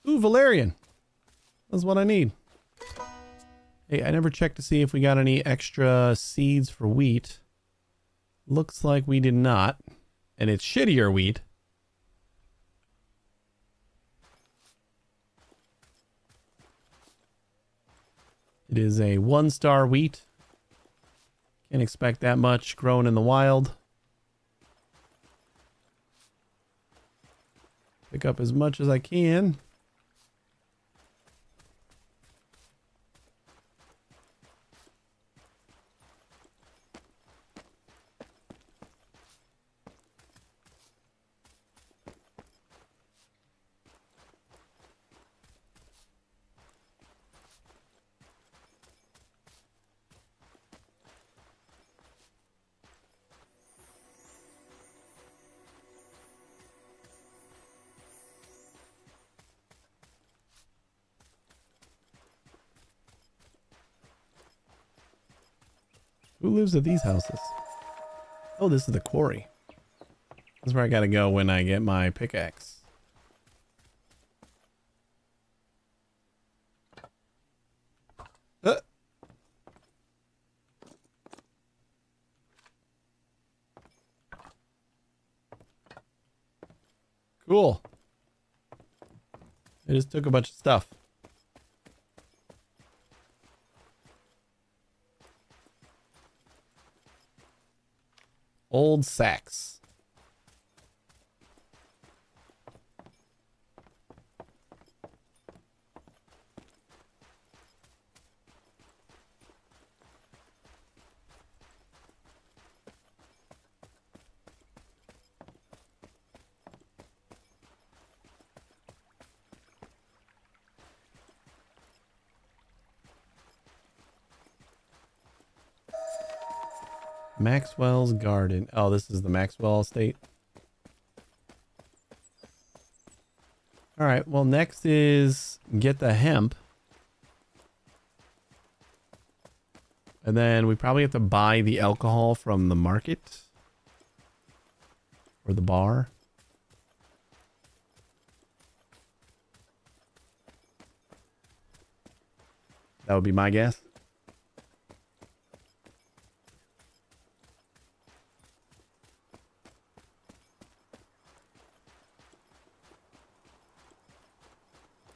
Ooh, valerian. That's what I need. Hey, I never checked to see if we got any extra seeds for wheat. Looks like we did not. And it's shittier wheat. It is a 1-star wheat. Can't expect that much grown in the wild. Pick up as much as I can. Who lives at these houses? Oh, this is the quarry. This is where I gotta go when I get my pickaxe. Cool. I just took a bunch of stuff. Old sacks. Maxwell's Garden. Oh, this is the Maxwell estate. All right. Well, next is get the hemp. And then we probably have to buy the alcohol from the market. Or the bar. That would be my guess.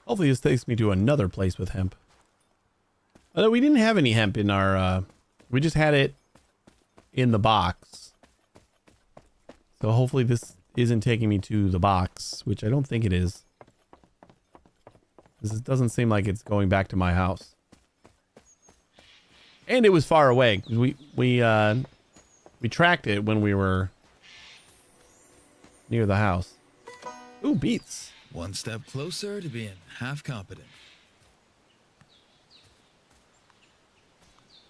Hopefully this takes me to another place with hemp. Although we didn't have any hemp in our, we just had it in the box. So hopefully this isn't taking me to the box, which I don't think it is. This doesn't seem like it's going back to my house. And it was far away. We tracked it when we were near the house. Ooh, beets. One step closer to being half competent.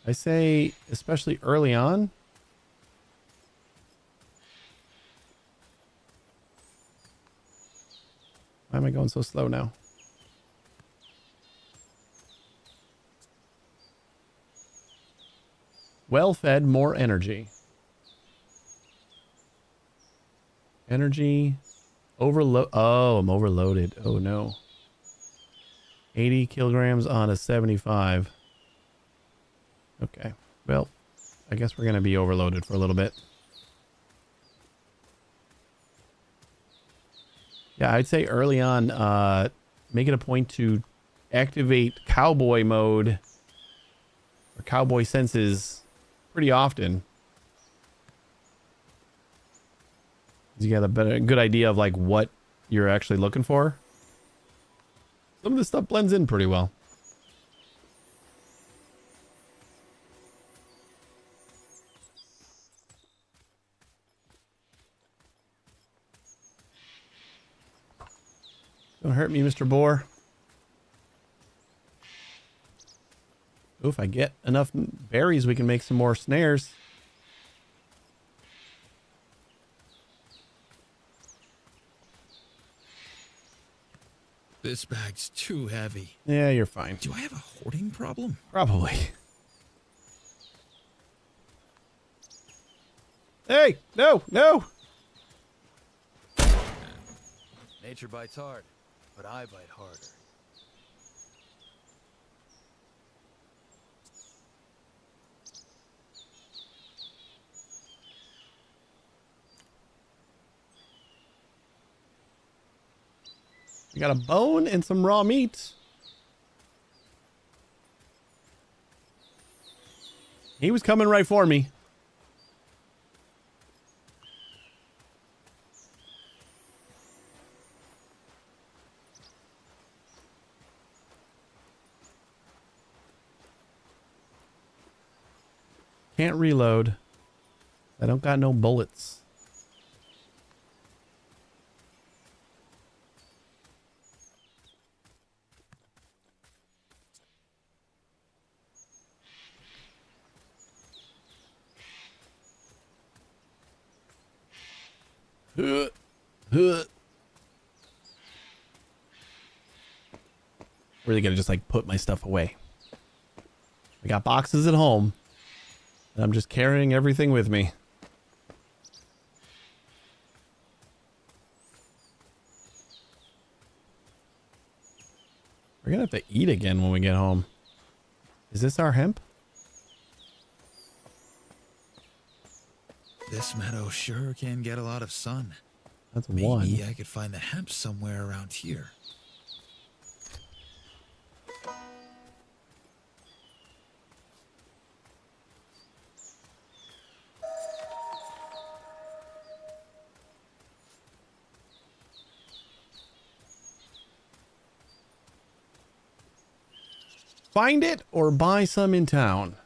I say, especially early on. Why am I going so slow now? Well fed, more energy. Energy. Overload. Oh, I'm overloaded. Oh no. 80 kilograms on a 75. Okay. Well, I guess we're going to be overloaded for a little bit. Yeah, I'd say early on, make it a point to activate cowboy mode or cowboy senses pretty often. You got a good idea of like what you're actually looking for. Some of this stuff blends in pretty well. Don't hurt me, Mr. Boar. Ooh, if I get enough berries, we can make some more snares. This bag's too heavy. Yeah, you're fine. Do I have a hoarding problem? Probably. Hey, no, no. Nature bites hard, but I bite harder. We got a bone and some raw meat. He was coming right for me. Can't reload. I don't got no bullets. Really gonna just like put my stuff away. I got boxes at home. I'm just carrying everything with me. We're gonna have to eat again when we get home. Is this our hemp? This meadow sure can get a lot of sun. That's Maybe one. I could find the hemp somewhere around here. Find it or buy some in town.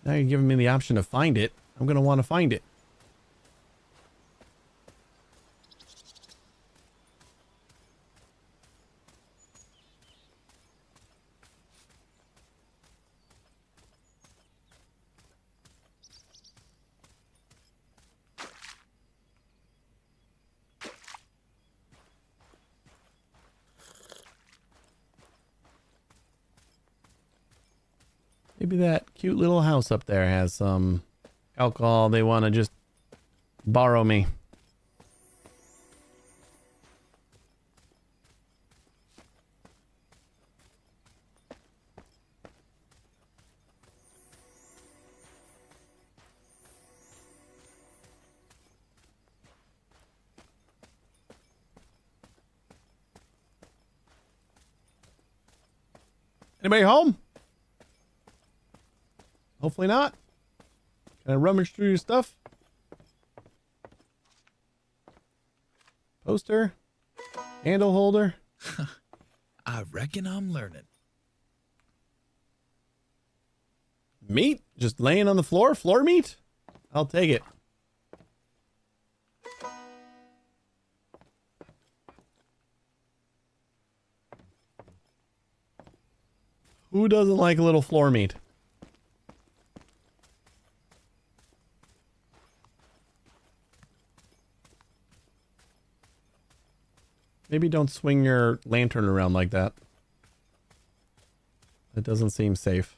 Now you're giving me the option to find it. I'm going to want to find it. Maybe that cute little house up there has some alcohol. They want to just borrow me. Anybody home? Hopefully not. Can I rummage through your stuff? Poster? Handle holder? I reckon I'm learning. Meat? Just laying on the floor? Floor meat? I'll take it. Who doesn't like a little floor meat? Maybe don't swing your lantern around like that. It doesn't seem safe.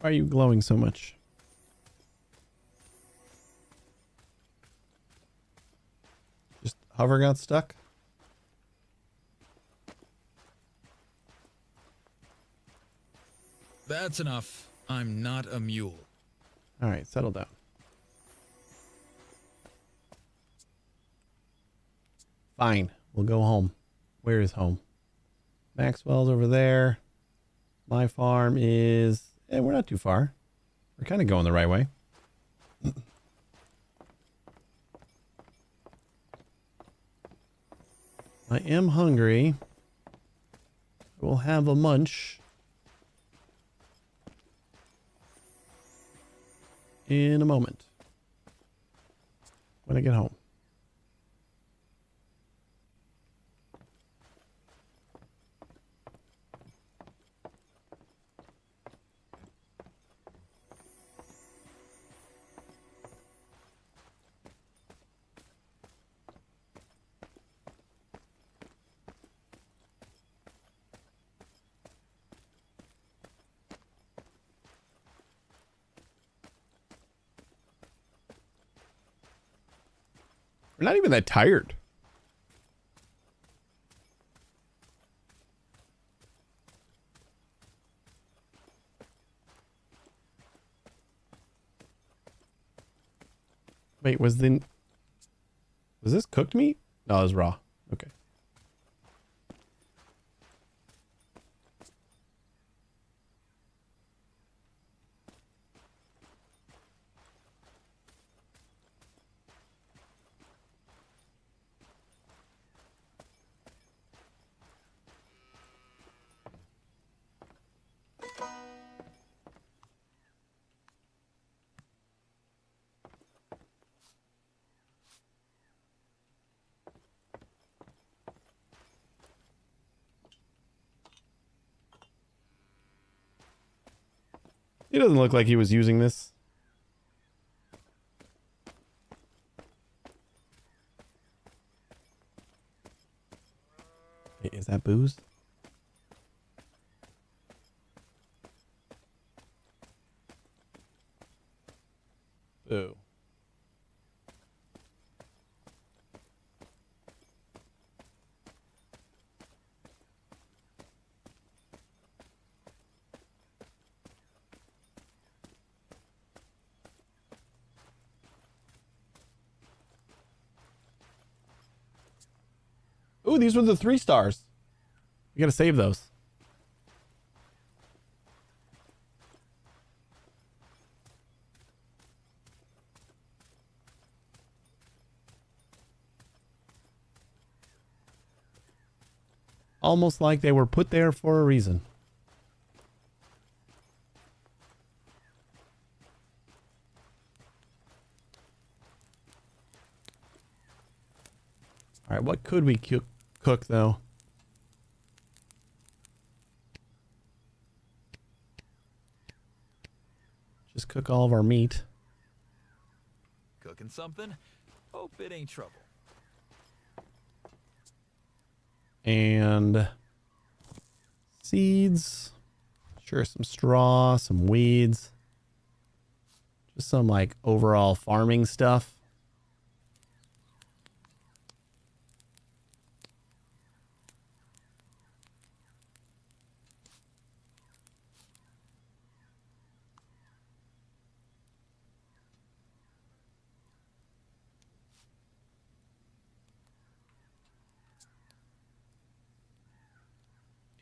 Why are you glowing so much? Just hover got stuck? That's enough. I'm not a mule. Alright, settle down. Fine, we'll go home. Where is home? Maxwell's over there. My farm is... we're not too far. We're kind of going the right way. I am hungry. We'll have a munch in a moment when I get home. We're not even that tired. Wait, was this cooked meat? No, it was raw. Okay. He doesn't look like he was using this. Wait, is that booze? Boo. Ooh, these were the 3 stars. We gotta save those. Almost like they were put there for a reason. All right, what could we cook though? Just cook all of our meat. Cooking something? Hope it ain't trouble. And seeds. Sure, some straw, some weeds. Just some like overall farming stuff.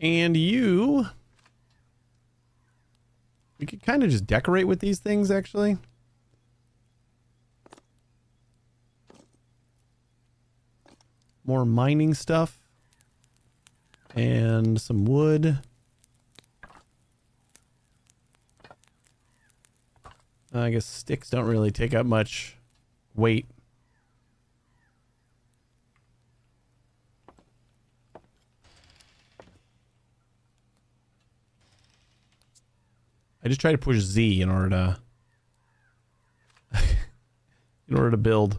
And you... We could kind of just decorate with these things, actually. More mining stuff. And some wood. I guess sticks don't really take up much weight. I just try to push Z in order to build.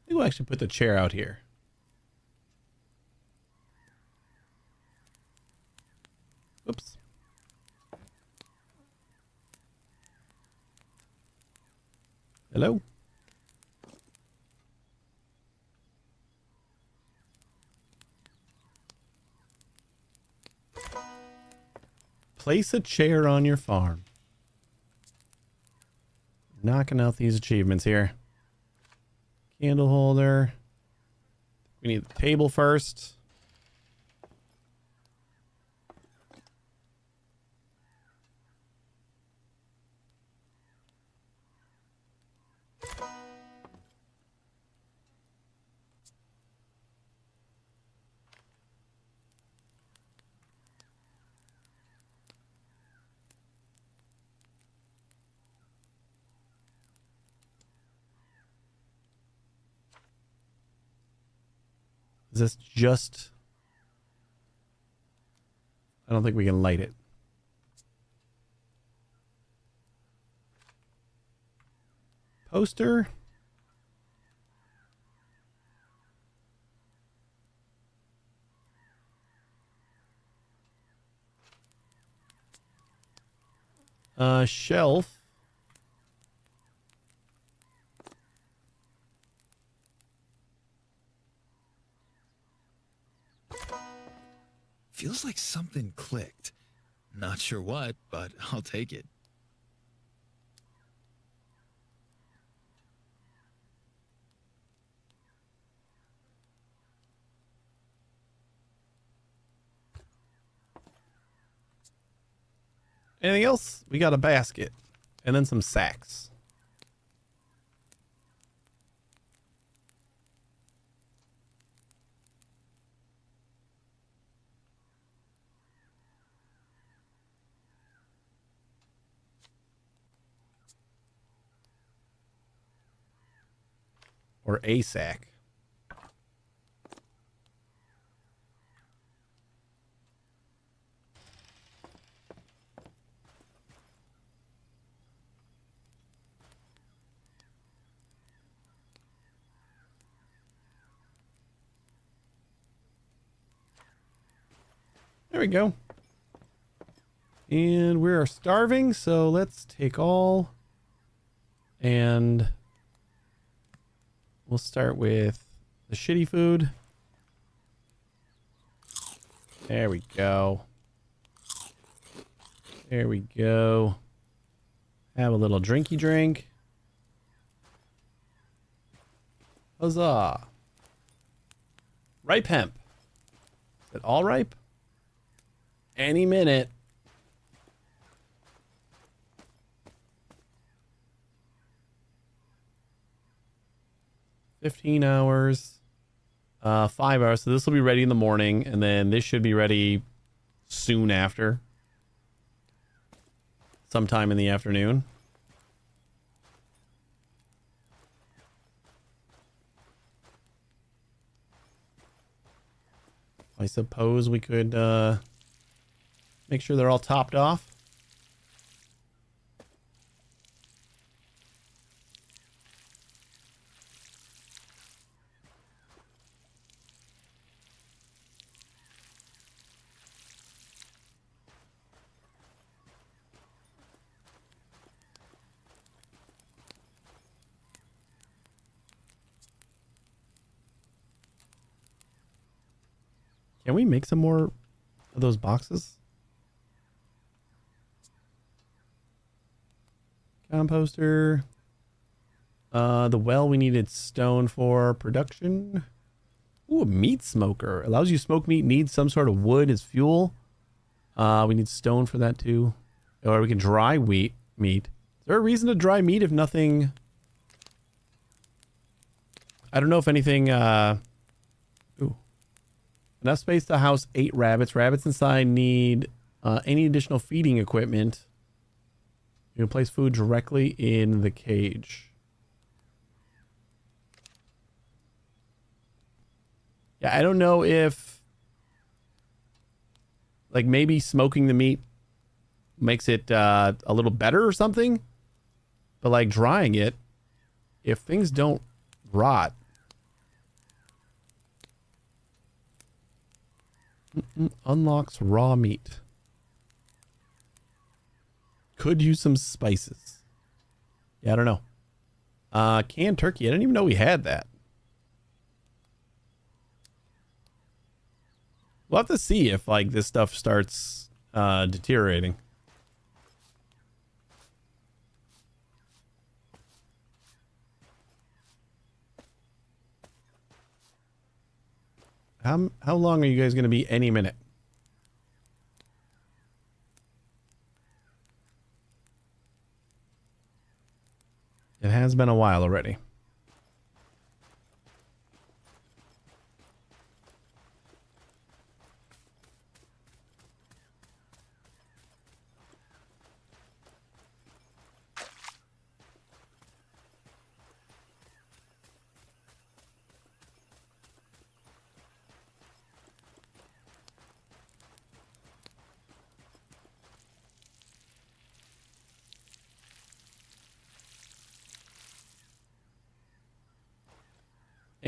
I think we'll actually put the chair out here. Oops. Hello? Place a chair on your farm. Knocking out these achievements here. Candle holder. We need the table first. Is this just... I don't think we can light it. poster. Shelf. Feels like something clicked. Not sure what, but I'll take it. Anything else? We got a basket and then some sacks. Or a sack. There we go. And we are starving, so let's take all. And we'll start with the shitty food. There we go. There we go. Have a little drinky drink. Huzzah. Ripe hemp. Is it all ripe? Any minute. $15 hours. 5 hours. So this will be ready in the morning, and then this should be ready soon after. Sometime in the afternoon. I suppose we could make sure they're all topped off. Can we make some more of those boxes? Composter. The well we needed stone for production. Ooh, a meat smoker. Allows you to smoke meat, needs some sort of wood as fuel. We need stone for that too. Or we can dry meat. Is there a reason to dry meat if nothing... I don't know if anything... Ooh. Enough space to house 8 rabbits. Rabbits inside need any additional feeding equipment. You can place food directly in the cage. Yeah, I don't know if... like maybe smoking the meat makes it a little better or something. But like drying it, if things don't rot... unlocks raw meat. Could use some spices. Yeah, I don't know. Canned turkey. I didn't even know we had that. We'll have to see if like this stuff starts deteriorating. How long are you guys going to be any minute? It has been a while already.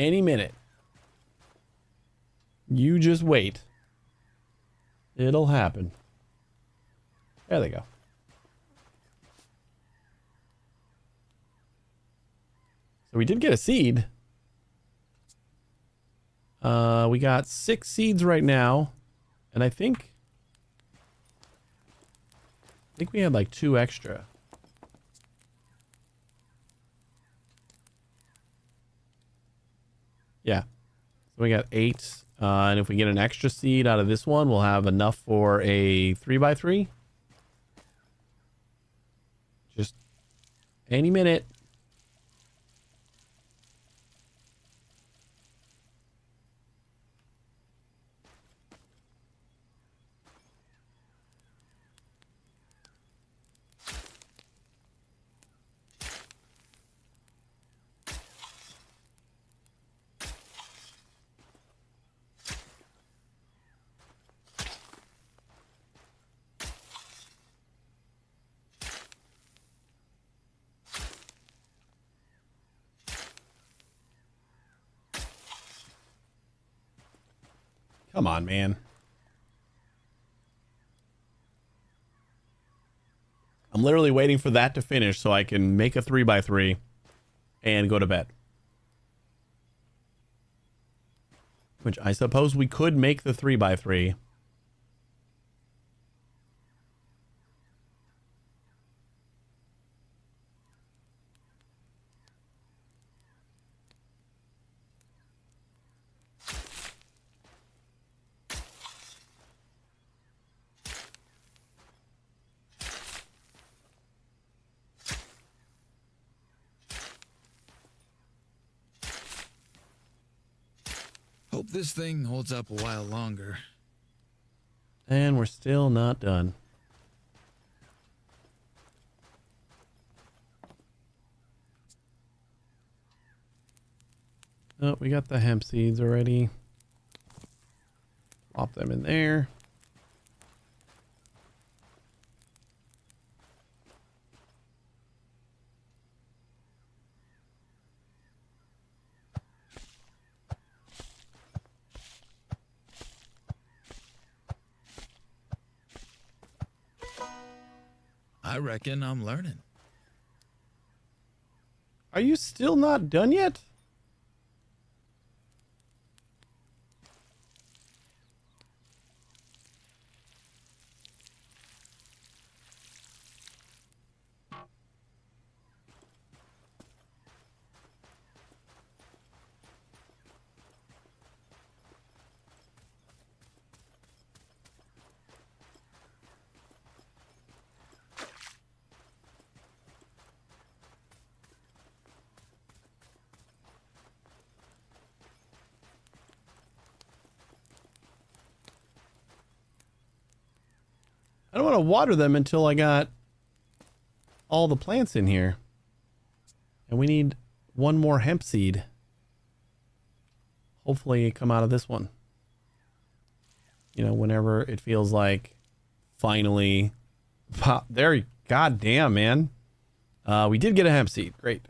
Any minute. You just wait. It'll happen. There they go. So we did get a seed. We got 6 seeds right now. And I think we had like 2 extra. Yeah. So we got 8. And if we get an extra seed out of this one, we'll have enough for a 3x3. Just any minute. Come on, man. I'm literally waiting for that to finish so I can make a 3x3 and go to bed. Which I suppose we could make the 3x3. Hope this thing holds up a while longer. And we're still not done. Oh, we got the hemp seeds already. Plop them in there. I reckon I'm learning. Are you still not done yet? I don't want to water them until I got all the plants in here. And we need one more hemp seed. Hopefully it come out of this one. You know, whenever it feels like finally pop there. God damn, man. We did get a hemp seed. Great.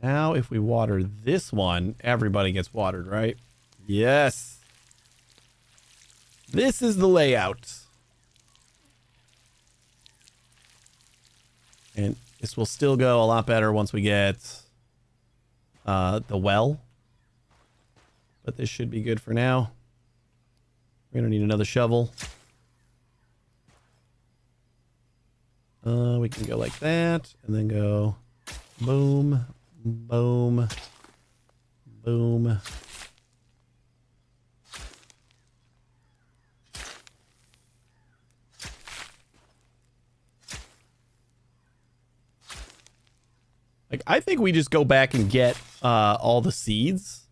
Now if we water this one, everybody gets watered, right? Yes. This is the layout. And this will still go a lot better once we get the well. But this should be good for now. We're going to need another shovel. We can go like that. And then go boom, boom, boom. Like, I think we just go back and get all the seeds.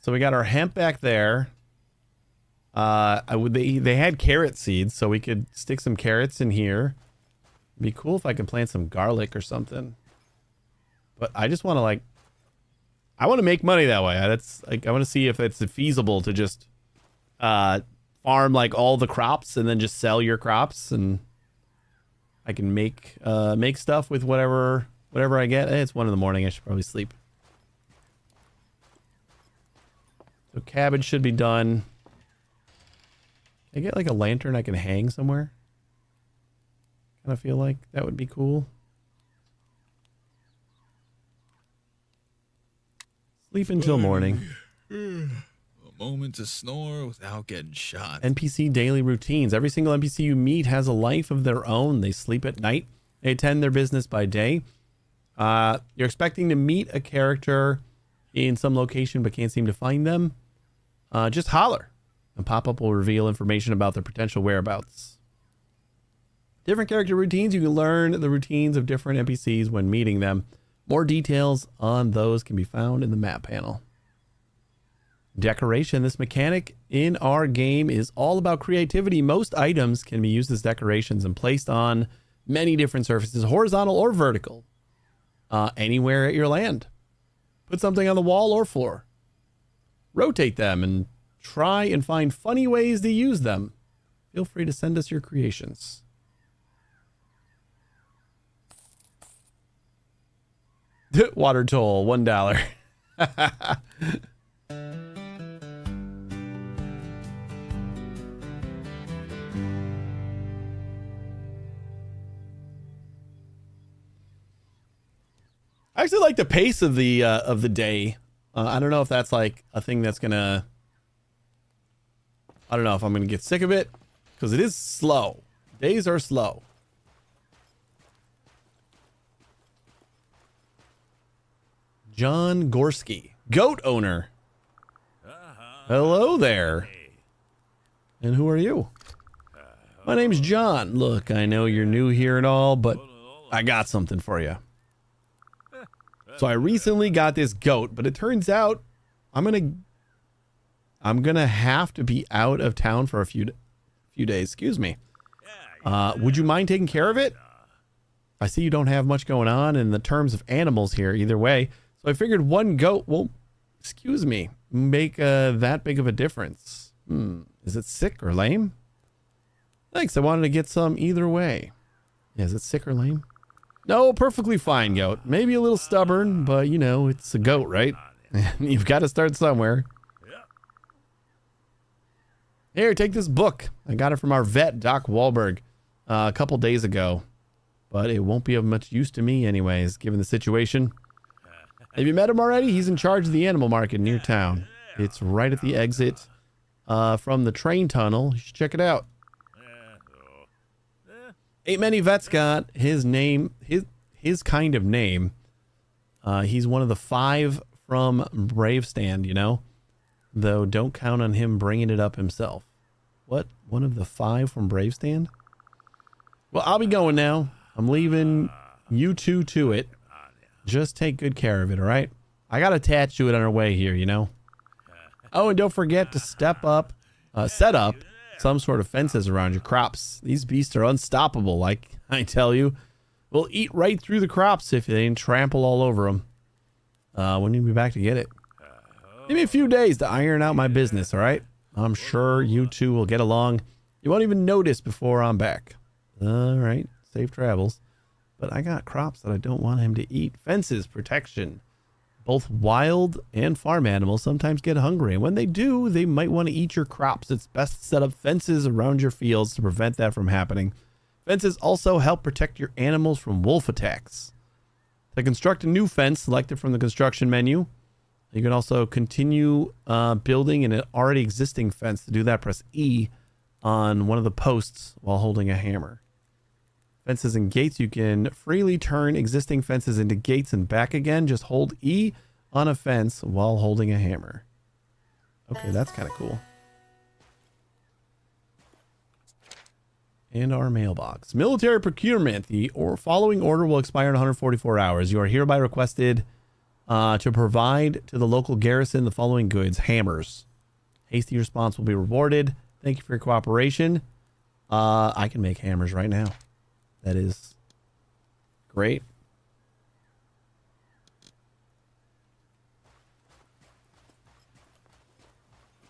So we got our hemp back there. They had carrot seeds, so we could stick some carrots in here. It'd be cool if I could plant some garlic or something. But I just want to I want to make money that way. That's like, I want to see if it's feasible to just farm like all the crops and then just sell your crops. And I can make stuff with whatever I get. It's 1 in the morning. I should probably sleep. So cabbage should be done. Can I get like a lantern I can hang somewhere? Kind of feel like that would be cool. Sleep until morning. A moment to snore without getting shot. NPC daily routines. Every single NPC you meet has a life of their own. They sleep at night. They attend their business by day. You're expecting to meet a character in some location but can't seem to find them. Just holler. A pop-up will reveal information about their potential whereabouts. Different character routines. You can learn the routines of different NPCs when meeting them. More details on those can be found in the map panel. Decoration. This mechanic in our game is all about creativity. Most items can be used as decorations and placed on many different surfaces, horizontal or vertical, anywhere at your land. Put something on the wall or floor. Rotate them and try and find funny ways to use them. Feel free to send us your creations. Water toll, $1. I actually like the pace of the day. I don't know if that's like a thing that's gonna. I don't know if I'm gonna get sick of it because it is slow. Days are slow. John Gorski, goat owner. Hello there. And who are you? My name's John. Look, I know you're new here and all, but I got something for you. So I recently got this goat, but it turns out I'm gonna have to be out of town for a few days. Excuse me. Would you mind taking care of it? I see you don't have much going on in the terms of animals here either way. So I figured one goat will, excuse me, make that big of a difference. Is it sick or lame? Thanks. I wanted to get some either way. Yeah, is it sick or lame? No, perfectly fine goat. Maybe a little stubborn, but you know, it's a goat, right? You've got to start somewhere. Here, take this book. I got it from our vet, Doc Wahlberg, a couple days ago. But it won't be of much use to me anyways, given the situation. Have you met him already? He's in charge of the animal market near town. It's right at the exit from the train tunnel. You should check it out. Ain't many vets got his name, his kind of name. He's one of the 5 from Bravestand, you know? Though don't count on him bringing it up himself. What? One of the 5 from Bravestand? Well, I'll be going now. I'm leaving you two to it. Just take good care of it, all right? I got attached to it on our way here, you know? Oh, and don't forget to set up some sort of fences around your crops. These beasts are unstoppable, like I tell you. We'll eat right through the crops if they didn't trample all over them. When you be back to get it? Give me a few days to iron out my business, all right? I'm sure you two will get along. You won't even notice before I'm back. All right, safe travels. But I got crops that I don't want him to eat. Fences, protection. Both wild and farm animals sometimes get hungry, and when they do, they might want to eat your crops. It's best to set up fences around your fields to prevent that from happening. Fences also help protect your animals from wolf attacks. To construct a new fence, select it from the construction menu. You can also continue building an already existing fence. To do that, press E on one of the posts while holding a hammer. Fences and gates, you can freely turn existing fences into gates and back again. Just hold E on a fence while holding a hammer. Okay, that's kind of cool. And our mailbox. Military procurement. The following order will expire in 144 hours. You are hereby requested to provide to the local garrison the following goods. Hammers. Hasty response will be rewarded. Thank you for your cooperation. I can make hammers right now. That is great.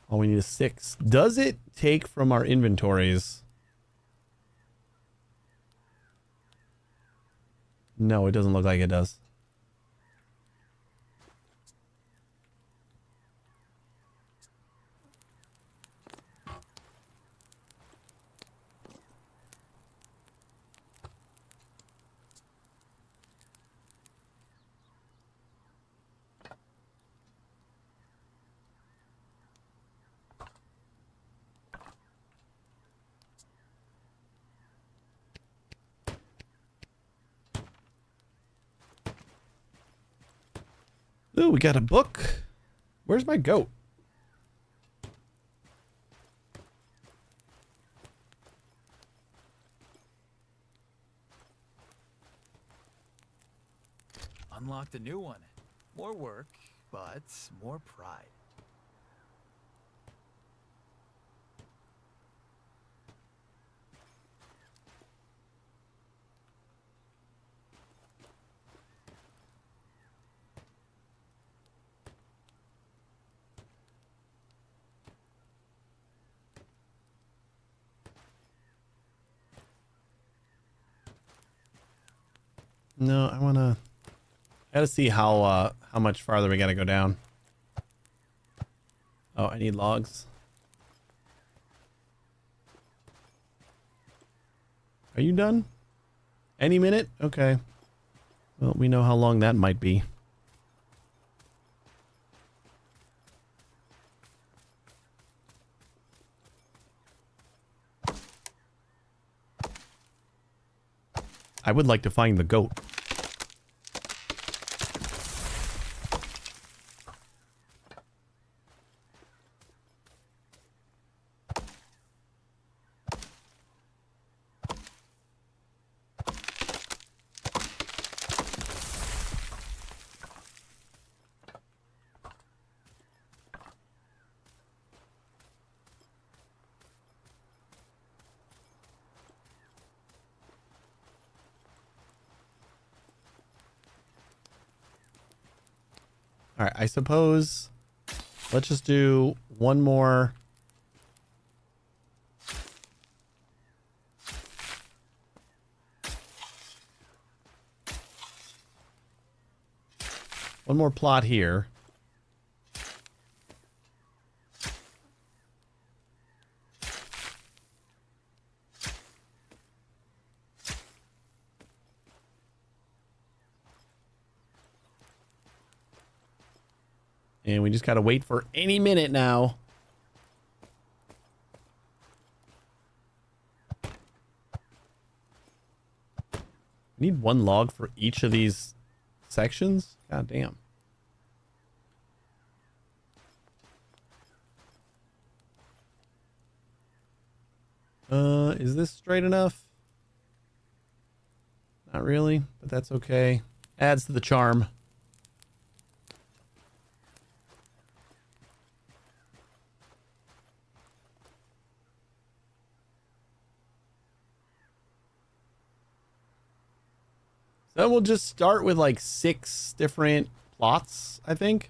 All we need is 6. Does it take from our inventories? No, it doesn't look like it does. Ooh, we got a book. Where's my goat? Unlocked a new one. More work, but more pride. No, I gotta see how much farther we gotta go down. Oh, I need logs. Are you done? Any minute? Okay. Well, we know how long that might be. I would like to find the goat. All right, I suppose let's just do one more. One more plot here. And we just got to wait for any minute now. We need one log for each of these sections? God damn. Is this straight enough? Not really, but that's okay. Adds to the charm. So we'll just start with like 6 different plots, I think.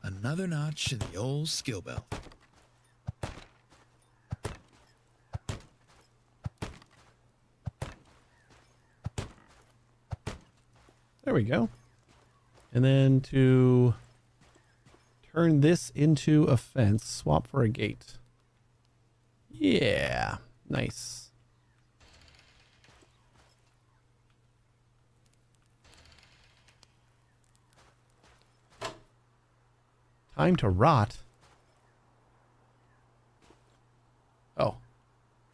Another notch in the old skill belt. There we go. And then to turn this into a fence, swap for a gate. Yeah, nice. Time to rot. Oh.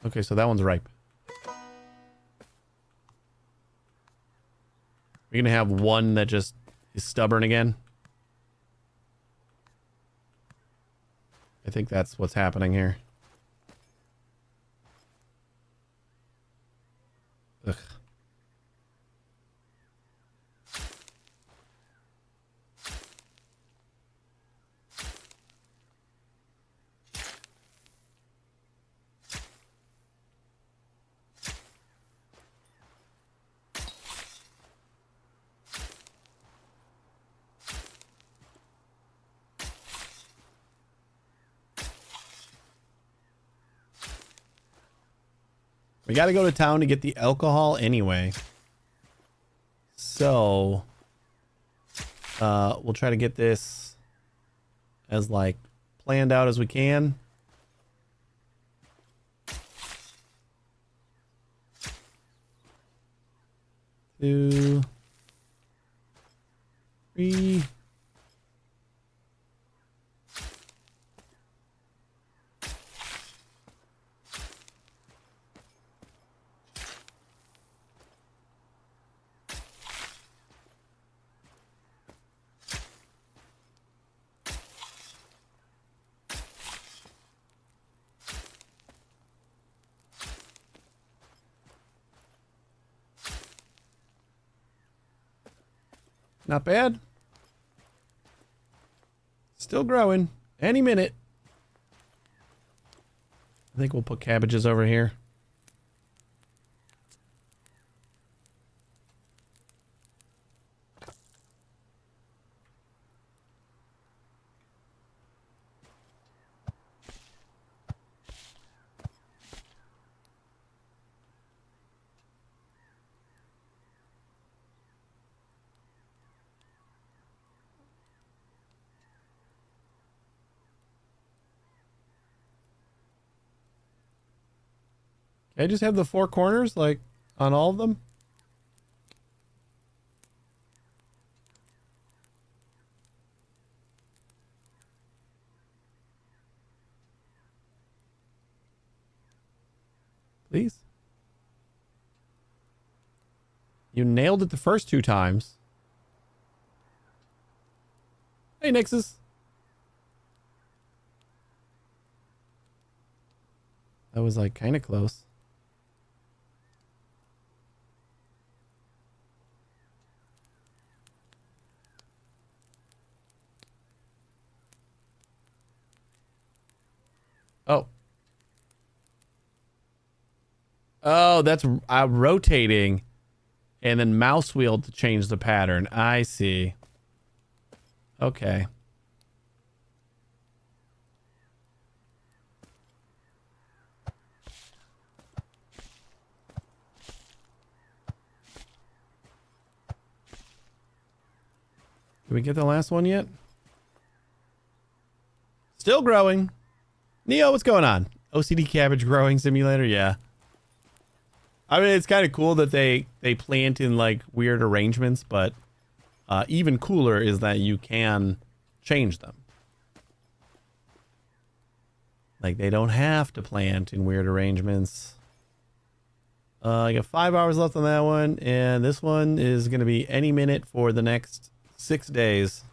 Okay, so that one's ripe. We're gonna have one that just is stubborn again. I think that's what's happening here. Ugh. We got to go to town to get the alcohol anyway. So, we'll try to get this as like planned out as we can. Two, three. Not bad. Still growing. Any minute. I think we'll put cabbages over here. Can I just have the four corners, like, on all of them? Please? You nailed it the first two times. Hey, Nixus. That was, like, kind of close. Oh. Oh, that's rotating and then mouse wheel to change the pattern. I see. Okay. Did we get the last one yet? Still growing. Neo, what's going on? OCD cabbage growing simulator? Yeah. I mean, it's kind of cool that they plant in like weird arrangements, but even cooler is that you can change them. Like they don't have to plant in weird arrangements. I got 5 hours left on that one, and this one is going to be any minute for the next 6 days.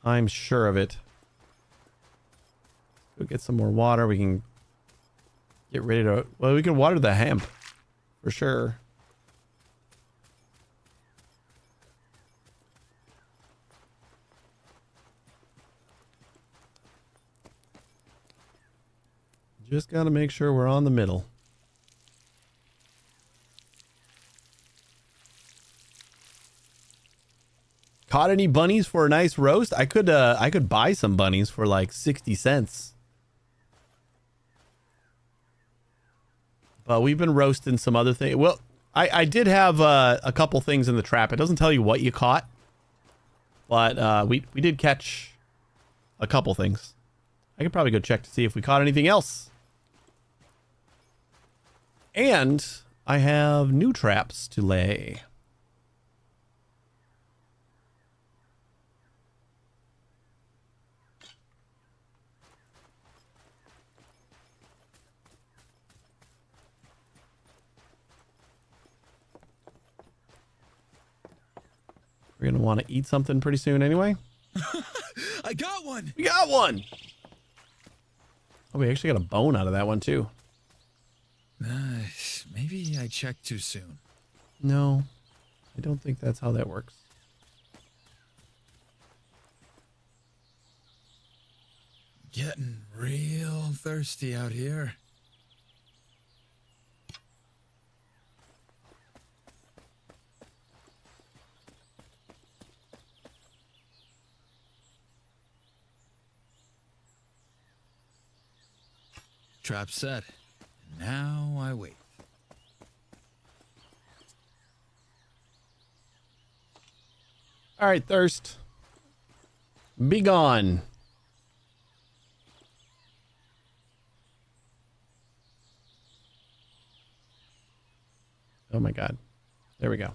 I'm sure of it. Go get some more water. We can get ready to... Well, we can water the hemp. For sure. Just got to make sure we're on the middle. Caught any bunnies for a nice roast? I could buy some bunnies for like 60 cents. But we've been roasting some other things. Well, I did have a couple things in the trap. It doesn't tell you what you caught. But we did catch a couple things. I could probably go check to see if we caught anything else. And I have new traps to lay. We're going to want to eat something pretty soon anyway. I got one. We got one. Oh, we actually got a bone out of that one too. Maybe I checked too soon. No, I don't think that's how that works. Getting real thirsty out here. Trap set. Now I wait. All right, thirst. Be gone. Oh my God. There we go.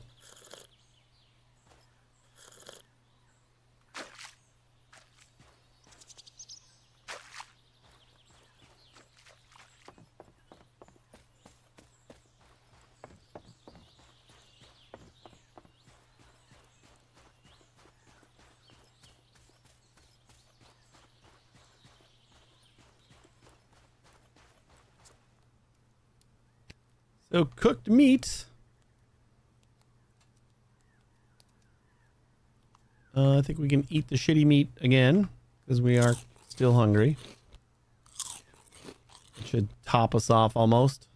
So cooked meat. I think we can eat the shitty meat again because we are still hungry. It should top us off almost.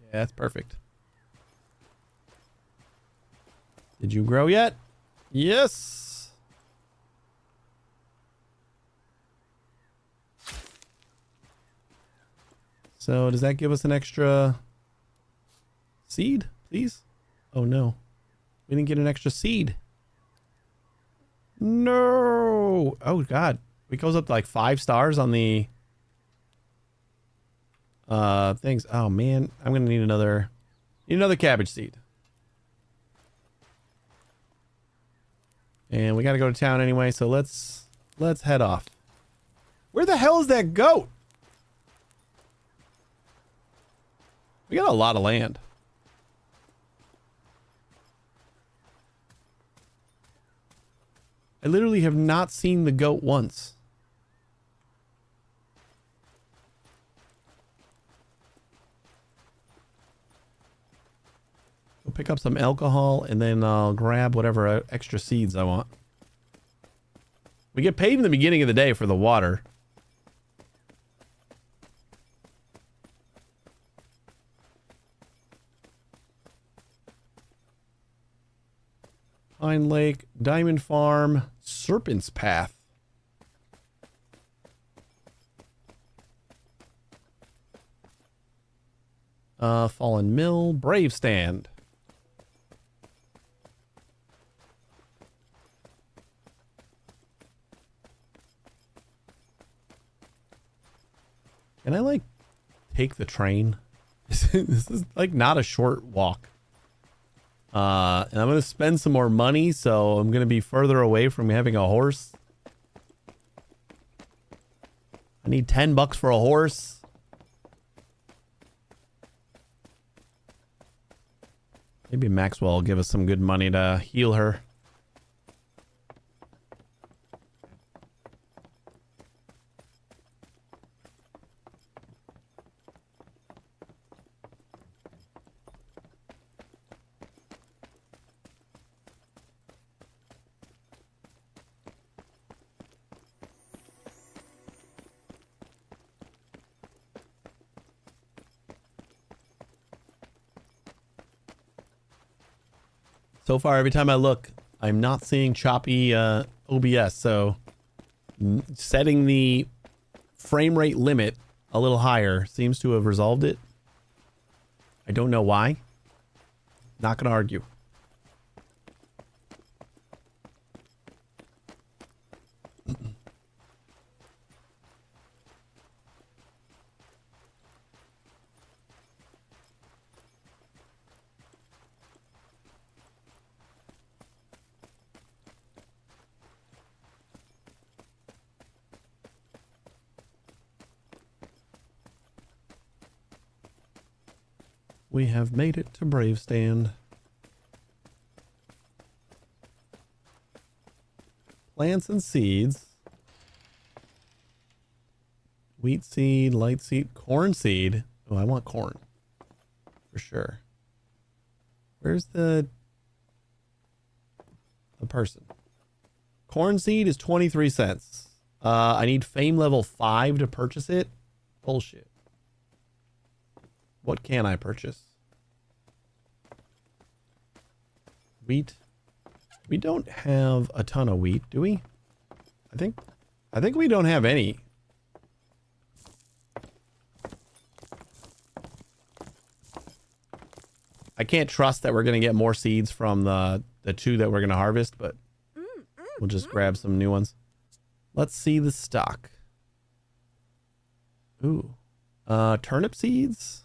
Yeah, that's perfect. Did you grow yet? Yes. So does that give us an extra seed, please? Oh no. We didn't get an extra seed. No. Oh God. It goes up to like 5 stars on the things. Oh man, I'm gonna need another cabbage seed. And we gotta go to town anyway, so let's head off. Where the hell is that goat? We got a lot of land. I literally have not seen the goat once. Go pick up some alcohol and then I'll grab whatever extra seeds I want. We get paid in the beginning of the day for the water. Pine Lake, Diamond Farm, Serpent's Path. Fallen Mill, Brave Stand. Can I like take the train? This is like not a short walk. And I'm going to spend some more money, so I'm going to be further away from having a horse. I need $10 for a horse. Maybe Maxwell will give us some good money to heal her. So far, every time I look, I'm not seeing choppy OBS. So setting the frame rate limit a little higher seems to have resolved it. I don't know why. Not going to argue. We have made it to Brave Stand. Plants and seeds. Wheat seed, light seed, corn seed. Oh, I want corn. For sure. Where's the person? Corn seed is 23 cents. I need fame level 5 to purchase it. Bullshit. What can I purchase? Wheat. We don't have a ton of wheat, do we? I think we don't have any. I can't trust that we're going to get more seeds from the the 2 that we're going to harvest, but we'll just grab some new ones. Let's see the stock. Ooh. Turnip seeds,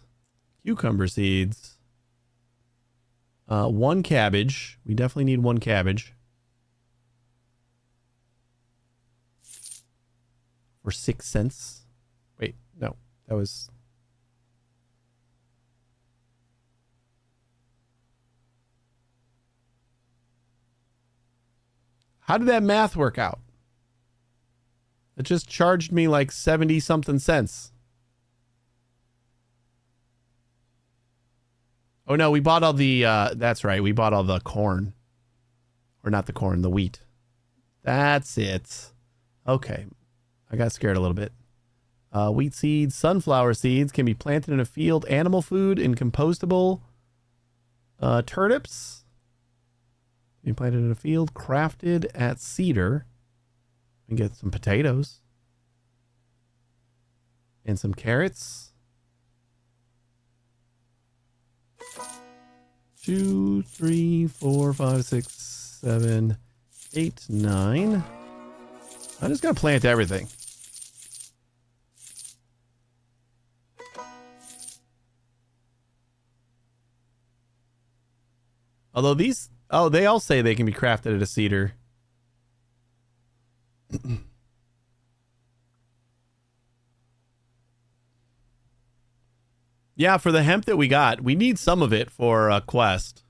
cucumber seeds, 1 cabbage. We definitely need 1 cabbage for 6 cents. Wait, no, that was... How did that math work out? It just charged me like 70 something cents. Oh no, we bought all the, that's right. We bought all the corn. Or not the corn, the wheat. That's it. Okay. I got scared a little bit. Wheat seeds, sunflower seeds can be planted in a field. Animal food and compostable. Turnips. Can be planted in a field. Crafted at Cedar. And get some potatoes. And some carrots. 2, 3, 4, 5, 6, 7, 8, 9. I'm just gonna plant everything. Although these, oh, they all say they can be crafted at a Cedar. Yeah, for the hemp that we got, we need some of it for a quest.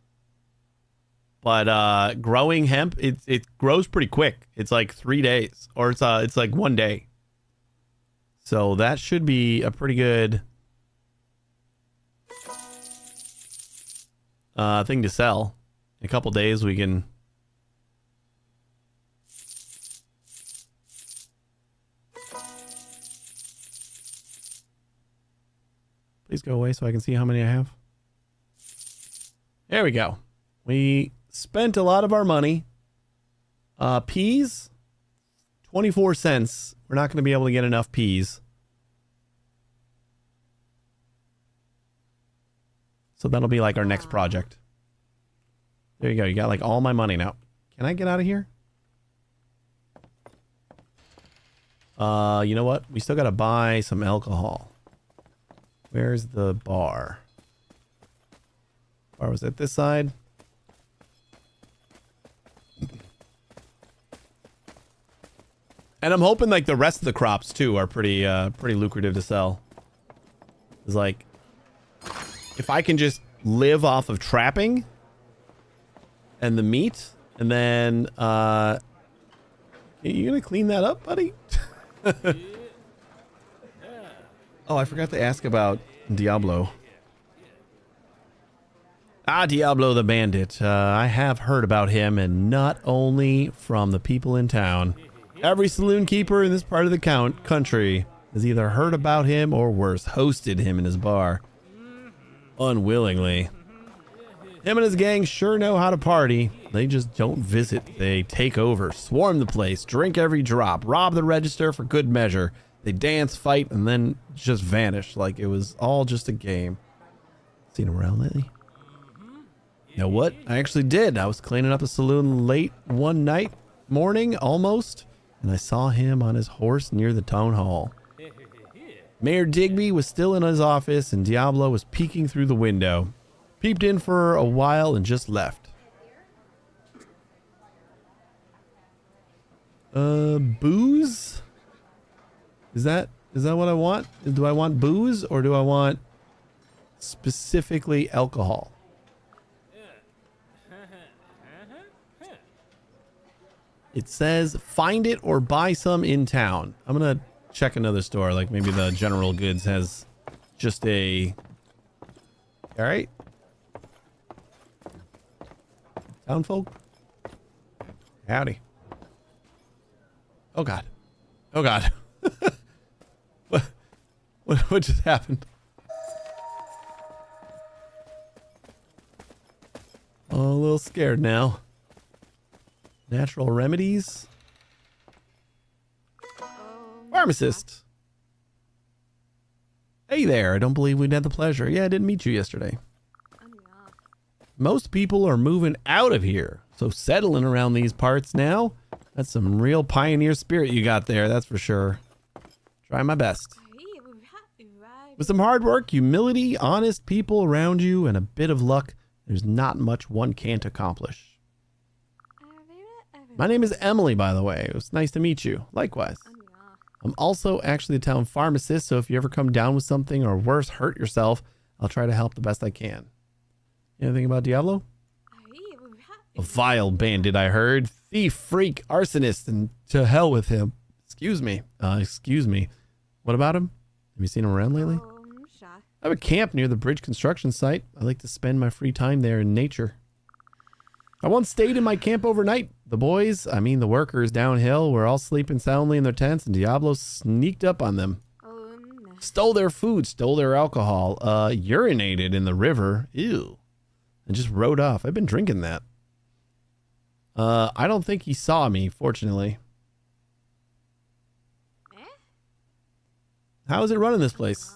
But growing hemp, it grows pretty quick. It's like 3 days, or it's like 1 day. So that should be a pretty good thing to sell. In a couple days, we can. Please go away so I can see how many I have. There we go. We spent a lot of our money. Peas, 24 cents. We're not going to be able to get enough peas. So that'll be like our next project. There you go. You got like all my money now. Can I get out of here? You know what? We still got to buy some alcohol. Where's the bar? Bar was at this side. And I'm hoping like the rest of the crops too are pretty lucrative to sell. It's like if I can just live off of trapping and the meat, and then you gonna clean that up, buddy? Oh, I forgot to ask about Diablo. Diablo the Bandit. I have heard about him, and not only from the people in town. Every saloon keeper in this part of the country has either heard about him or worse, hosted him in his bar. Unwillingly. Him and his gang sure know how to party. They just don't visit. They take over, swarm the place, drink every drop, rob the register for good measure. They dance, fight, and then just vanish like it was all just a game. Seen him around lately? You know what? I actually did. I was cleaning up a saloon late one night, morning almost, and I saw him on his horse near the town hall. Mayor Digby was still in his office, and Diablo was peeking through the window. Peeped in for a while and just left. Booze? Is that what I want? Do I want booze, or do I want specifically alcohol? It says find it or buy some in town. I'm gonna check another store, like maybe the General Goods has just a... All right. Town folk? Howdy. Oh God. Oh God. What just happened? Oh, a little scared now. Natural remedies. Pharmacist. Hey there, I don't believe we'd had the pleasure. Yeah, I didn't meet you yesterday. Most people are moving out of here. So settling around these parts now. That's some real pioneer spirit you got there, that's for sure. Try my best. With some hard work, humility, honest people around you, and a bit of luck, there's not much one can't accomplish. My name is Emily, by the way. It was nice to meet you. Likewise. I'm also actually the town pharmacist, so if you ever come down with something or worse, hurt yourself, I'll try to help the best I can. Anything about Diablo? A vile bandit, I heard. Thief, freak, arsonist, and to hell with him. Excuse me. What about him? Have you seen him around lately? I have a camp near the bridge construction site. I like to spend my free time there in nature. I once stayed in my camp overnight. The boys, the workers downhill, were all sleeping soundly in their tents, and Diablo sneaked up on them. Stole their food, stole their alcohol, urinated in the river. Ew. And just rode off. I've been drinking that. I don't think he saw me, fortunately. How is it running this place?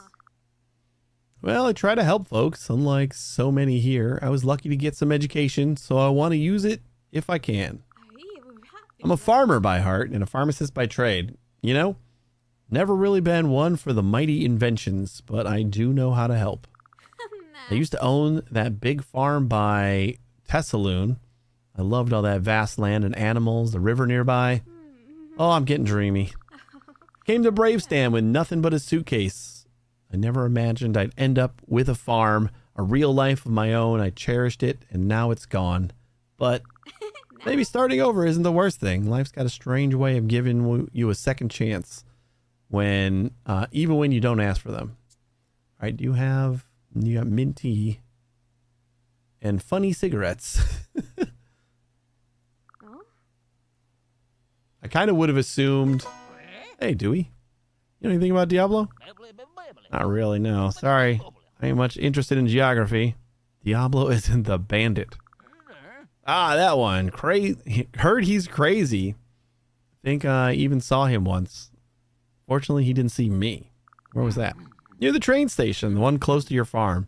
Well, I try to help folks, unlike so many here. I was lucky to get some education, so I want to use it if I can. I'm a farmer by heart and a pharmacist by trade. You know, never really been one for the mighty inventions, but I do know how to help. I used to own that big farm by Tessaloon. I loved all that vast land and animals, the river nearby. Oh, I'm getting dreamy. Came to Bravestan with nothing but a suitcase. I never imagined I'd end up with a farm, a real life of my own. I cherished it, and now it's gone. But maybe starting over isn't the worst thing. Life's got a strange way of giving you a second chance when, even when you don't ask for them. All right, you got mint tea and funny cigarettes. I kind of would have assumed. Hey, Dewey. You know anything about Diablo? Not really, no. Sorry. I ain't much interested in geography. Diablo isn't the bandit. Ah, that one. Heard he's crazy. Think I even saw him once. Fortunately, he didn't see me. Where was that? Near the train station, the one close to your farm.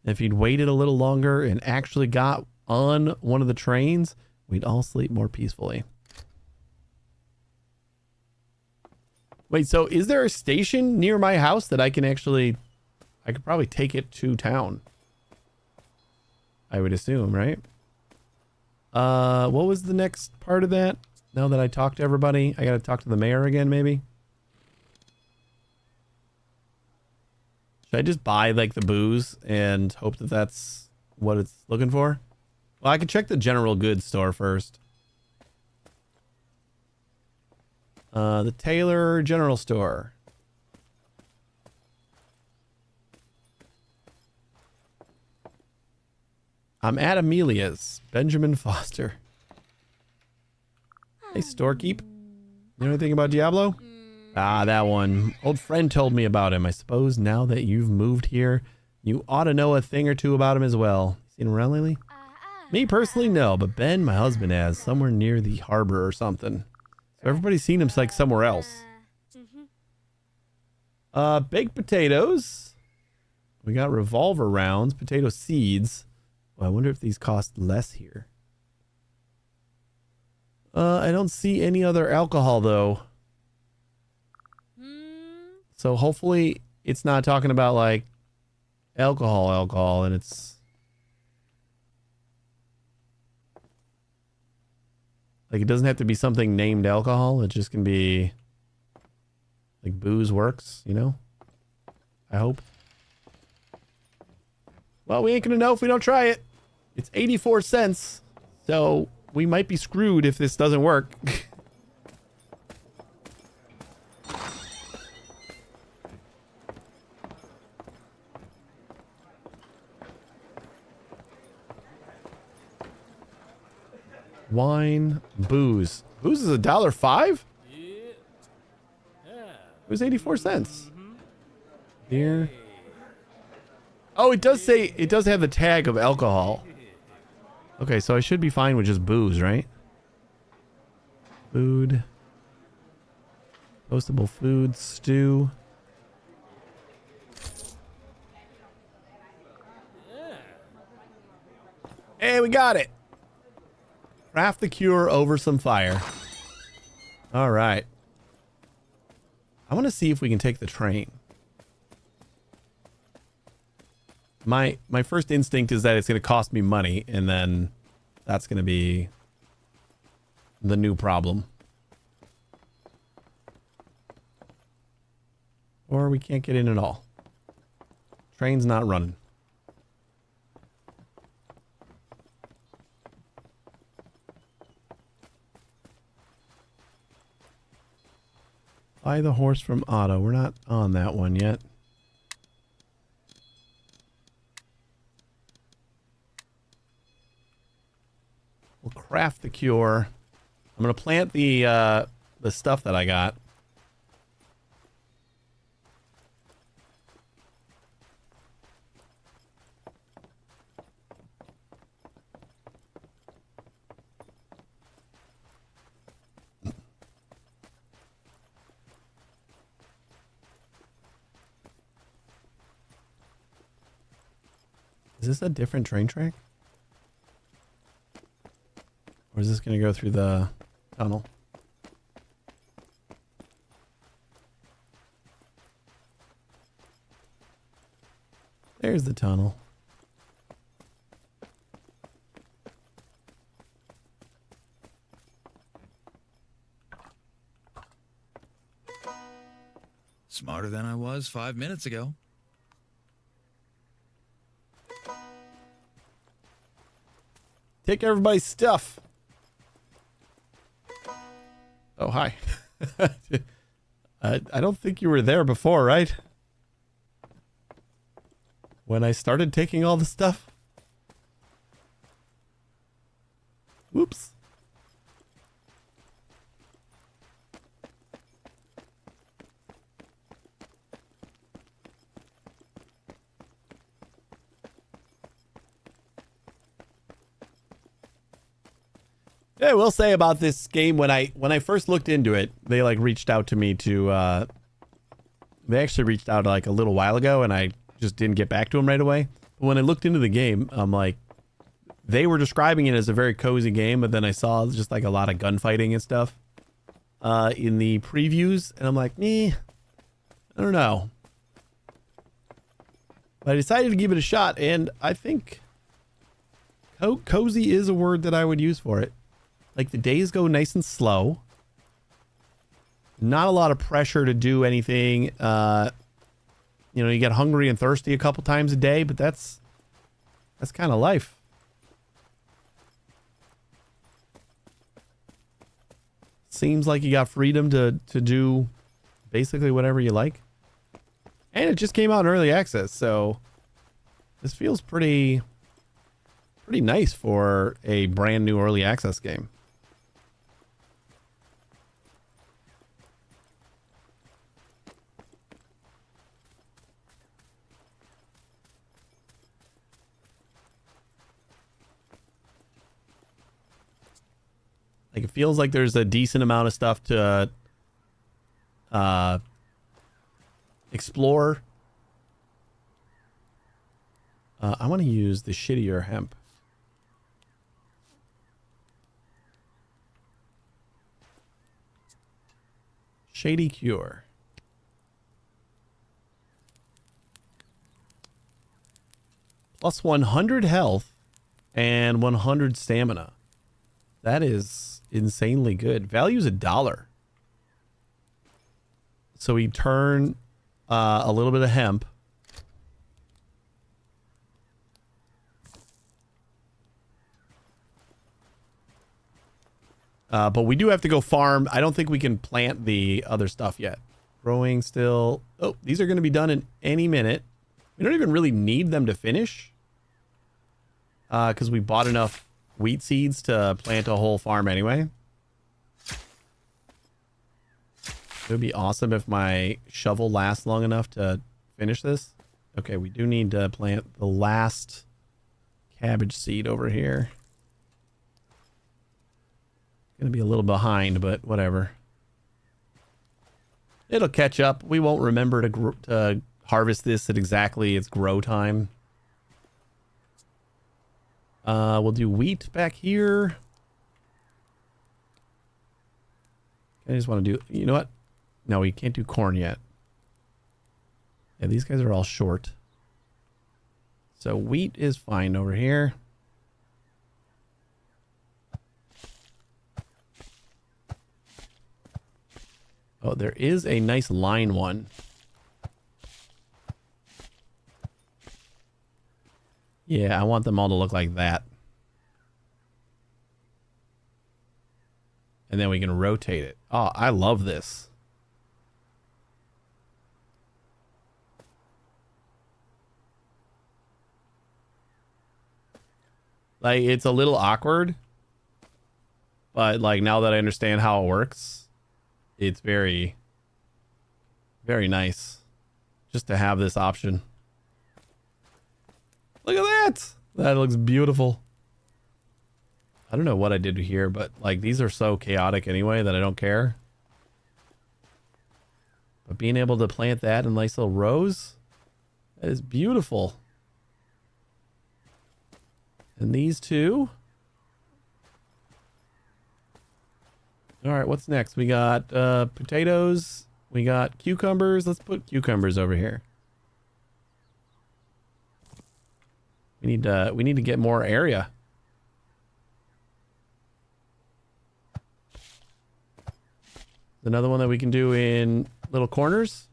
If he'd waited a little longer and actually got on one of the trains, we'd all sleep more peacefully. Wait, so is there a station near my house that I could probably take it to town? I would assume, right? What was the next part of that? Now that I talked to everybody, I gotta talk to the mayor again, maybe? Should I just buy, like, the booze and hope that that's what it's looking for? Well, I could check the general goods store first. The Taylor General Store. I'm at Amelia's. Benjamin Foster. Hey, storekeep. You know anything about Diablo? Ah, that one. Old friend told me about him. I suppose now that you've moved here, you ought to know a thing or two about him as well. Seen him around lately? Me personally, no, but Ben, my husband, has. Somewhere near the harbor or something. So everybody's seen him like somewhere else. Baked potatoes. We got revolver rounds, potato seeds. Well, I wonder if these cost less here. I don't see any other alcohol though. So hopefully it's not talking about like alcohol and it's like it doesn't have to be something named alcohol. It just can be like booze works, you know? I hope. Well, we ain't gonna know if we don't try it. It's 84 cents. So we might be screwed if this doesn't work. Wine, booze. Booze is $1.05? It was 84 cents. Beer. Oh, it does say, it does have the tag of alcohol. Okay, so I should be fine with just booze, right? Food. Postable food, stew. Hey, we got it. Craft the cure over some fire. All right. I want to see if we can take the train. My first instinct is that it's going to cost me money, and then that's going to be the new problem. Or we can't get in at all. Train's not running. Buy the horse from Otto. We're not on that one yet. We'll craft the cure. I'm going to plant the stuff that I got. Is this a different train track? Or is this going to go through the tunnel? There's the tunnel. Smarter than I was 5 minutes ago. Take everybody's stuff. Oh, hi. I don't think you were there before, right? When I started taking all the stuff? Whoops. Yeah, I will say about this game, when I first looked into it, they like reached out to me to they actually reached out like a little while ago, and I just didn't get back to them right away. But when I looked into the game, I'm like, they were describing it as a very cozy game, but then I saw just like a lot of gunfighting and stuff in the previews, and I'm like, I don't know. But I decided to give it a shot, and I think cozy is a word that I would use for it. Like, the days go nice and slow. Not a lot of pressure to do anything. You know, you get hungry and thirsty a couple times a day, but that's kind of life. Seems like you got freedom to do basically whatever you like. And it just came out in early access, so this feels pretty nice for a brand new early access game. Like, it feels like there's a decent amount of stuff to explore. I want to use the shittier hemp. Shady Cure. Plus 100 health and 100 stamina. That is insanely good. Value's $1. So we turn a little bit of hemp. But we do have to go farm. I don't think we can plant the other stuff yet. Growing still. Oh, these are going to be done in any minute. We don't even really need them to finish. Because we bought enough wheat seeds to plant a whole farm anyway. It would be awesome if my shovel lasts long enough to finish this. Okay, we do need to plant the last cabbage seed over here. Gonna be a little behind, but whatever. It'll catch up. We won't remember to harvest this at exactly its grow time. We'll do wheat back here. I just want to do, you know what? No, we can't do corn yet. Yeah, these guys are all short. So wheat is fine over here. Oh, there is a nice line one. Yeah, I want them all to look like that. And then we can rotate it. Oh, I love this. Like, it's a little awkward. But, like, now that I understand how it works, it's very, very nice just to have this option. Look at that! That looks beautiful. I don't know what I did here, but, like, these are so chaotic anyway that I don't care. But being able to plant that in nice little rows, that is beautiful. And these two. All right, what's next? We got potatoes. We got cucumbers. Let's put cucumbers over here. We need to get more area. Another one that we can do in little corners.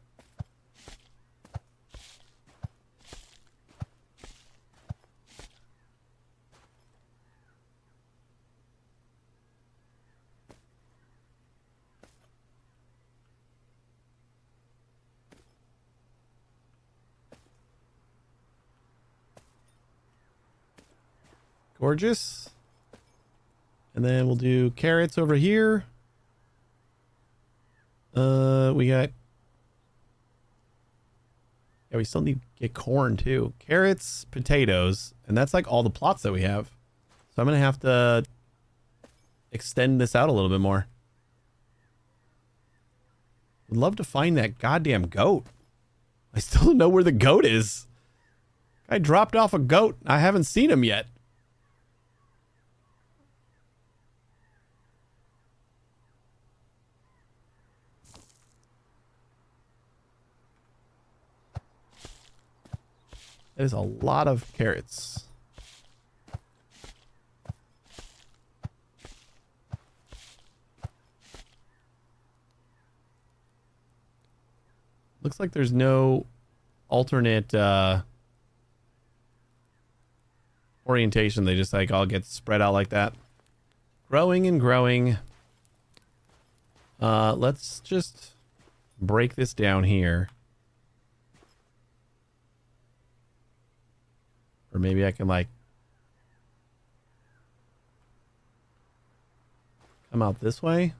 Gorgeous. And then we'll do carrots over here. We got... Yeah, we still need to get corn too. Carrots, potatoes, and that's like all the plots that we have. So I'm going to have to extend this out a little bit more. Would love to find that goddamn goat. I still don't know where the goat is. I dropped off a goat. I haven't seen him yet. That is a lot of carrots. Looks like there's no alternate orientation. They just like all get spread out like that. Growing and growing. Let's just break this down here. Or maybe I can like come out this way.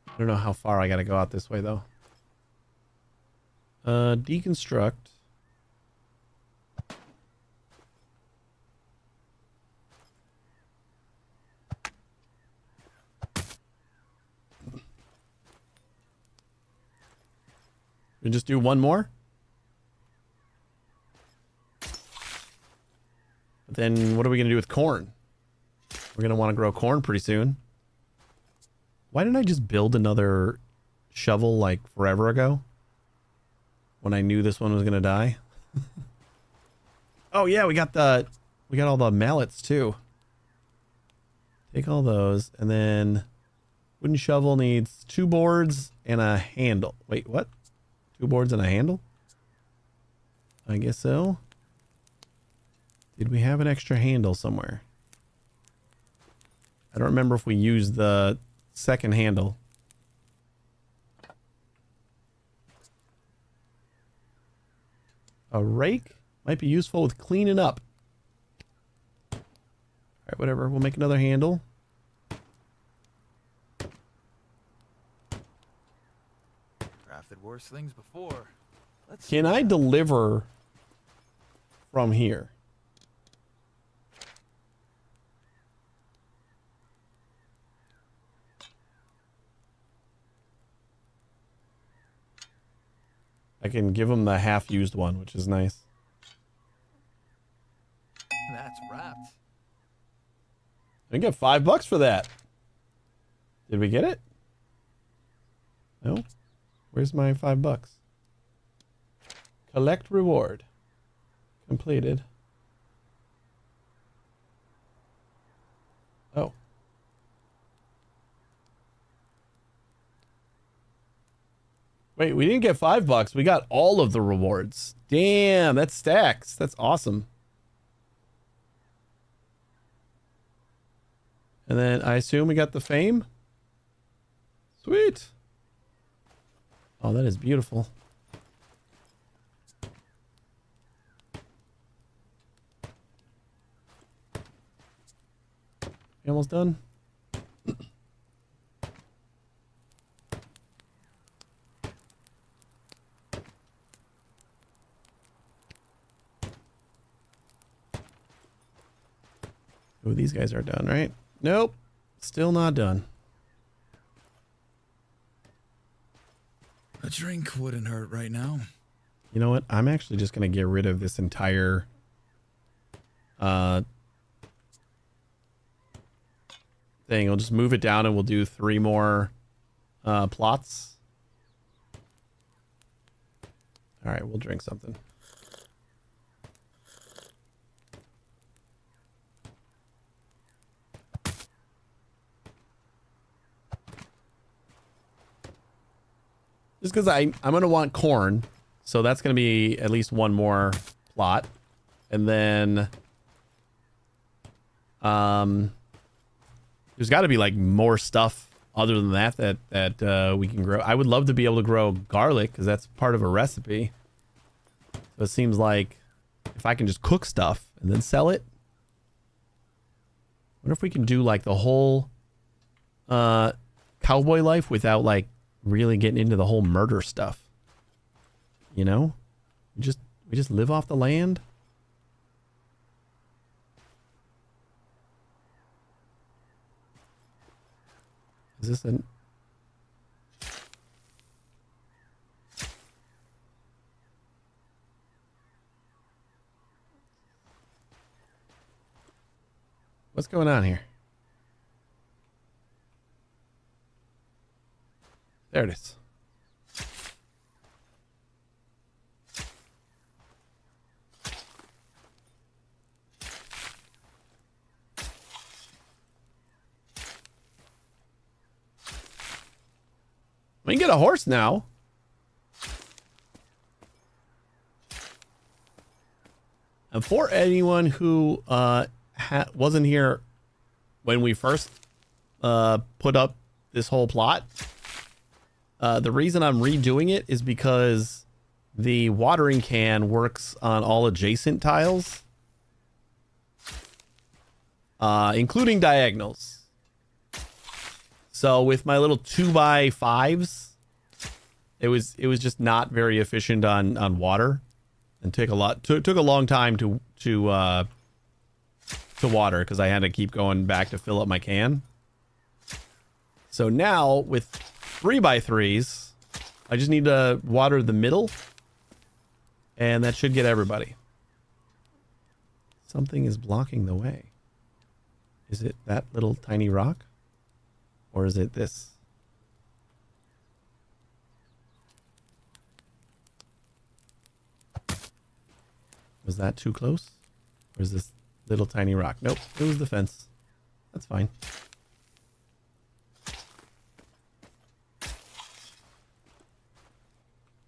I don't know how far I gotta go out this way though. Deconstruct. We just do one more. But then what are we going to do with corn? We're going to want to grow corn pretty soon. Why didn't I just build another shovel like forever ago? When I knew this one was going to die? Oh yeah, we got all the mallets too. Take all those and then wooden shovel needs 2 boards and a handle. Wait, what? 2 boards and a handle? I guess so. Did we have an extra handle somewhere? I don't remember if we used the second handle. A rake might be useful with cleaning up. Alright, whatever. We'll make another handle. Worse things before. Can I deliver from here? I can give him the half-used one, which is nice. That's wrapped. I get $5 for that. Did we get it? No. Where's my $5? Collect reward. Completed. Oh. Wait, we didn't get $5. We got all of the rewards. Damn, that stacks. That's awesome. And then I assume we got the fame. Sweet. Oh, that is beautiful. You almost done? Oh, these guys are done, right? Nope. Still not done. A drink wouldn't hurt right now. You know what? I'm actually just going to get rid of this entire thing. I'll just move it down and we'll do 3 more plots. All right, we'll drink something. Just because I'm going to want corn. So that's going to be at least 1 more plot. And then there's got to be like more stuff other than that we can grow. I would love to be able to grow garlic because that's part of a recipe. So it seems like if I can just cook stuff and then sell it. I wonder if we can do like the whole cowboy life without like really getting into the whole murder stuff. You know? We just live off the land. Is this an... What's going on here? There it is. We can get a horse now. And for anyone who wasn't here when we first put up this whole plot, the reason I'm redoing it is because the watering can works on all adjacent tiles, including diagonals. So with my little 2x5s, it was just not very efficient on water, and took a long time to water because I had to keep going back to fill up my can. So now with 3x3s, I just need to water the middle, and that should get everybody. Something is blocking the way. Is it that little tiny rock? Or is it this? Was that too close? Or is this little tiny rock? Nope, it was the fence. That's fine.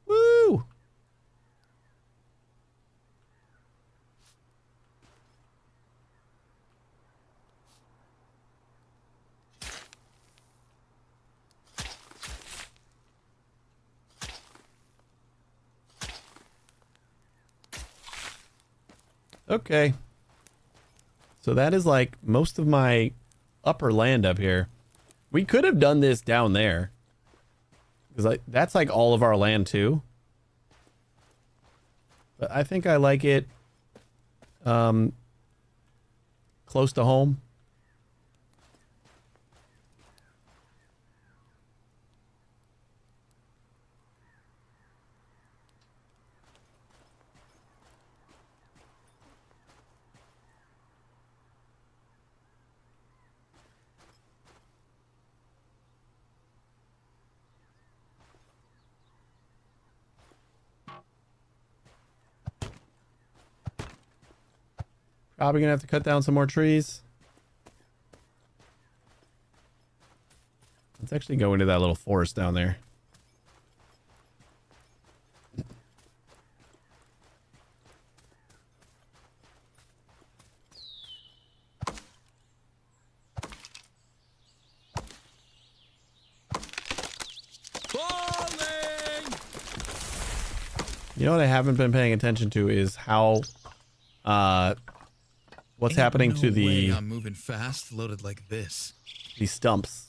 Woo! Okay. So that is like most of my upper land up here. We could have done this down there, because that's like all of our land too. But I think I like it close to home. Probably gonna have to cut down some more trees. Let's actually go into that little forest down there. You know what I haven't been paying attention to is how, what's happening to the... I'm moving fast, loaded like this. These stumps.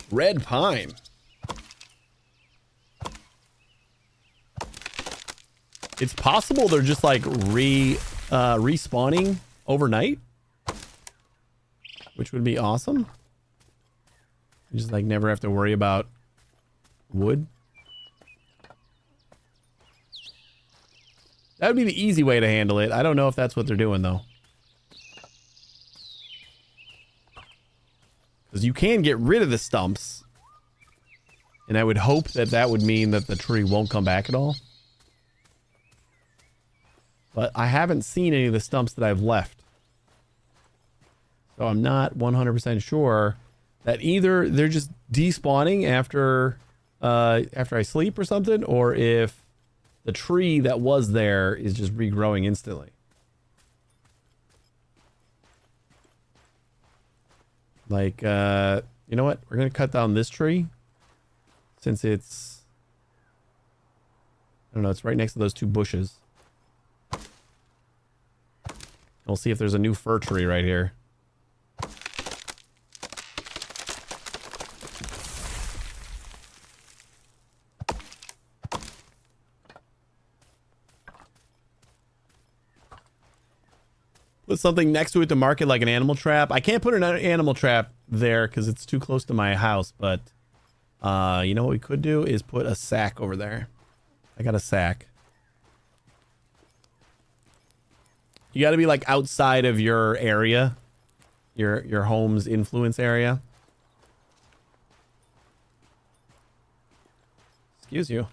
Red pine. It's possible they're just like respawning overnight, which would be awesome. You just like never have to worry about wood. That would be the easy way to handle it. I don't know if that's what they're doing though. Because you can get rid of the stumps. And I would hope that that would mean that the tree won't come back at all. But I haven't seen any of the stumps that I've left. So I'm not 100% sure that either they're just despawning after I sleep or something, or if the tree that was there is just regrowing instantly. Like, you know what? We're going to cut down this tree since it's, I don't know, it's right next to those two bushes. We'll see if there's a new fir tree right here. Put something next to it to mark it like an animal trap. I can't put an animal trap there because it's too close to my house, but you know what we could do is put a sack over there. I got a sack. You got to be like outside of your area, your home's influence area. Excuse you.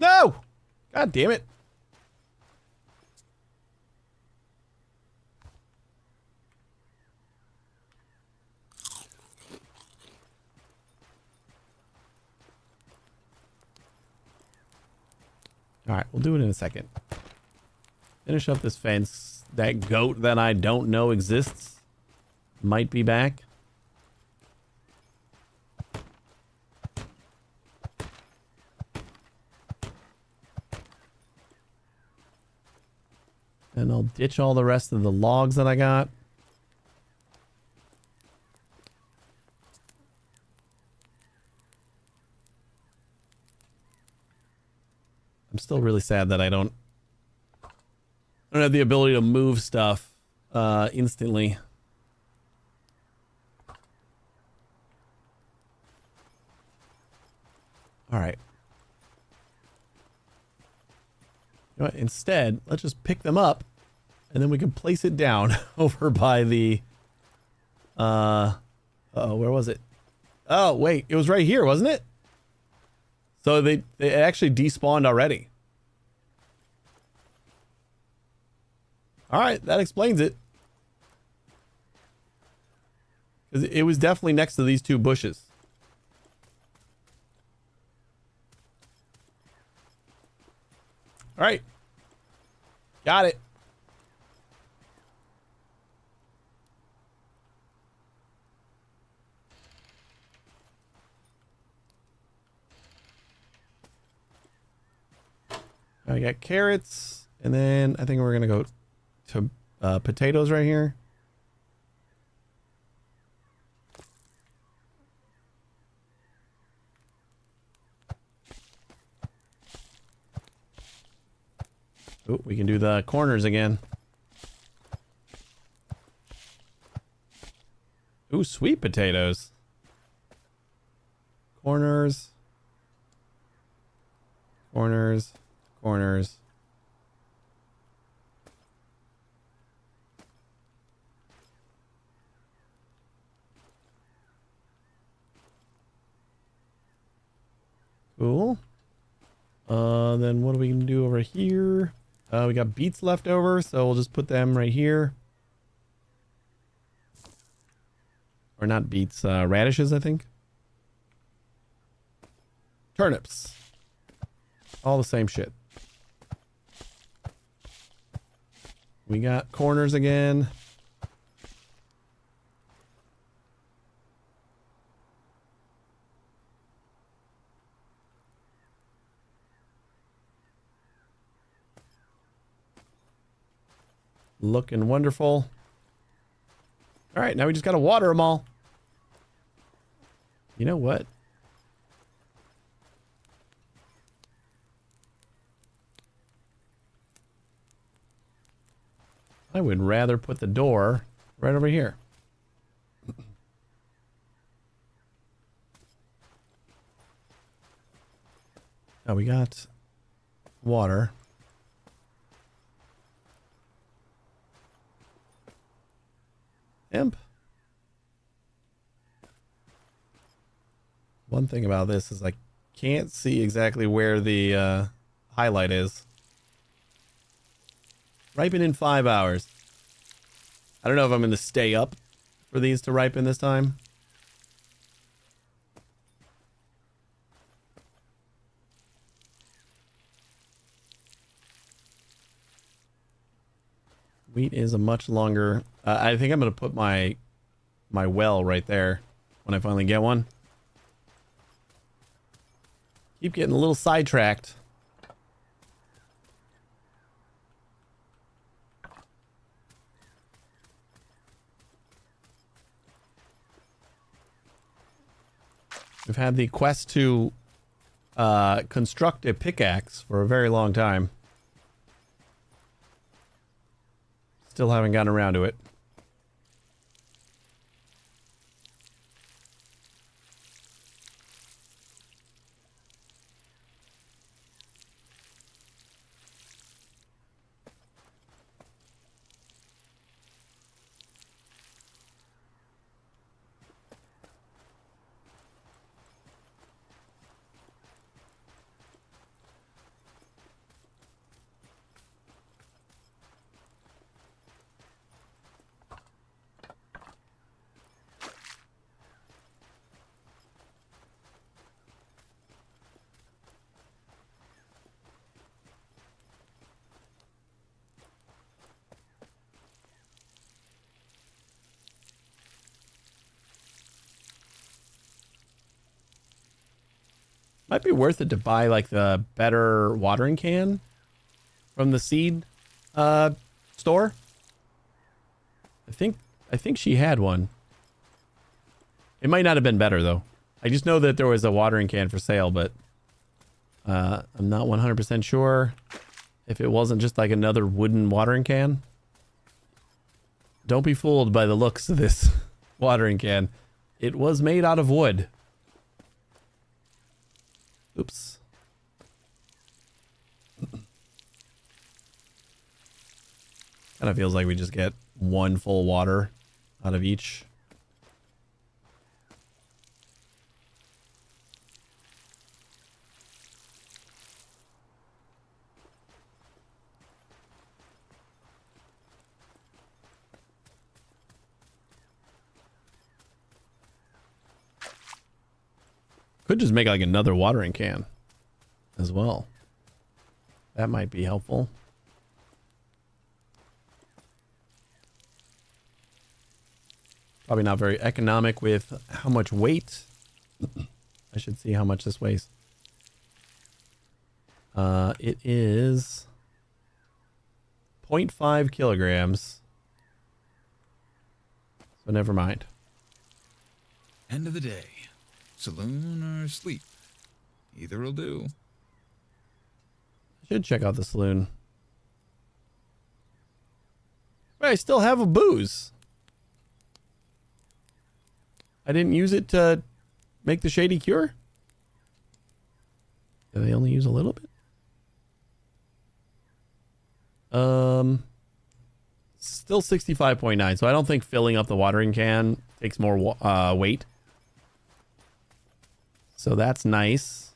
No! God damn it. Alright, we'll do it in a second. Finish up this fence. That goat that I don't know exists might be back. And I'll ditch all the rest of the logs that I got. I'm still really sad that I don't have the ability to move stuff instantly. All right. You know what? Instead, let's just pick them up, and then we can place it down over by the. Uh-oh, where was it? Oh, wait, it was right here, wasn't it? So they actually despawned already. All right, that explains it. Because it was definitely next to these two bushes. All right. Got it. I got carrots, and then I think we're going to go to potatoes right here. Oh, we can do the corners again. Ooh, sweet potatoes. corners. Corners. Corners. Cool. Then what are we gonna do over here? We got beets left over, so we'll just put them right here. Or not beets, radishes, I think. Turnips. All the same shit. We got corners again. Looking wonderful. All right, now we just got to water them all. You know what? I would rather put the door right over here. Now we got water. Imp. One thing about this is I can't see exactly where the highlight is. Ripen in 5 hours. I don't know if I'm going to stay up for these to ripen this time. Wheat is a much longer... I think I'm going to put my well right there when I finally get one. Keep getting a little sidetracked. We've had the quest to construct a pickaxe for a very long time. Still haven't gotten around to it. Might be worth it to buy like the better watering can from the seed store. I think she had one. It might not have been better though. I just know that there was a watering can for sale, but I'm not 100% sure if it wasn't just like another wooden watering can. Don't be fooled by the looks of this watering can. It was made out of wood. Oops. Kind of feels like we just get one full water out of each. Could just make like another watering can as well. That might be helpful. Probably not very economic with how much weight. I should see how much this weighs. It is 0.5 kilograms. So never mind. End of the day. Saloon or sleep. Either will do. I should check out the saloon. Wait, I still have a booze. I didn't use it to make the shady cure? Do they only use a little bit? Still 65.9. So I don't think filling up the watering can takes more weight. So that's nice.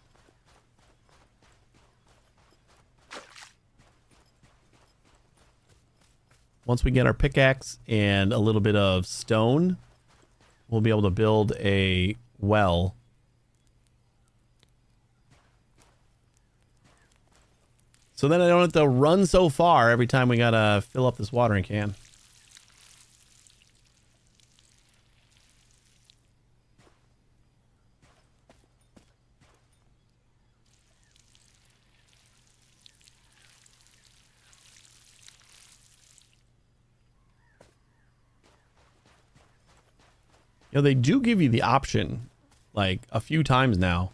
Once we get our pickaxe and a little bit of stone, we'll be able to build a well. So then I don't have to run so far every time we gotta fill up this watering can. You know, they do give you the option, like a few times now.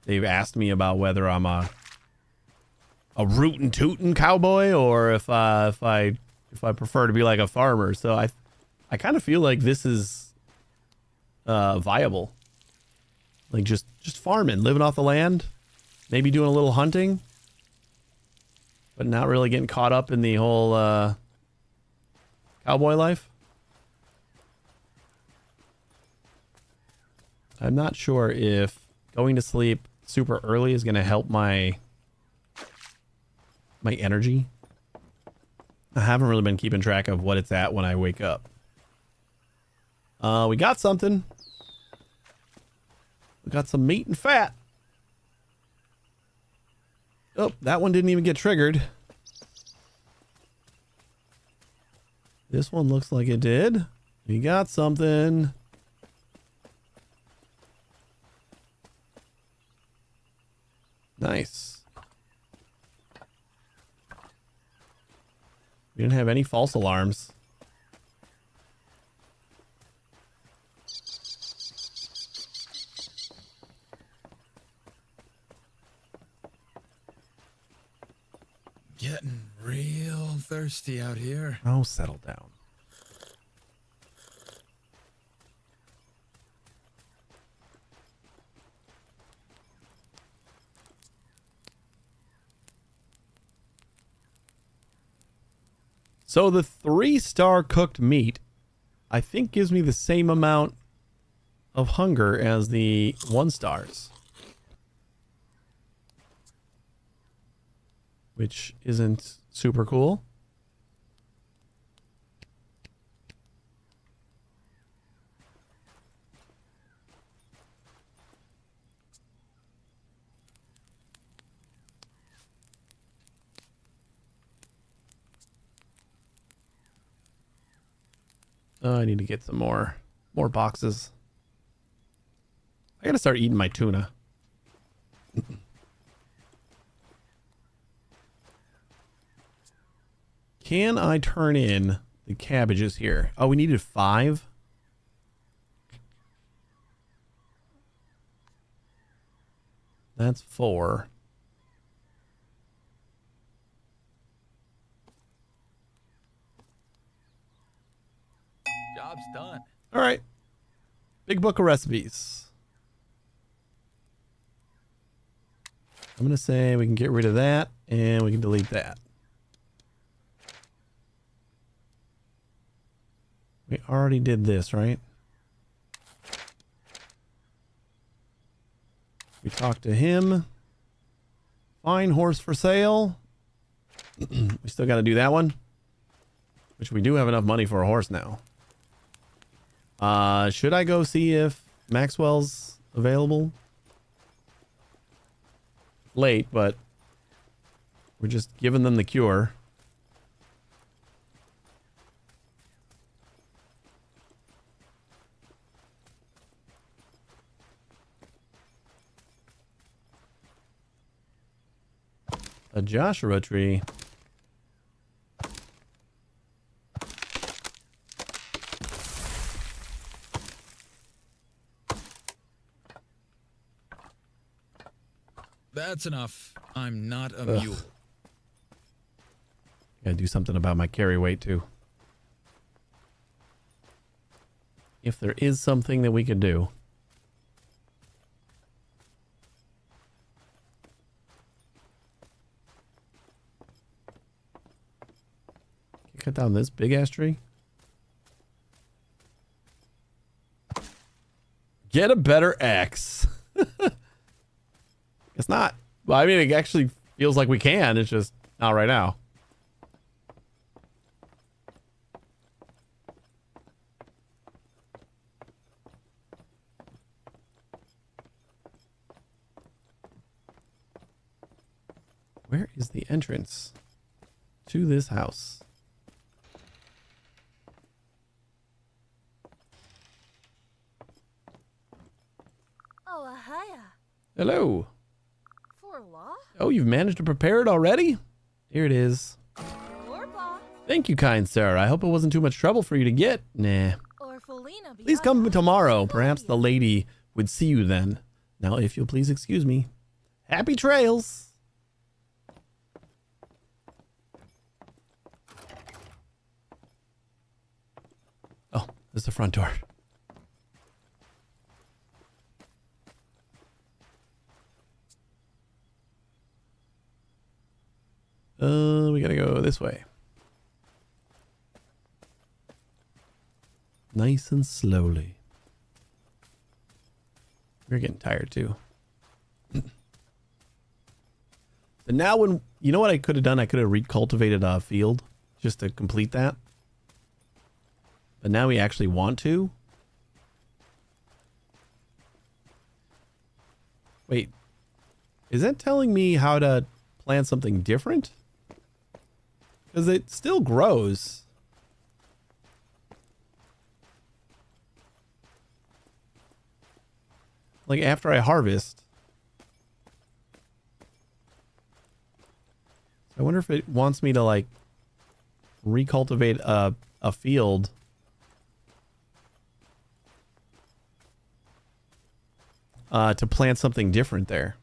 They've asked me about whether I'm a rootin' tootin' cowboy or if I prefer to be like a farmer. So I kind of feel like this is viable. Like just farming, living off the land, maybe doing a little hunting, but not really getting caught up in the whole cowboy life. I'm not sure if going to sleep super early is going to help my energy. I haven't really been keeping track of what it's at when I wake up. We got something. We got some meat and fat. Oh, that one didn't even get triggered. This one looks like it did. We got something. Nice. We didn't have any false alarms. Getting real thirsty out here. Oh, settle down. So the 3-star cooked meat, I think, gives me the same amount of hunger as the 1 stars. Which isn't super cool. I need to get some more boxes. I gotta start eating my tuna. Can I turn in the cabbages here? Oh, we needed 5. That's 4. Job's done. All right. Big book of recipes. I'm going to say we can get rid of that and we can delete that. We already did this, right? We talked to him. Fine horse for sale. We still got to do that one. Which we do have enough money for a horse now. Should I go see if Maxwell's available? Late, but we're just giving them the cure. A Joshua tree. That's enough. I'm not a mule. Gotta do something about my carry weight too. If there is something that we could do. cut down this big ass tree. Get a better axe. It's not. Well, I mean, it actually feels like we can. It's just not right now. Where is the entrance to this house? Oh, hiya. Hello. For law? Oh, you've managed to prepare it already? Here it is. Or law? Thank you, kind sir. I hope it wasn't too much trouble for you to get. Nah. Or Felina? Please come tomorrow. Perhaps the lady would see you then. Now, if you'll please excuse me. Happy trails. Oh, there's the front door. We gotta go this way. Nice and slowly. We're getting tired too. But now when, you know what I could have done? I could have recultivated a field just to complete that. But now we actually want to. Wait, is that telling me how to plant something different? Because it still grows. Like after I harvest. I wonder if it wants me to like recultivate a field. To plant something different there.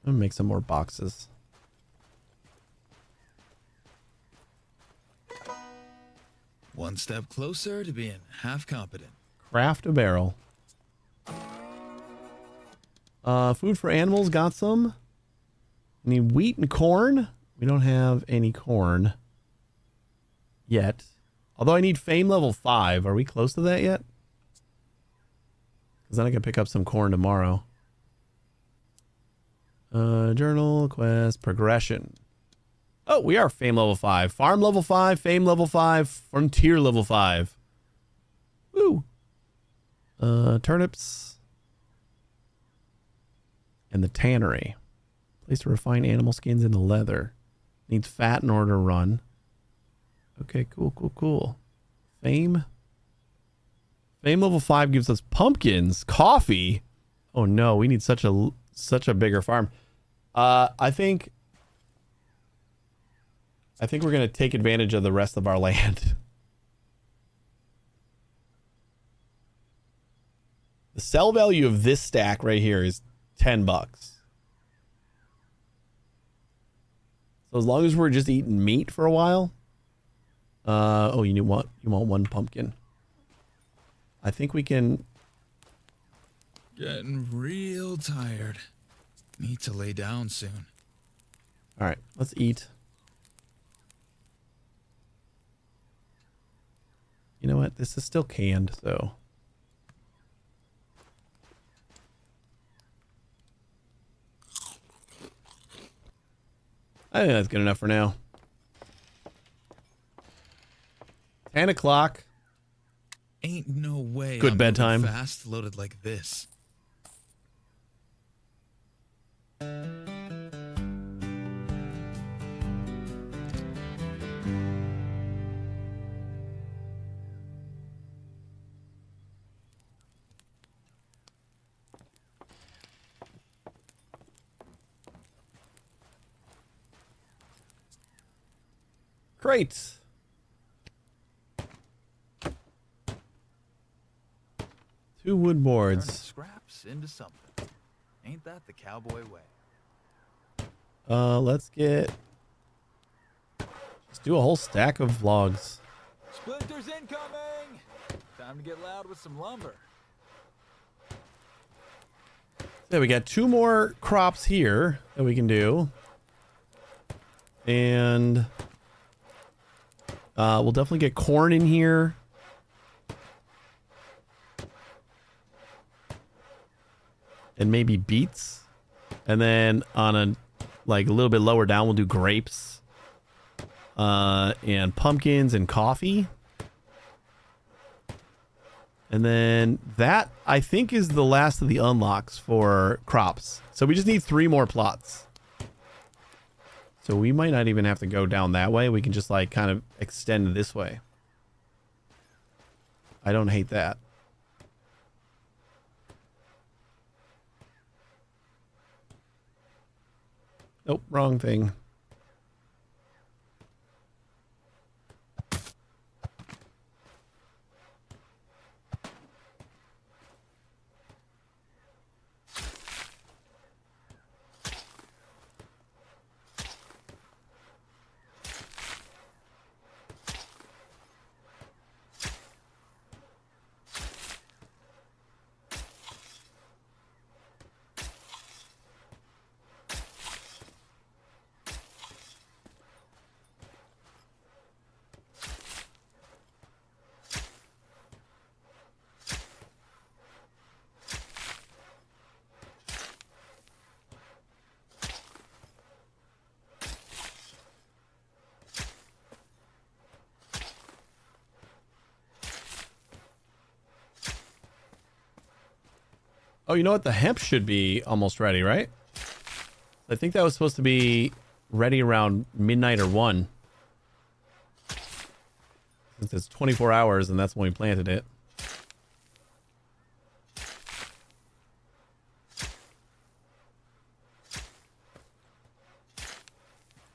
I'm gonna make some more boxes. One step closer to being half competent. Craft a barrel. Food for animals, got some. Need wheat and corn. We don't have any corn yet. Although I need fame level 5. Are we close to that yet? Because then I can pick up some corn tomorrow. Journal, quest, progression. Oh, we are fame level 5. Farm level 5, fame level 5, frontier level 5. Woo! Turnips. And the tannery. Place to refine animal skins into leather. Needs fat in order to run. Okay, cool, cool, cool. Fame. Fame level 5 gives us pumpkins, coffee. Oh no, we need such a bigger farm. I think we're gonna take advantage of the rest of our land. The sell value of this stack right here is $10. So as long as we're just eating meat for a while. Oh, you want one pumpkin. I think we can. Getting real tired. Need to lay down soon. All right, let's eat. You know what? This is still canned, so. I think that's good enough for now. 10 o'clock. Ain't no way. Good I'm bedtime. moving fast loaded like this. Great. 2 wood Turning boards. scraps into something. Ain't that the cowboy way? Let's do a whole stack of logs. Splinters incoming! Time to get loud with some lumber. Yeah, we got 2 more crops here that we can do. And we'll definitely get corn in here. And maybe beets. And then on a little bit lower down, we'll do grapes. And pumpkins and coffee. And then that, I think, is the last of the unlocks for crops. So we just need 3 more plots. So we might not even have to go down that way. We can just like kind of extend this way. I don't hate that. Nope, wrong thing. Oh, you know what? The hemp should be almost ready, right? I think that was supposed to be ready around midnight or 1. Since it's 24 hours and that's when we planted it.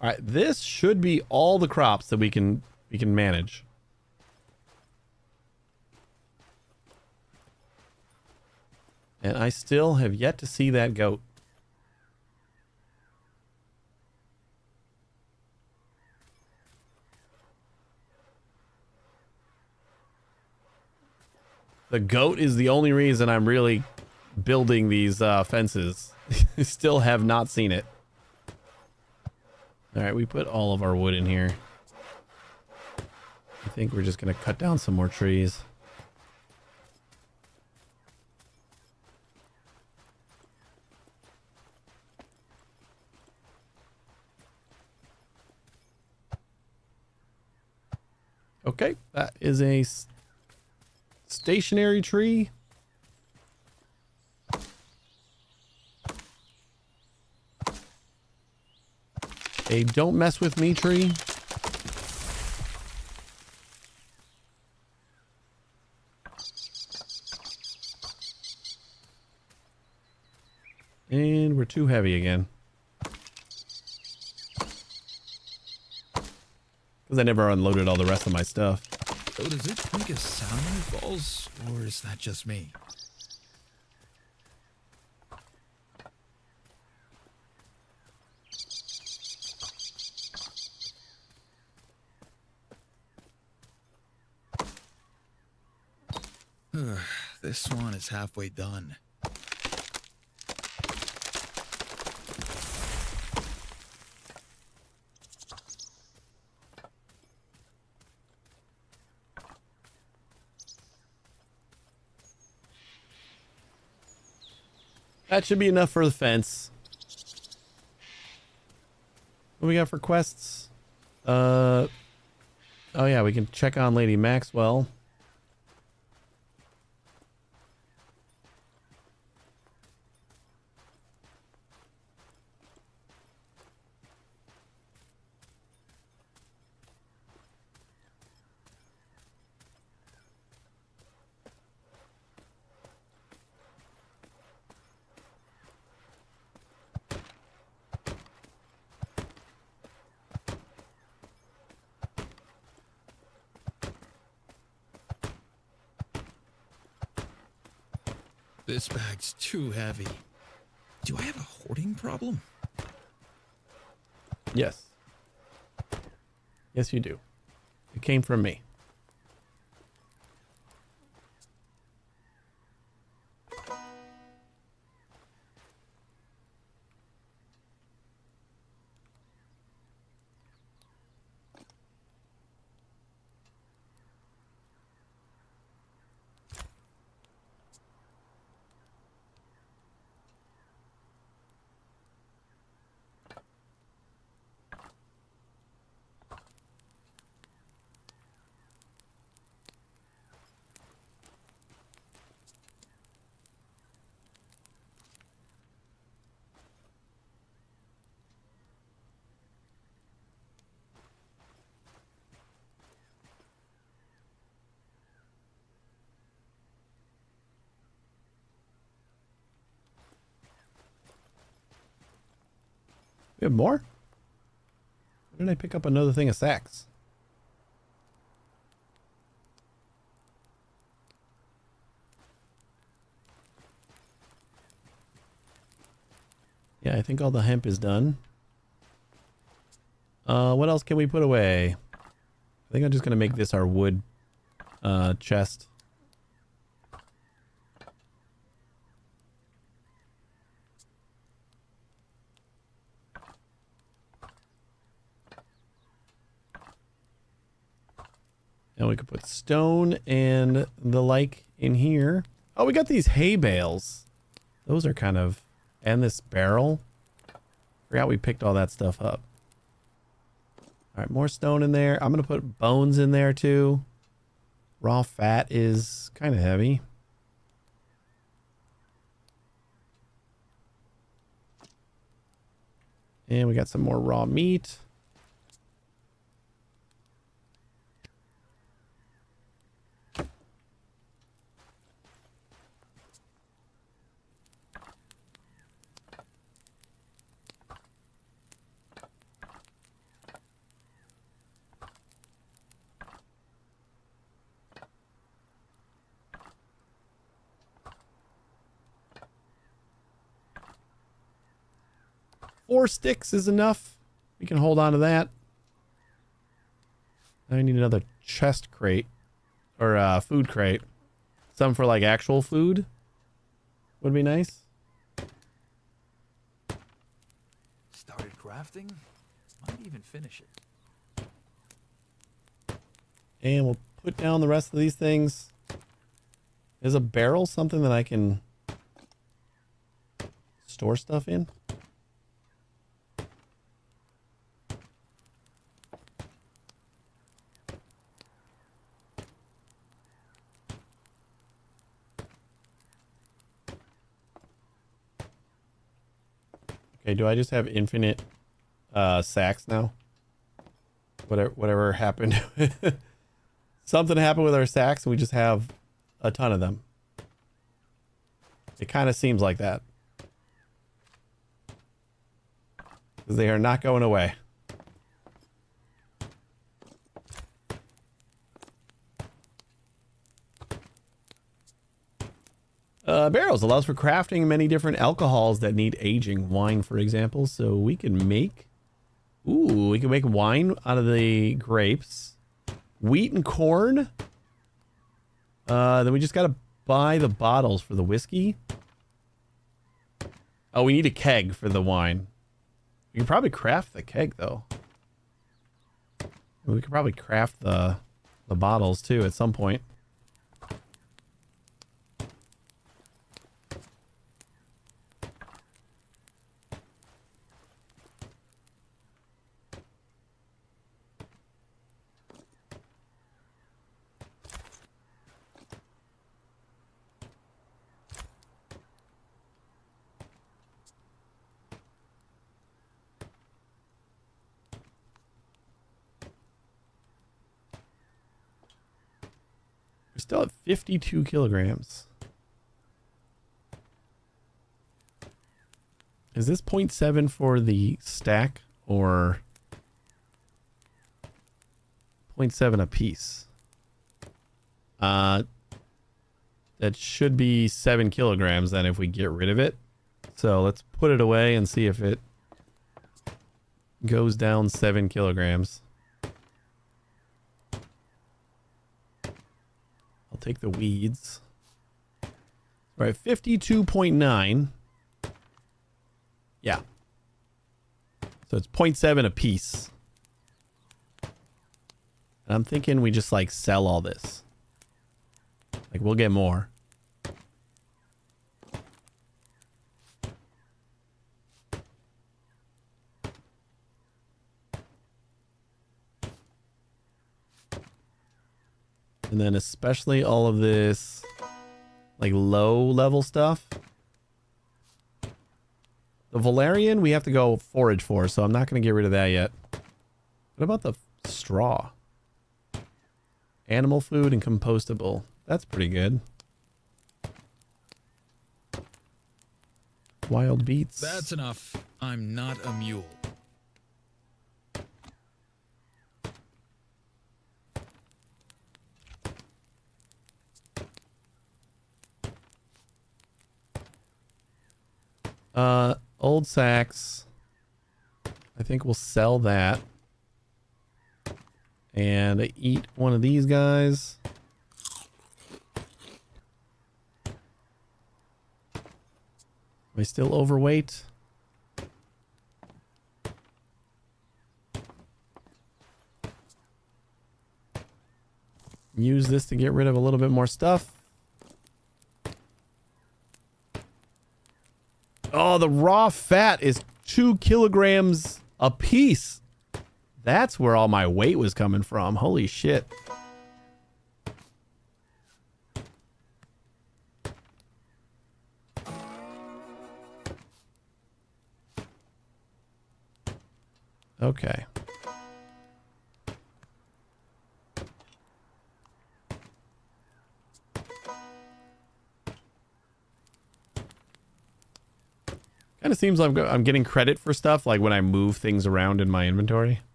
All right, this should be all the crops that we can manage. And I still have yet to see that goat. The goat is the only reason I'm really building these fences. I still have not seen it. All right, we put all of our wood in here. I think we're just going to cut down some more trees. Okay, that is a stationary tree. A don't mess with me tree. And we're too heavy again. Because I never unloaded all the rest of my stuff. So does it make a sound when it falls, or is that just me? This one is halfway done. That should be enough for the fence. What do we got for quests? Oh yeah, we can check on Lady Maxwell. This bag's too heavy. Do I have a hoarding problem? Yes. Yes, you do. It came from me. We have more? Where did I pick up another thing of sacks? Yeah, I think all the hemp is done. What else can we put away? I think I'm just gonna make this our wood chest. And we could put stone and the like in here. Oh, we got these hay bales. Those are kind of... And this barrel. Forgot we picked all that stuff up. All right, more stone in there. I'm going to put bones in there too. Raw fat is kind of heavy. And we got some more raw meat. Four sticks is enough. We can hold on to that. I need another chest crate. Or food crate. Some for like actual food. Would be nice. Started crafting? Might even finish it. And we'll put down the rest of these things. Is a barrel something that I can store stuff in? Okay, do I just have infinite sacks now? Whatever happened. Something happened with our sacks and we just have a ton of them. It kind of seems like that. Because they are not going away. Barrels allows for crafting many different alcohols that need aging. Wine, for example. So we can make... Ooh, we can make wine out of the grapes. Wheat and corn. Then we just got to buy the bottles for the whiskey. Oh, we need a keg for the wine. We can probably craft the keg, though. We could probably craft the bottles, too, at some point. We're still at 52 kilograms. Is this 0.7 for the stack or 0.7 a piece? That should be 7 kilograms then if we get rid of it. So let's put it away and see if it goes down 7 kilograms. I'll take the weeds. All right, 52.9. Yeah. So it's 0.7 a piece. And I'm thinking we just like sell all this. Like we'll get more. And then especially all of this like low level stuff. The Valerian we have to go forage for, so I'm not going to get rid of that yet. What about the straw? Animal food and compostable. That's pretty good. Wild beets. That's enough. I'm not a mule. Old sacks. I think we'll sell that. And eat one of these guys. Am I still overweight? Use this to get rid of a little bit more stuff. Oh, the raw fat is 2 kilograms a piece. That's where all my weight was coming from. Holy shit. Okay. Kind of seems like I'm getting credit for stuff, like when I move things around in my inventory.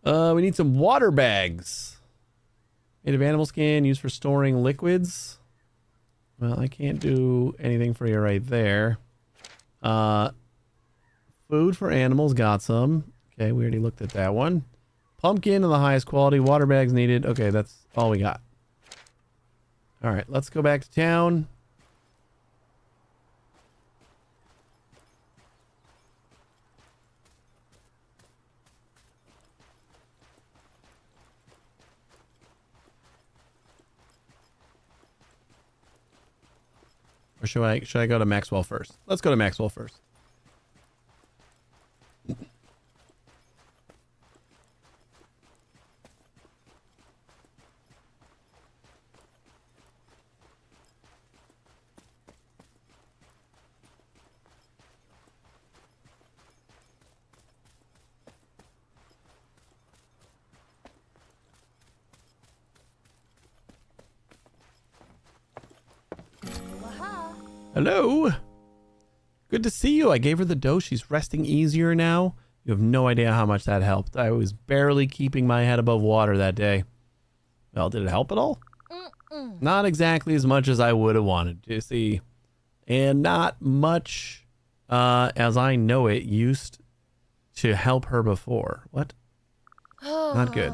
We need some water bags. Made of animal skin, used for storing liquids. Well, I can't do anything for you right there. Food for animals, got some. Okay, we already looked at that one. Pumpkin of the highest quality, water bags needed. Okay, that's all we got. All right, let's go back to town. Or should I go to Maxwell first? Let's go to Maxwell first. Hello. Good to see you. I gave her the dose. She's resting easier now. You have no idea how much that helped. I was barely keeping my head above water that day. Well, did it help at all? Not exactly as much as I would have wanted to see. And not much, as I know it, used to help her before. What? Not good.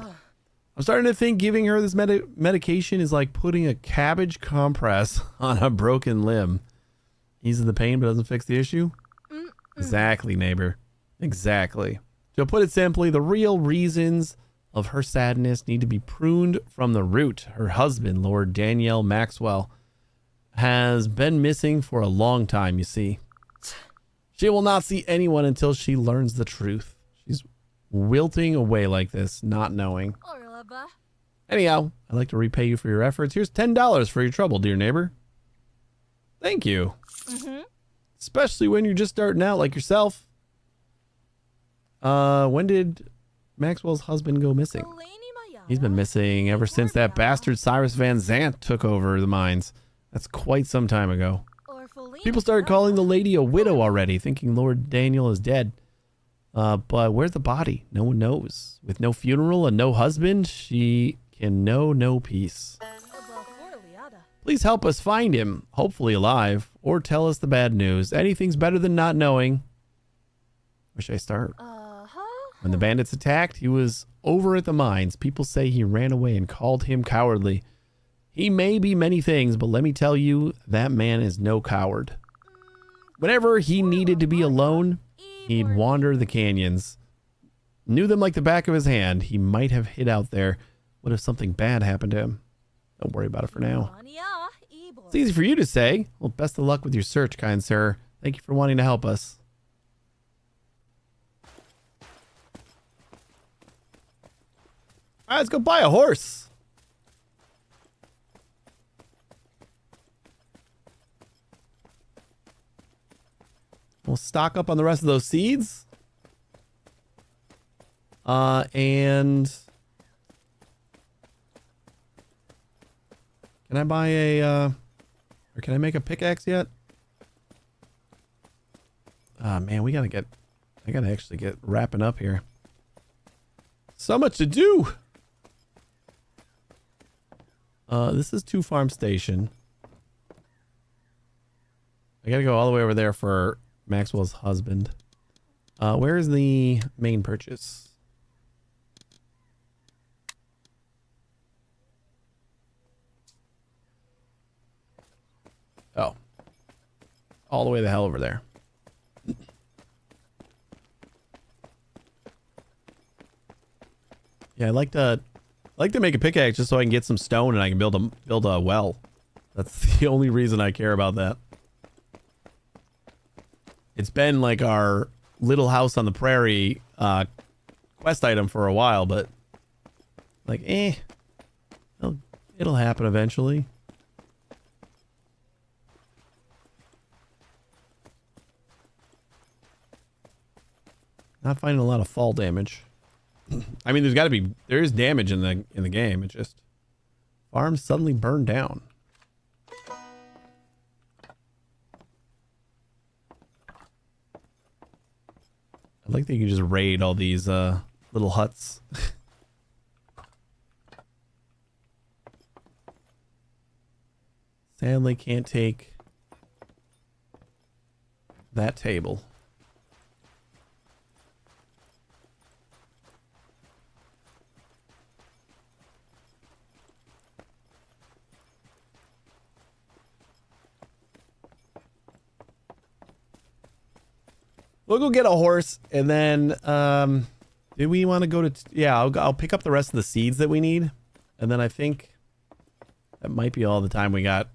I'm starting to think giving her this medication is like putting a cabbage compress on a broken limb. Eases the pain but doesn't fix the issue? Exactly, neighbor. Exactly. To put it simply, the real reasons of her sadness need to be pruned from the root. Her husband, Lord Daniel Maxwell, has been missing for a long time, you see. She will not see anyone until she learns the truth. She's wilting away like this, not knowing. Anyhow, I'd like to repay you for your efforts. Here's $10 for your trouble, dear neighbor. Thank you. Especially when you're just starting out like yourself. When did Maxwell's husband go missing? He's been missing ever since that bastard Cyrus Van Zant took over the mines. That's quite some time ago. People started calling the lady a widow already, thinking Lord Daniel is dead. But where's the body? No one knows. With no funeral and no husband, she can know no peace. Please help us find him, hopefully alive, or tell us the bad news. Anything's better than not knowing. Where should I start? When the bandits attacked, he was over at the mines. People say he ran away and called him cowardly. He may be many things, but let me tell you, that man is no coward. Whenever he needed to be alone, he'd wander the canyons. Knew them like the back of his hand. He might have hid out there. What if something bad happened to him? Don't worry about it for now. It's easy for you to say. Well, best of luck with your search, kind sir. Thank you for wanting to help us. All right, let's go buy a horse. We'll stock up on the rest of those seeds. And can I buy a, or can I make a pickaxe yet? Man, I gotta actually get wrapping up here. So much to do. This is 2 Farm Station. We gotta go all the way over there for Maxwell's husband. Where is the main purchase? Oh. All the way the hell over there. Yeah, I'd like to make a pickaxe just so I can get some stone and I can build a well. That's the only reason I care about that. It's been like our little house on the prairie quest item for a while, but like, it'll happen eventually. Not finding a lot of fall damage. I mean, there is damage in the game. It just farms suddenly burned down. I like that you can just raid all these little huts. Sadly, can't take that table. We'll go get a horse, and then, do we want to go to... yeah, I'll pick up the rest of the seeds that we need, and then I think that might be all the time we got.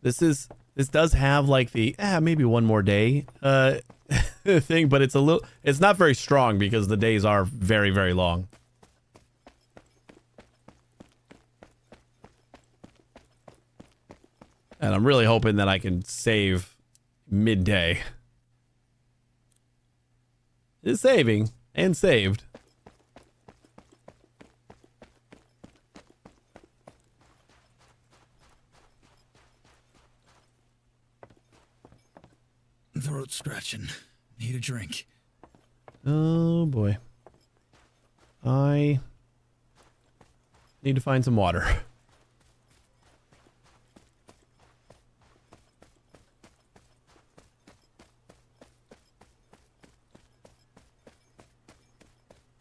This does have, like, the, maybe one more day, thing, but it's not very strong because the days are very, very long. And I'm really hoping that I can save midday. It's saving and saved. Throat scratching. Need a drink. Oh boy. I need to find some water.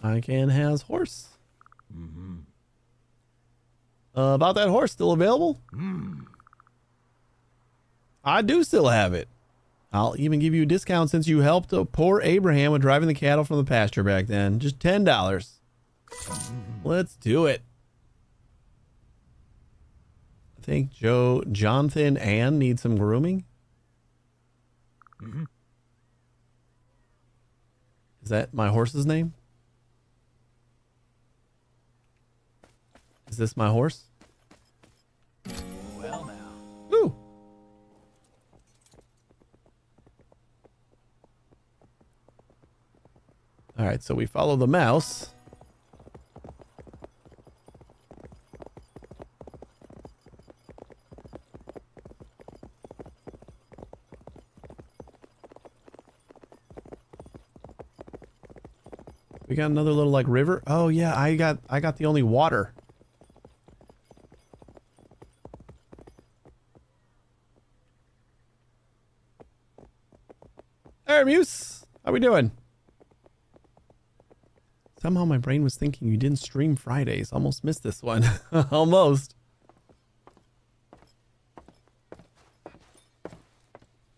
I can has horse. Mm-hmm. About that horse, still available? I do still have it. I'll even give you a discount since you helped poor Abraham with driving the cattle from the pasture back then. Just $10. Let's do it. I think Jonathan Ann needs some grooming. Is that my horse's name? Is this my horse? Well now. Ooh. All right, so we follow the mouse. We got another little like river. Oh yeah, I got the only water. Hey, Muse. How we doing? Somehow my brain was thinking you didn't stream Fridays. Almost missed this one. Almost.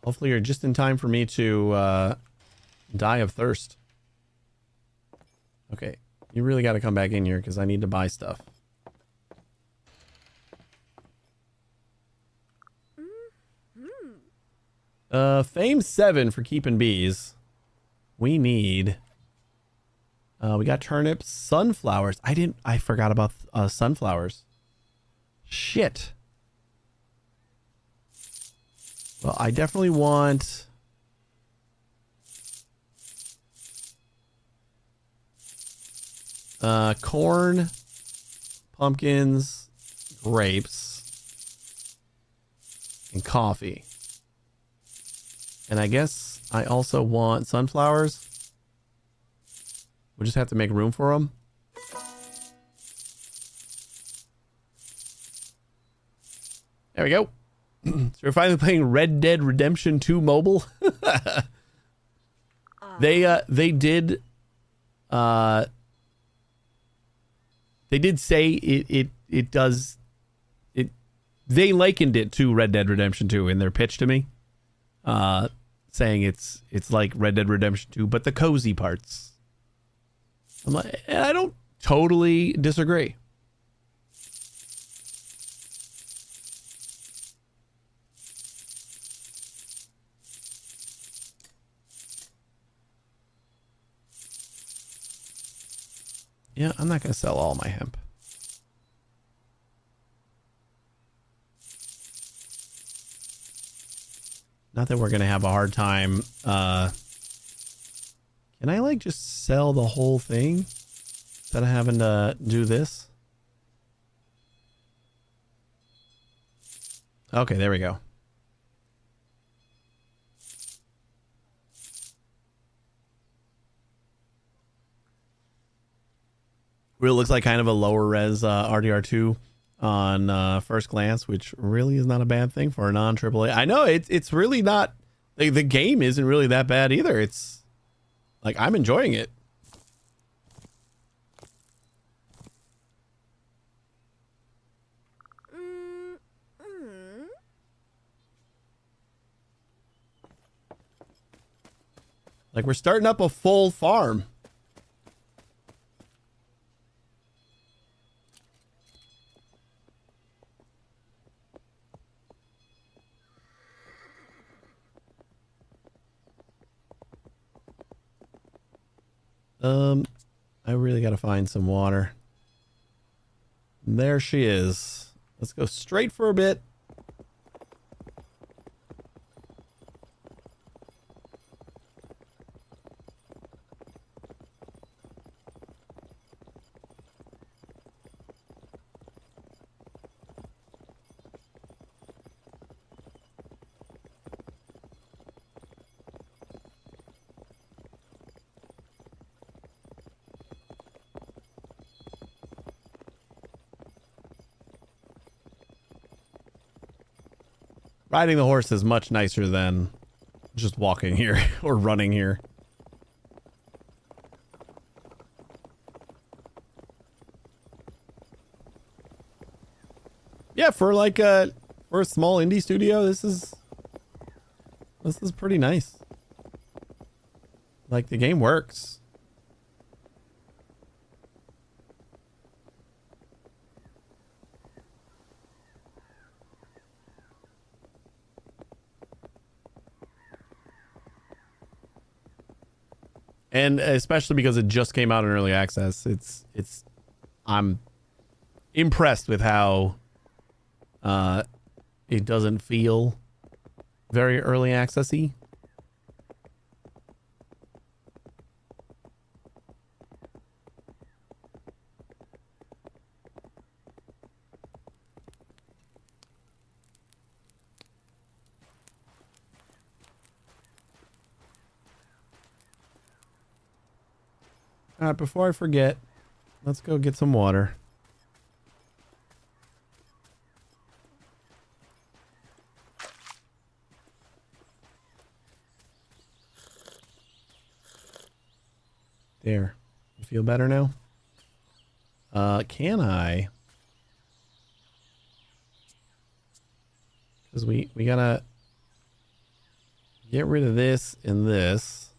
Hopefully you're just in time for me to die of thirst. Okay. You really got to come back in here because I need to buy stuff. Fame 7 for keeping bees. We need... we got turnips, sunflowers. I forgot about sunflowers. Shit. Well, I definitely want... corn, pumpkins, grapes, and coffee. And I guess I also want sunflowers. We'll just have to make room for them. There we go. So we're finally playing Red Dead Redemption 2 mobile. They did say it does it. They likened it to Red Dead Redemption 2 in their pitch to me, saying it's like Red Dead Redemption 2, but the cozy parts. I'm like, I don't totally disagree. Yeah, I'm not going to sell all my hemp. Not that we're going to have a hard time. Can I like just sell the whole thing instead of having to do this? Okay, there we go. Really looks like kind of a lower res RDR2 on first glance, which really is not a bad thing for a non-AAA. I know it's really not. The game isn't really that bad either. It's like I'm enjoying it. Like we're starting up a full farm. I really got to find some water. There she is. Let's go straight for a bit. Riding the horse is much nicer than just walking here or running here. Yeah, for like for a small indie studio, this is pretty nice. Like the game works. And especially because it just came out in early access, I'm impressed with how it doesn't feel very early accessy. All right, before I forget, let's go get some water. There. You feel better now? Can I? Because we gotta get rid of this and this.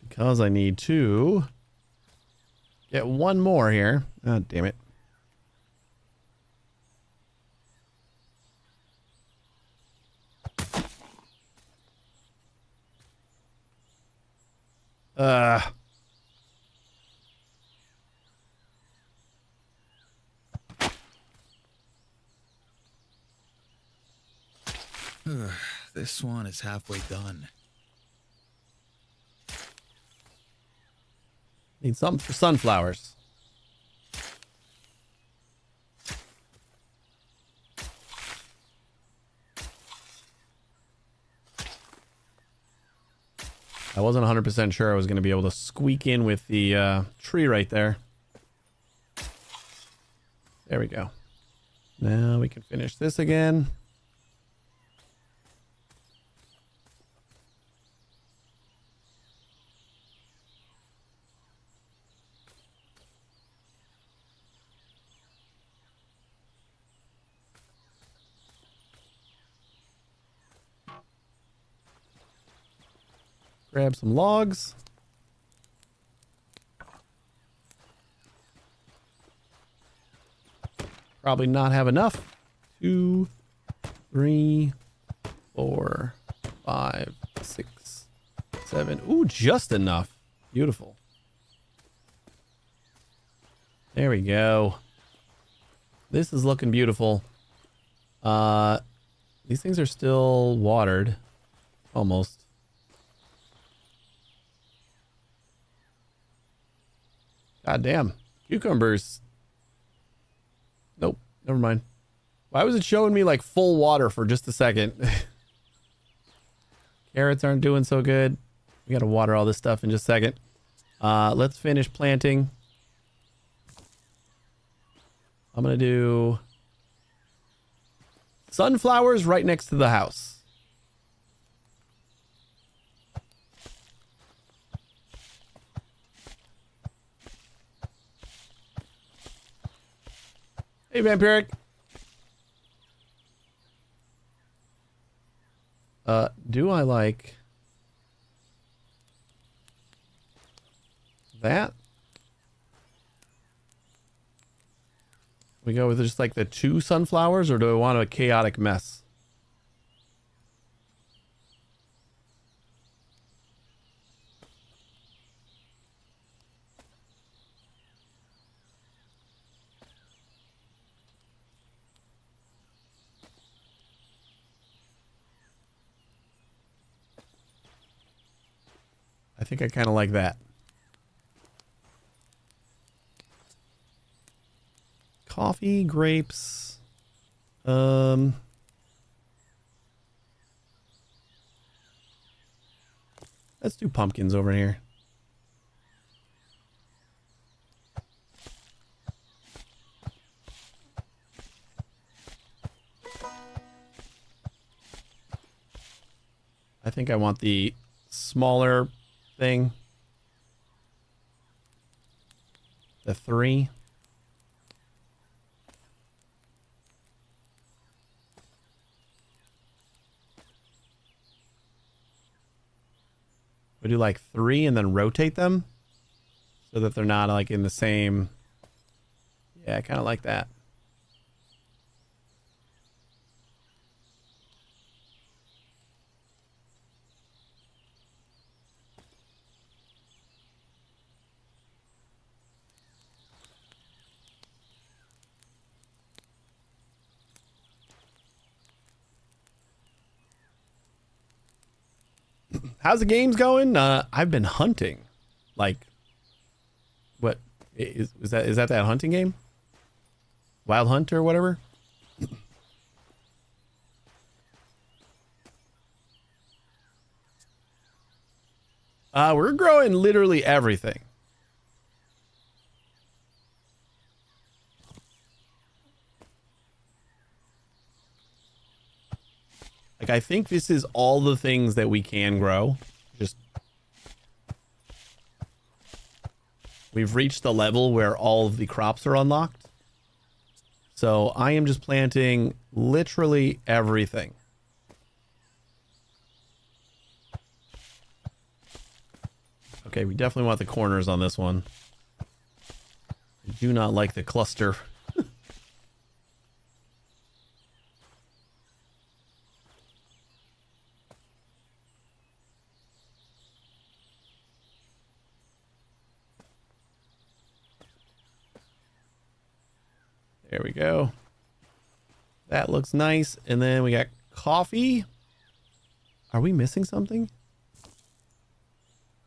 Because I need to get one more here. Oh, damn it. This one is halfway done. Need something for sunflowers. I wasn't 100% sure I was going to be able to squeak in with the tree right there. There we go. Now we can finish this again. Grab some logs. Probably not have enough. 2, 3, 4, 5, 6, 7. Ooh, just enough. Beautiful. There we go. This is looking beautiful. These things are still watered. Almost. God damn. Cucumbers. Nope. Never mind. Why was it showing me like full water for just a second? Carrots aren't doing so good. We got to water all this stuff in just a second. Let's finish planting. I'm going to do sunflowers right next to the house. Hey, Vampiric. Do I like that? We go with just like the 2 sunflowers, or do I want a chaotic mess? I think I kind of like that. Coffee, grapes. Let's do pumpkins over here. I think I want the smaller thing. The 3. We do like 3 and then rotate them so that they're not like in the same. Yeah, I kind of like that. How's the games going? I've been hunting. Like, what is that hunting game? Wild Hunt or whatever? We're growing literally everything. Like, I think this is all the things that we can grow. Just, we've reached the level where all of the crops are unlocked. So I am just planting literally everything. Okay, we definitely want the corners on this one. I do not like the cluster. There we go. That looks nice. And then we got coffee. Are we missing something?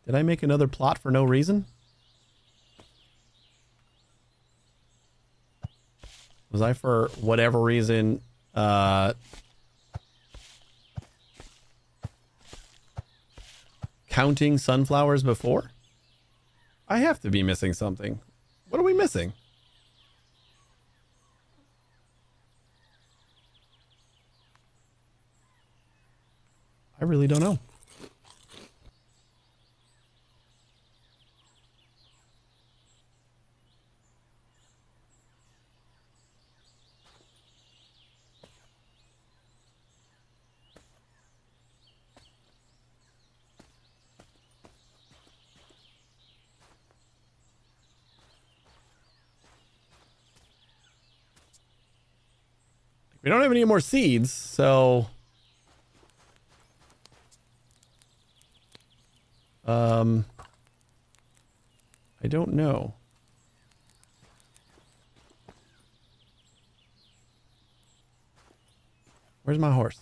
Did I make another plot for no reason? Was I, for whatever reason, counting sunflowers before? I have to be missing something. What are we missing? I really don't know. We don't have any more seeds, so I don't know. Where's my horse?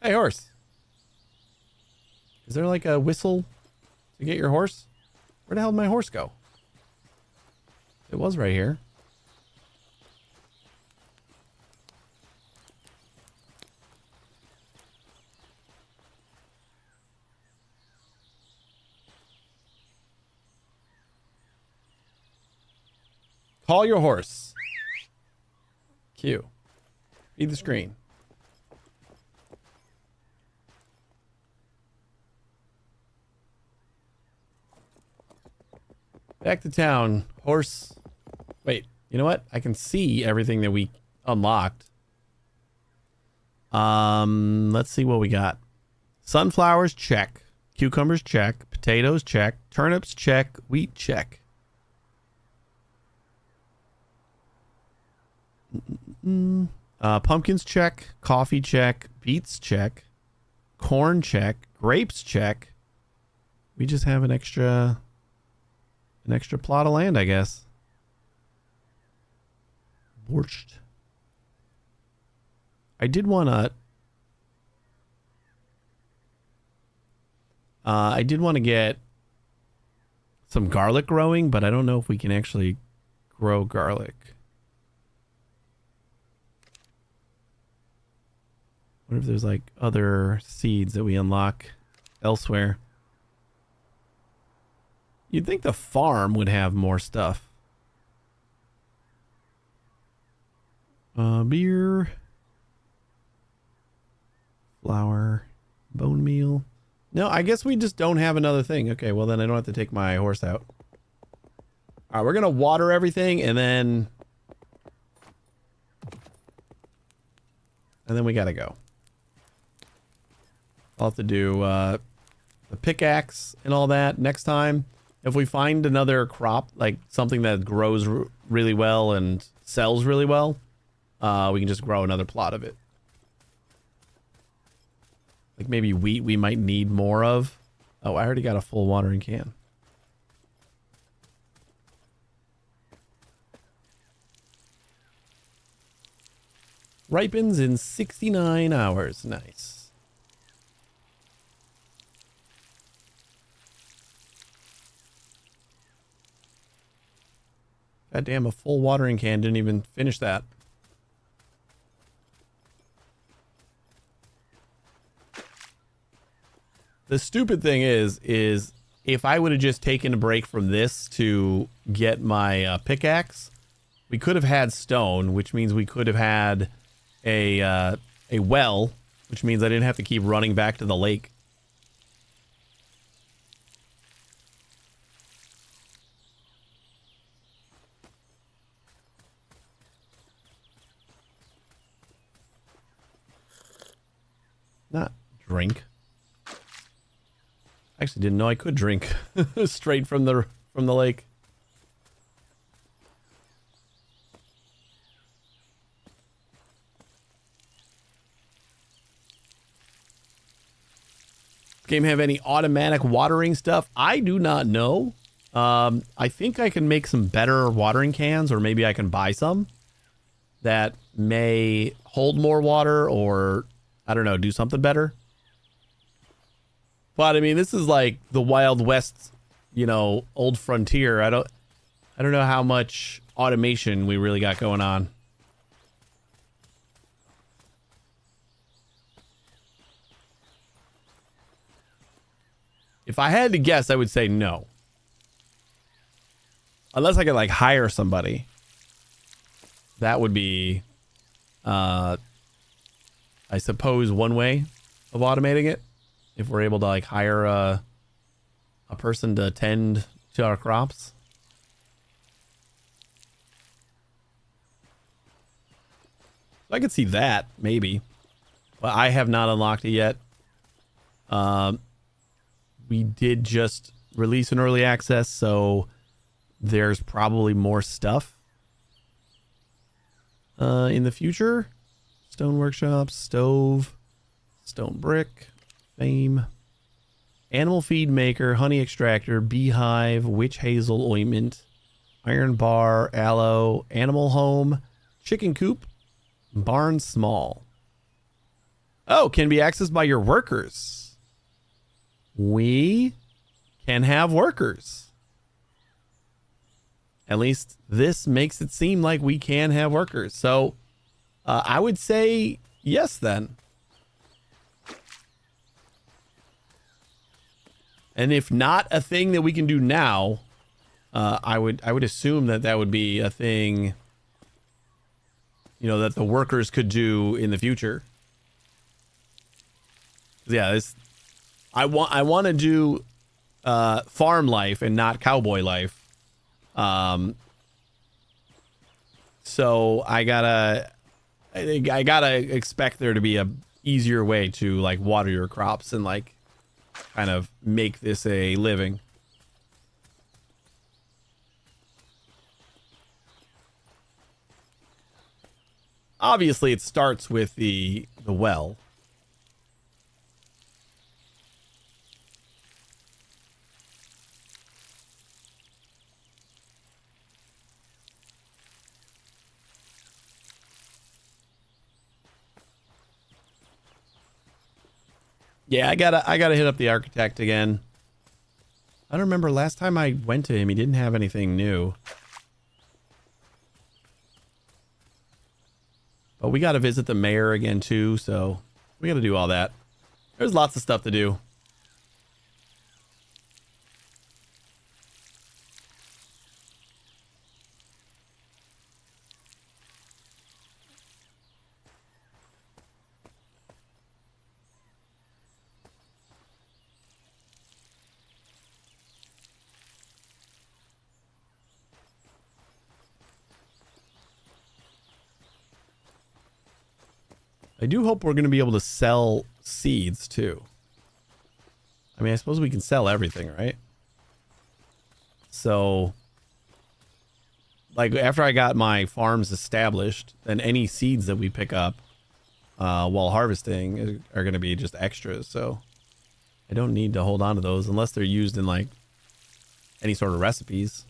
Hey, horse. Is there like a whistle to get your horse? Where the hell did my horse go? It was right here. Call your horse. Q. Feed the screen. Back to town. Horse. Wait, you know what? I can see everything that we unlocked. Let's see what we got. Sunflowers, check. Cucumbers, check. Potatoes, check. Turnips, check. Wheat, check. Pumpkins, check. Coffee, check. Beets, check. Corn, check. Grapes, check. We just have an extra plot of land, I guess. Borscht. I did want to get some garlic growing, but I don't know if we can actually grow garlic. What if there's like other seeds that we unlock elsewhere? You'd think the farm would have more stuff. Beer. Flour. Bone meal. No, I guess we just don't have another thing. Okay, well then I don't have to take my horse out. Alright, we're gonna water everything and then we gotta go. I'll have to do the pickaxe and all that next time. If we find another crop, like something that grows really well and sells really well, we can just grow another plot of it. Like maybe wheat we might need more of. Oh, I already got a full watering can. Ripens in 69 hours. Nice. God damn, a full watering can didn't even finish that. The stupid thing is if I would have just taken a break from this to get my pickaxe, we could have had stone, which means we could have had a well, which means I didn't have to keep running back to the lake. Not drink. I actually didn't know I could drink straight from the lake. Does this game have any automatic watering stuff? I do not know. I think I can make some better watering cans, or maybe I can buy some that may hold more water, or I don't know, do something better. But I mean, this is like the Wild West, you know, old frontier. I don't know how much automation we really got going on. If I had to guess, I would say no. Unless I could like hire somebody. That would be, I suppose, one way of automating it. if we're able to like hire a person to tend to our crops. I could see that maybe, but I have not unlocked it yet. We did just release an early access, so there's probably more stuff in the future. Stone workshop, stove, stone brick, fame, animal feed maker, honey extractor, beehive, witch hazel ointment, iron bar, aloe, animal home, chicken coop, barn small. Oh, can be accessed by your workers. We can have workers. At least this makes it seem like we can have workers. So I would say yes then. And if not a thing that we can do now, I would assume that would be a thing, you know, that the workers could do in the future. Yeah, I want to do farm life and not cowboy life. So I gotta expect there to be a easier way to like water your crops and like kind of make this a living. Obviously, it starts with the well. Yeah, I gotta hit up the architect again. I don't remember last time I went to him, he didn't have anything new. But we gotta visit the mayor again too, so we gotta do all that. There's lots of stuff to do. I do hope we're going to be able to sell seeds too. I mean, I suppose we can sell everything, right? So, like, after I got my farms established, then any seeds that we pick up while harvesting are going to be just extras. So, I don't need to hold on to those unless they're used in, like, any sort of recipes.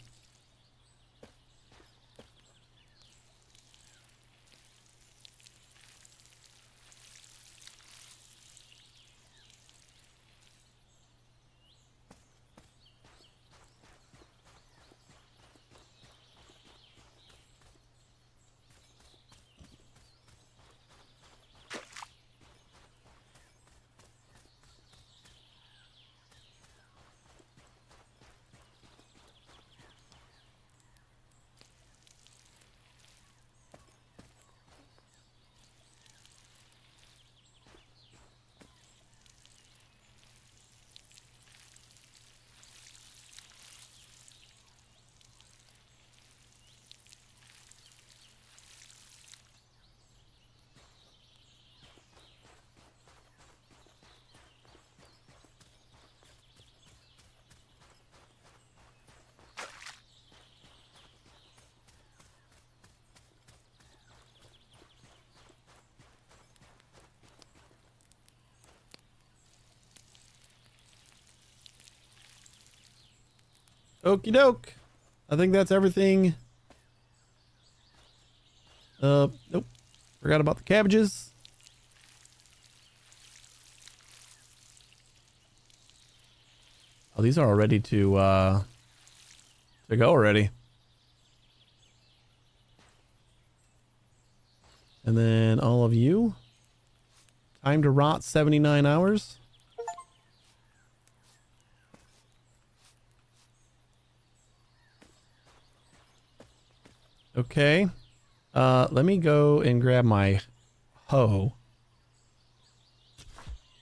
Okie doke. I think that's everything. Nope. Forgot about the cabbages. Oh, these are all ready to go already. And then all of you. Time to rot 79 hours. Okay. Let me go and grab my hoe.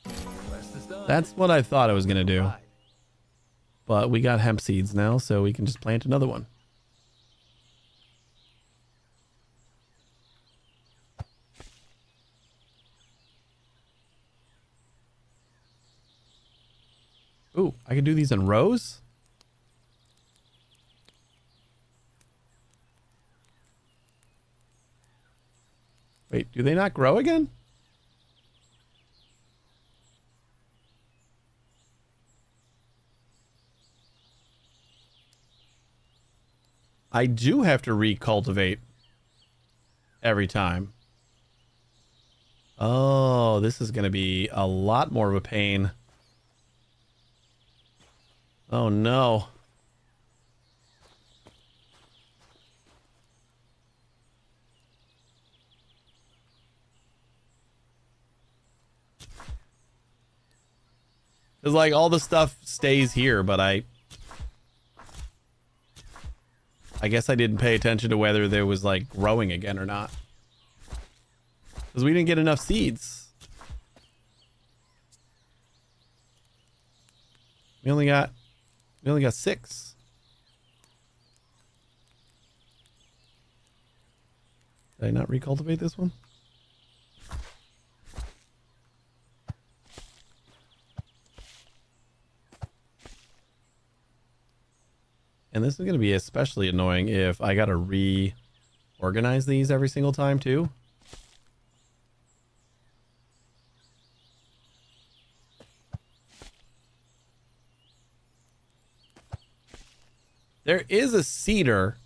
Quest is done. That's what I thought I was going to do. Ride. But we got hemp seeds now, so we can just plant another one. Ooh, I can do these in rows? Wait, do they not grow again? I do have to recultivate every time. Oh, this is going to be a lot more of a pain. Oh, no. It's like all the stuff stays here, but I guess I didn't pay attention to whether there was like growing again or not. Because we didn't get enough seeds. We only got 6. Did I not recultivate this one? And this is going to be especially annoying if I got to reorganize these every single time too. There is a seeder.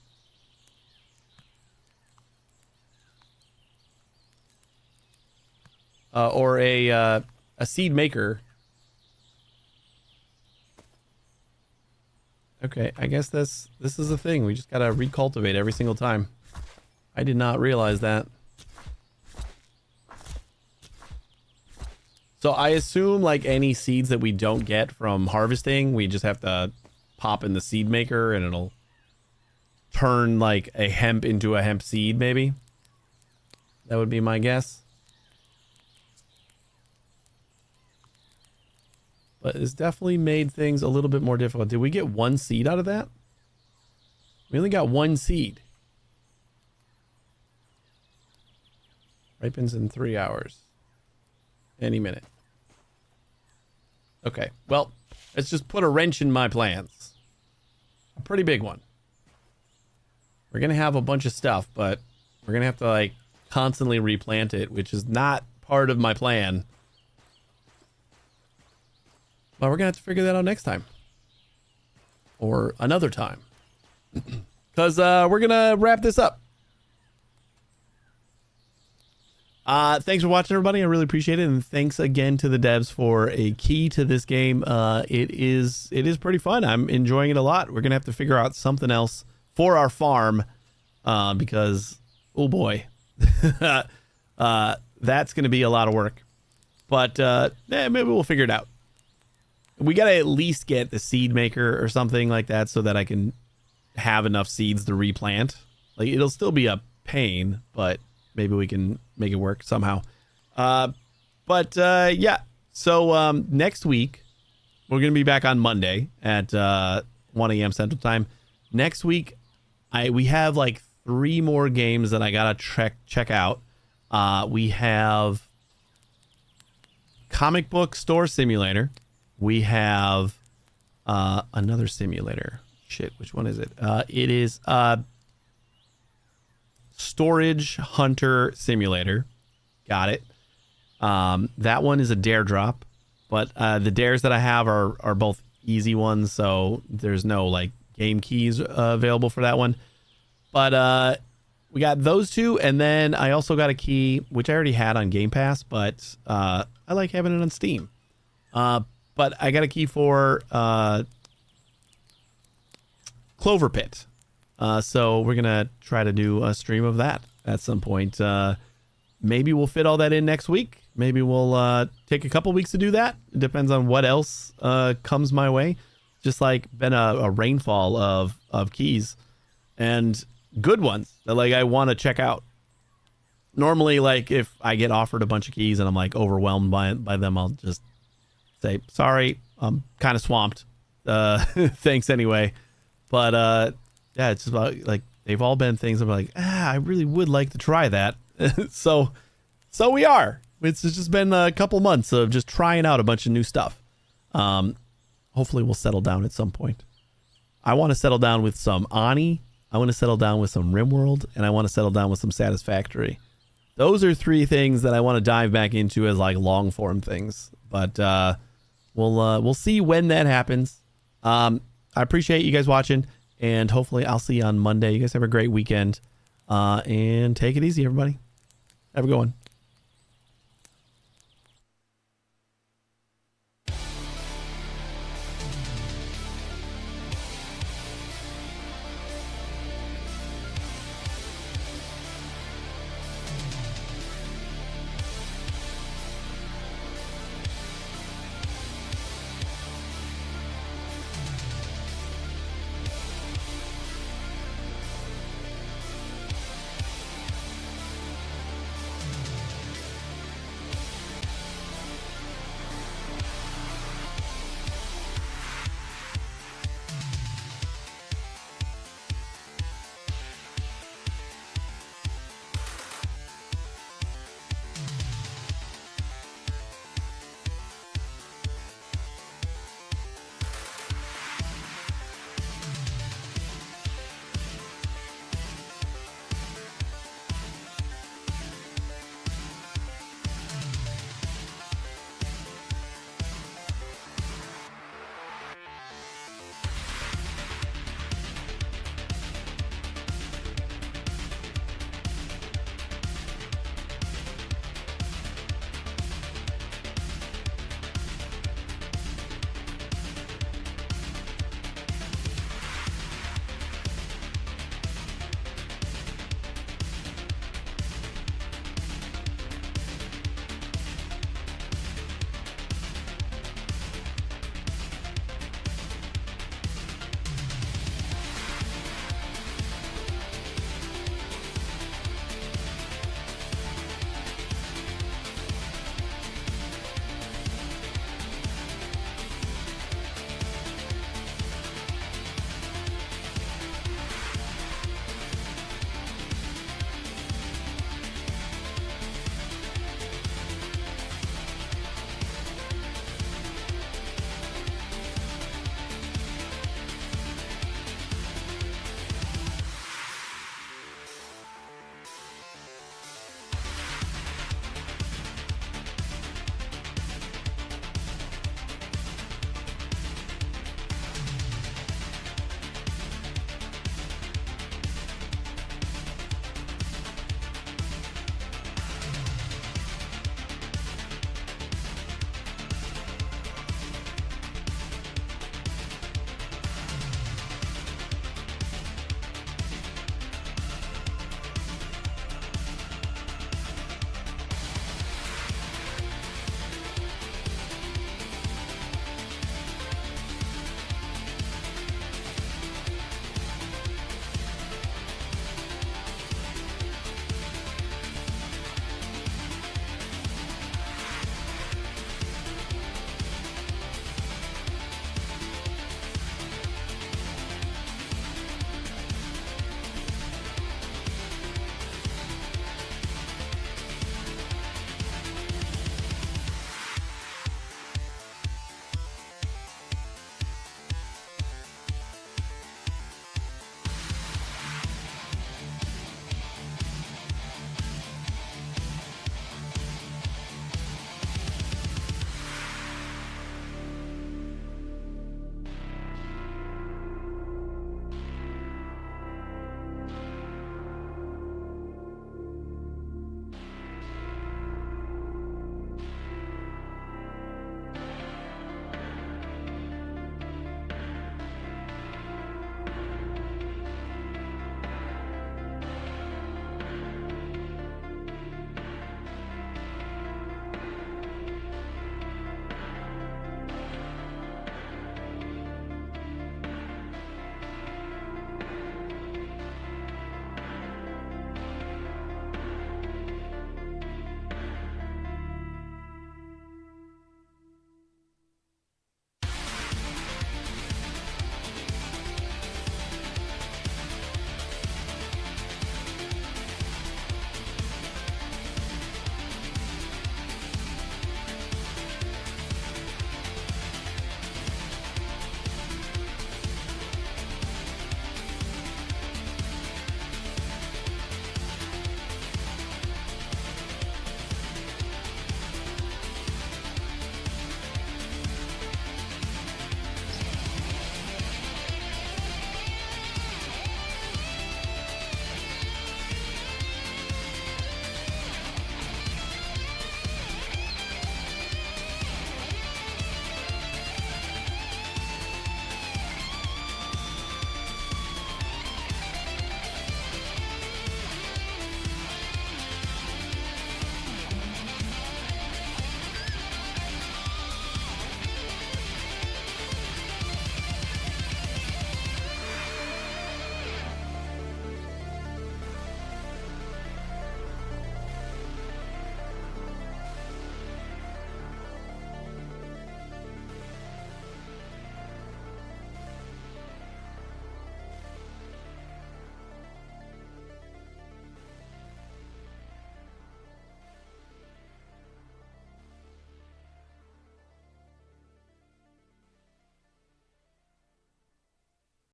Or a seed maker. Okay, I guess this is the thing. We just gotta recultivate every single time. I did not realize that. So I assume like any seeds that we don't get from harvesting, we just have to pop in the seed maker and it'll turn like a hemp into a hemp seed, maybe. That would be my guess. But it's definitely made things a little bit more difficult. Did we get 1 seed out of that? We only got 1 seed. Ripens in 3 hours. Any minute. Okay, well, let's just put a wrench in my plans. A pretty big one. We're going to have a bunch of stuff, but we're going to have to like constantly replant it, which is not part of my plan. Well, we're going to have to figure that out next time. Or another time. Because we're going to wrap this up. Thanks for watching, everybody. I really appreciate it. And thanks again to the devs for a key to this game. It is pretty fun. I'm enjoying it a lot. We're going to have to figure out something else for our farm. Because, oh boy. That's going to be a lot of work. But maybe we'll figure it out. We got to at least get the seed maker or something like that so that I can have enough seeds to replant. Like, it'll still be a pain, but maybe we can make it work somehow. Yeah. So next week, we're going to be back on Monday at 1 a.m. Central Time. Next week, we have like 3 more games that I got to check out. We have Comic Book Store Simulator. We have another simulator. Shit, which one is it? It is Storage Hunter Simulator. Got it. That one is a dare drop, but the dares that I have are both easy ones, so there's no like game keys available for that one. But we got those 2, and then I also got a key, which I already had on Game Pass, but I like having it on Steam. But I got a key for Clover Pit. So we're going to try to do a stream of that at some point. Maybe we'll fit all that in next week. Maybe we'll take a couple weeks to do that. It depends on what else comes my way. Just like been a rainfall of keys and good ones that like I want to check out. Normally, like if I get offered a bunch of keys and I'm like overwhelmed by them, I'll just say, sorry, I'm kind of swamped. Thanks anyway. But yeah, it's about like they've all been things I'm like, I really would like to try that. so we are. It's just been a couple months of just trying out a bunch of new stuff. Hopefully we'll settle down at some point. I want to settle down with some Ani. I want to settle down with some RimWorld, and I want to settle down with some Satisfactory. Those are 3 things that I want to dive back into as like long form things. But we'll see when that happens. I appreciate you guys watching, and hopefully I'll see you on Monday. You guys have a great weekend, and take it easy, everybody. Have a good one.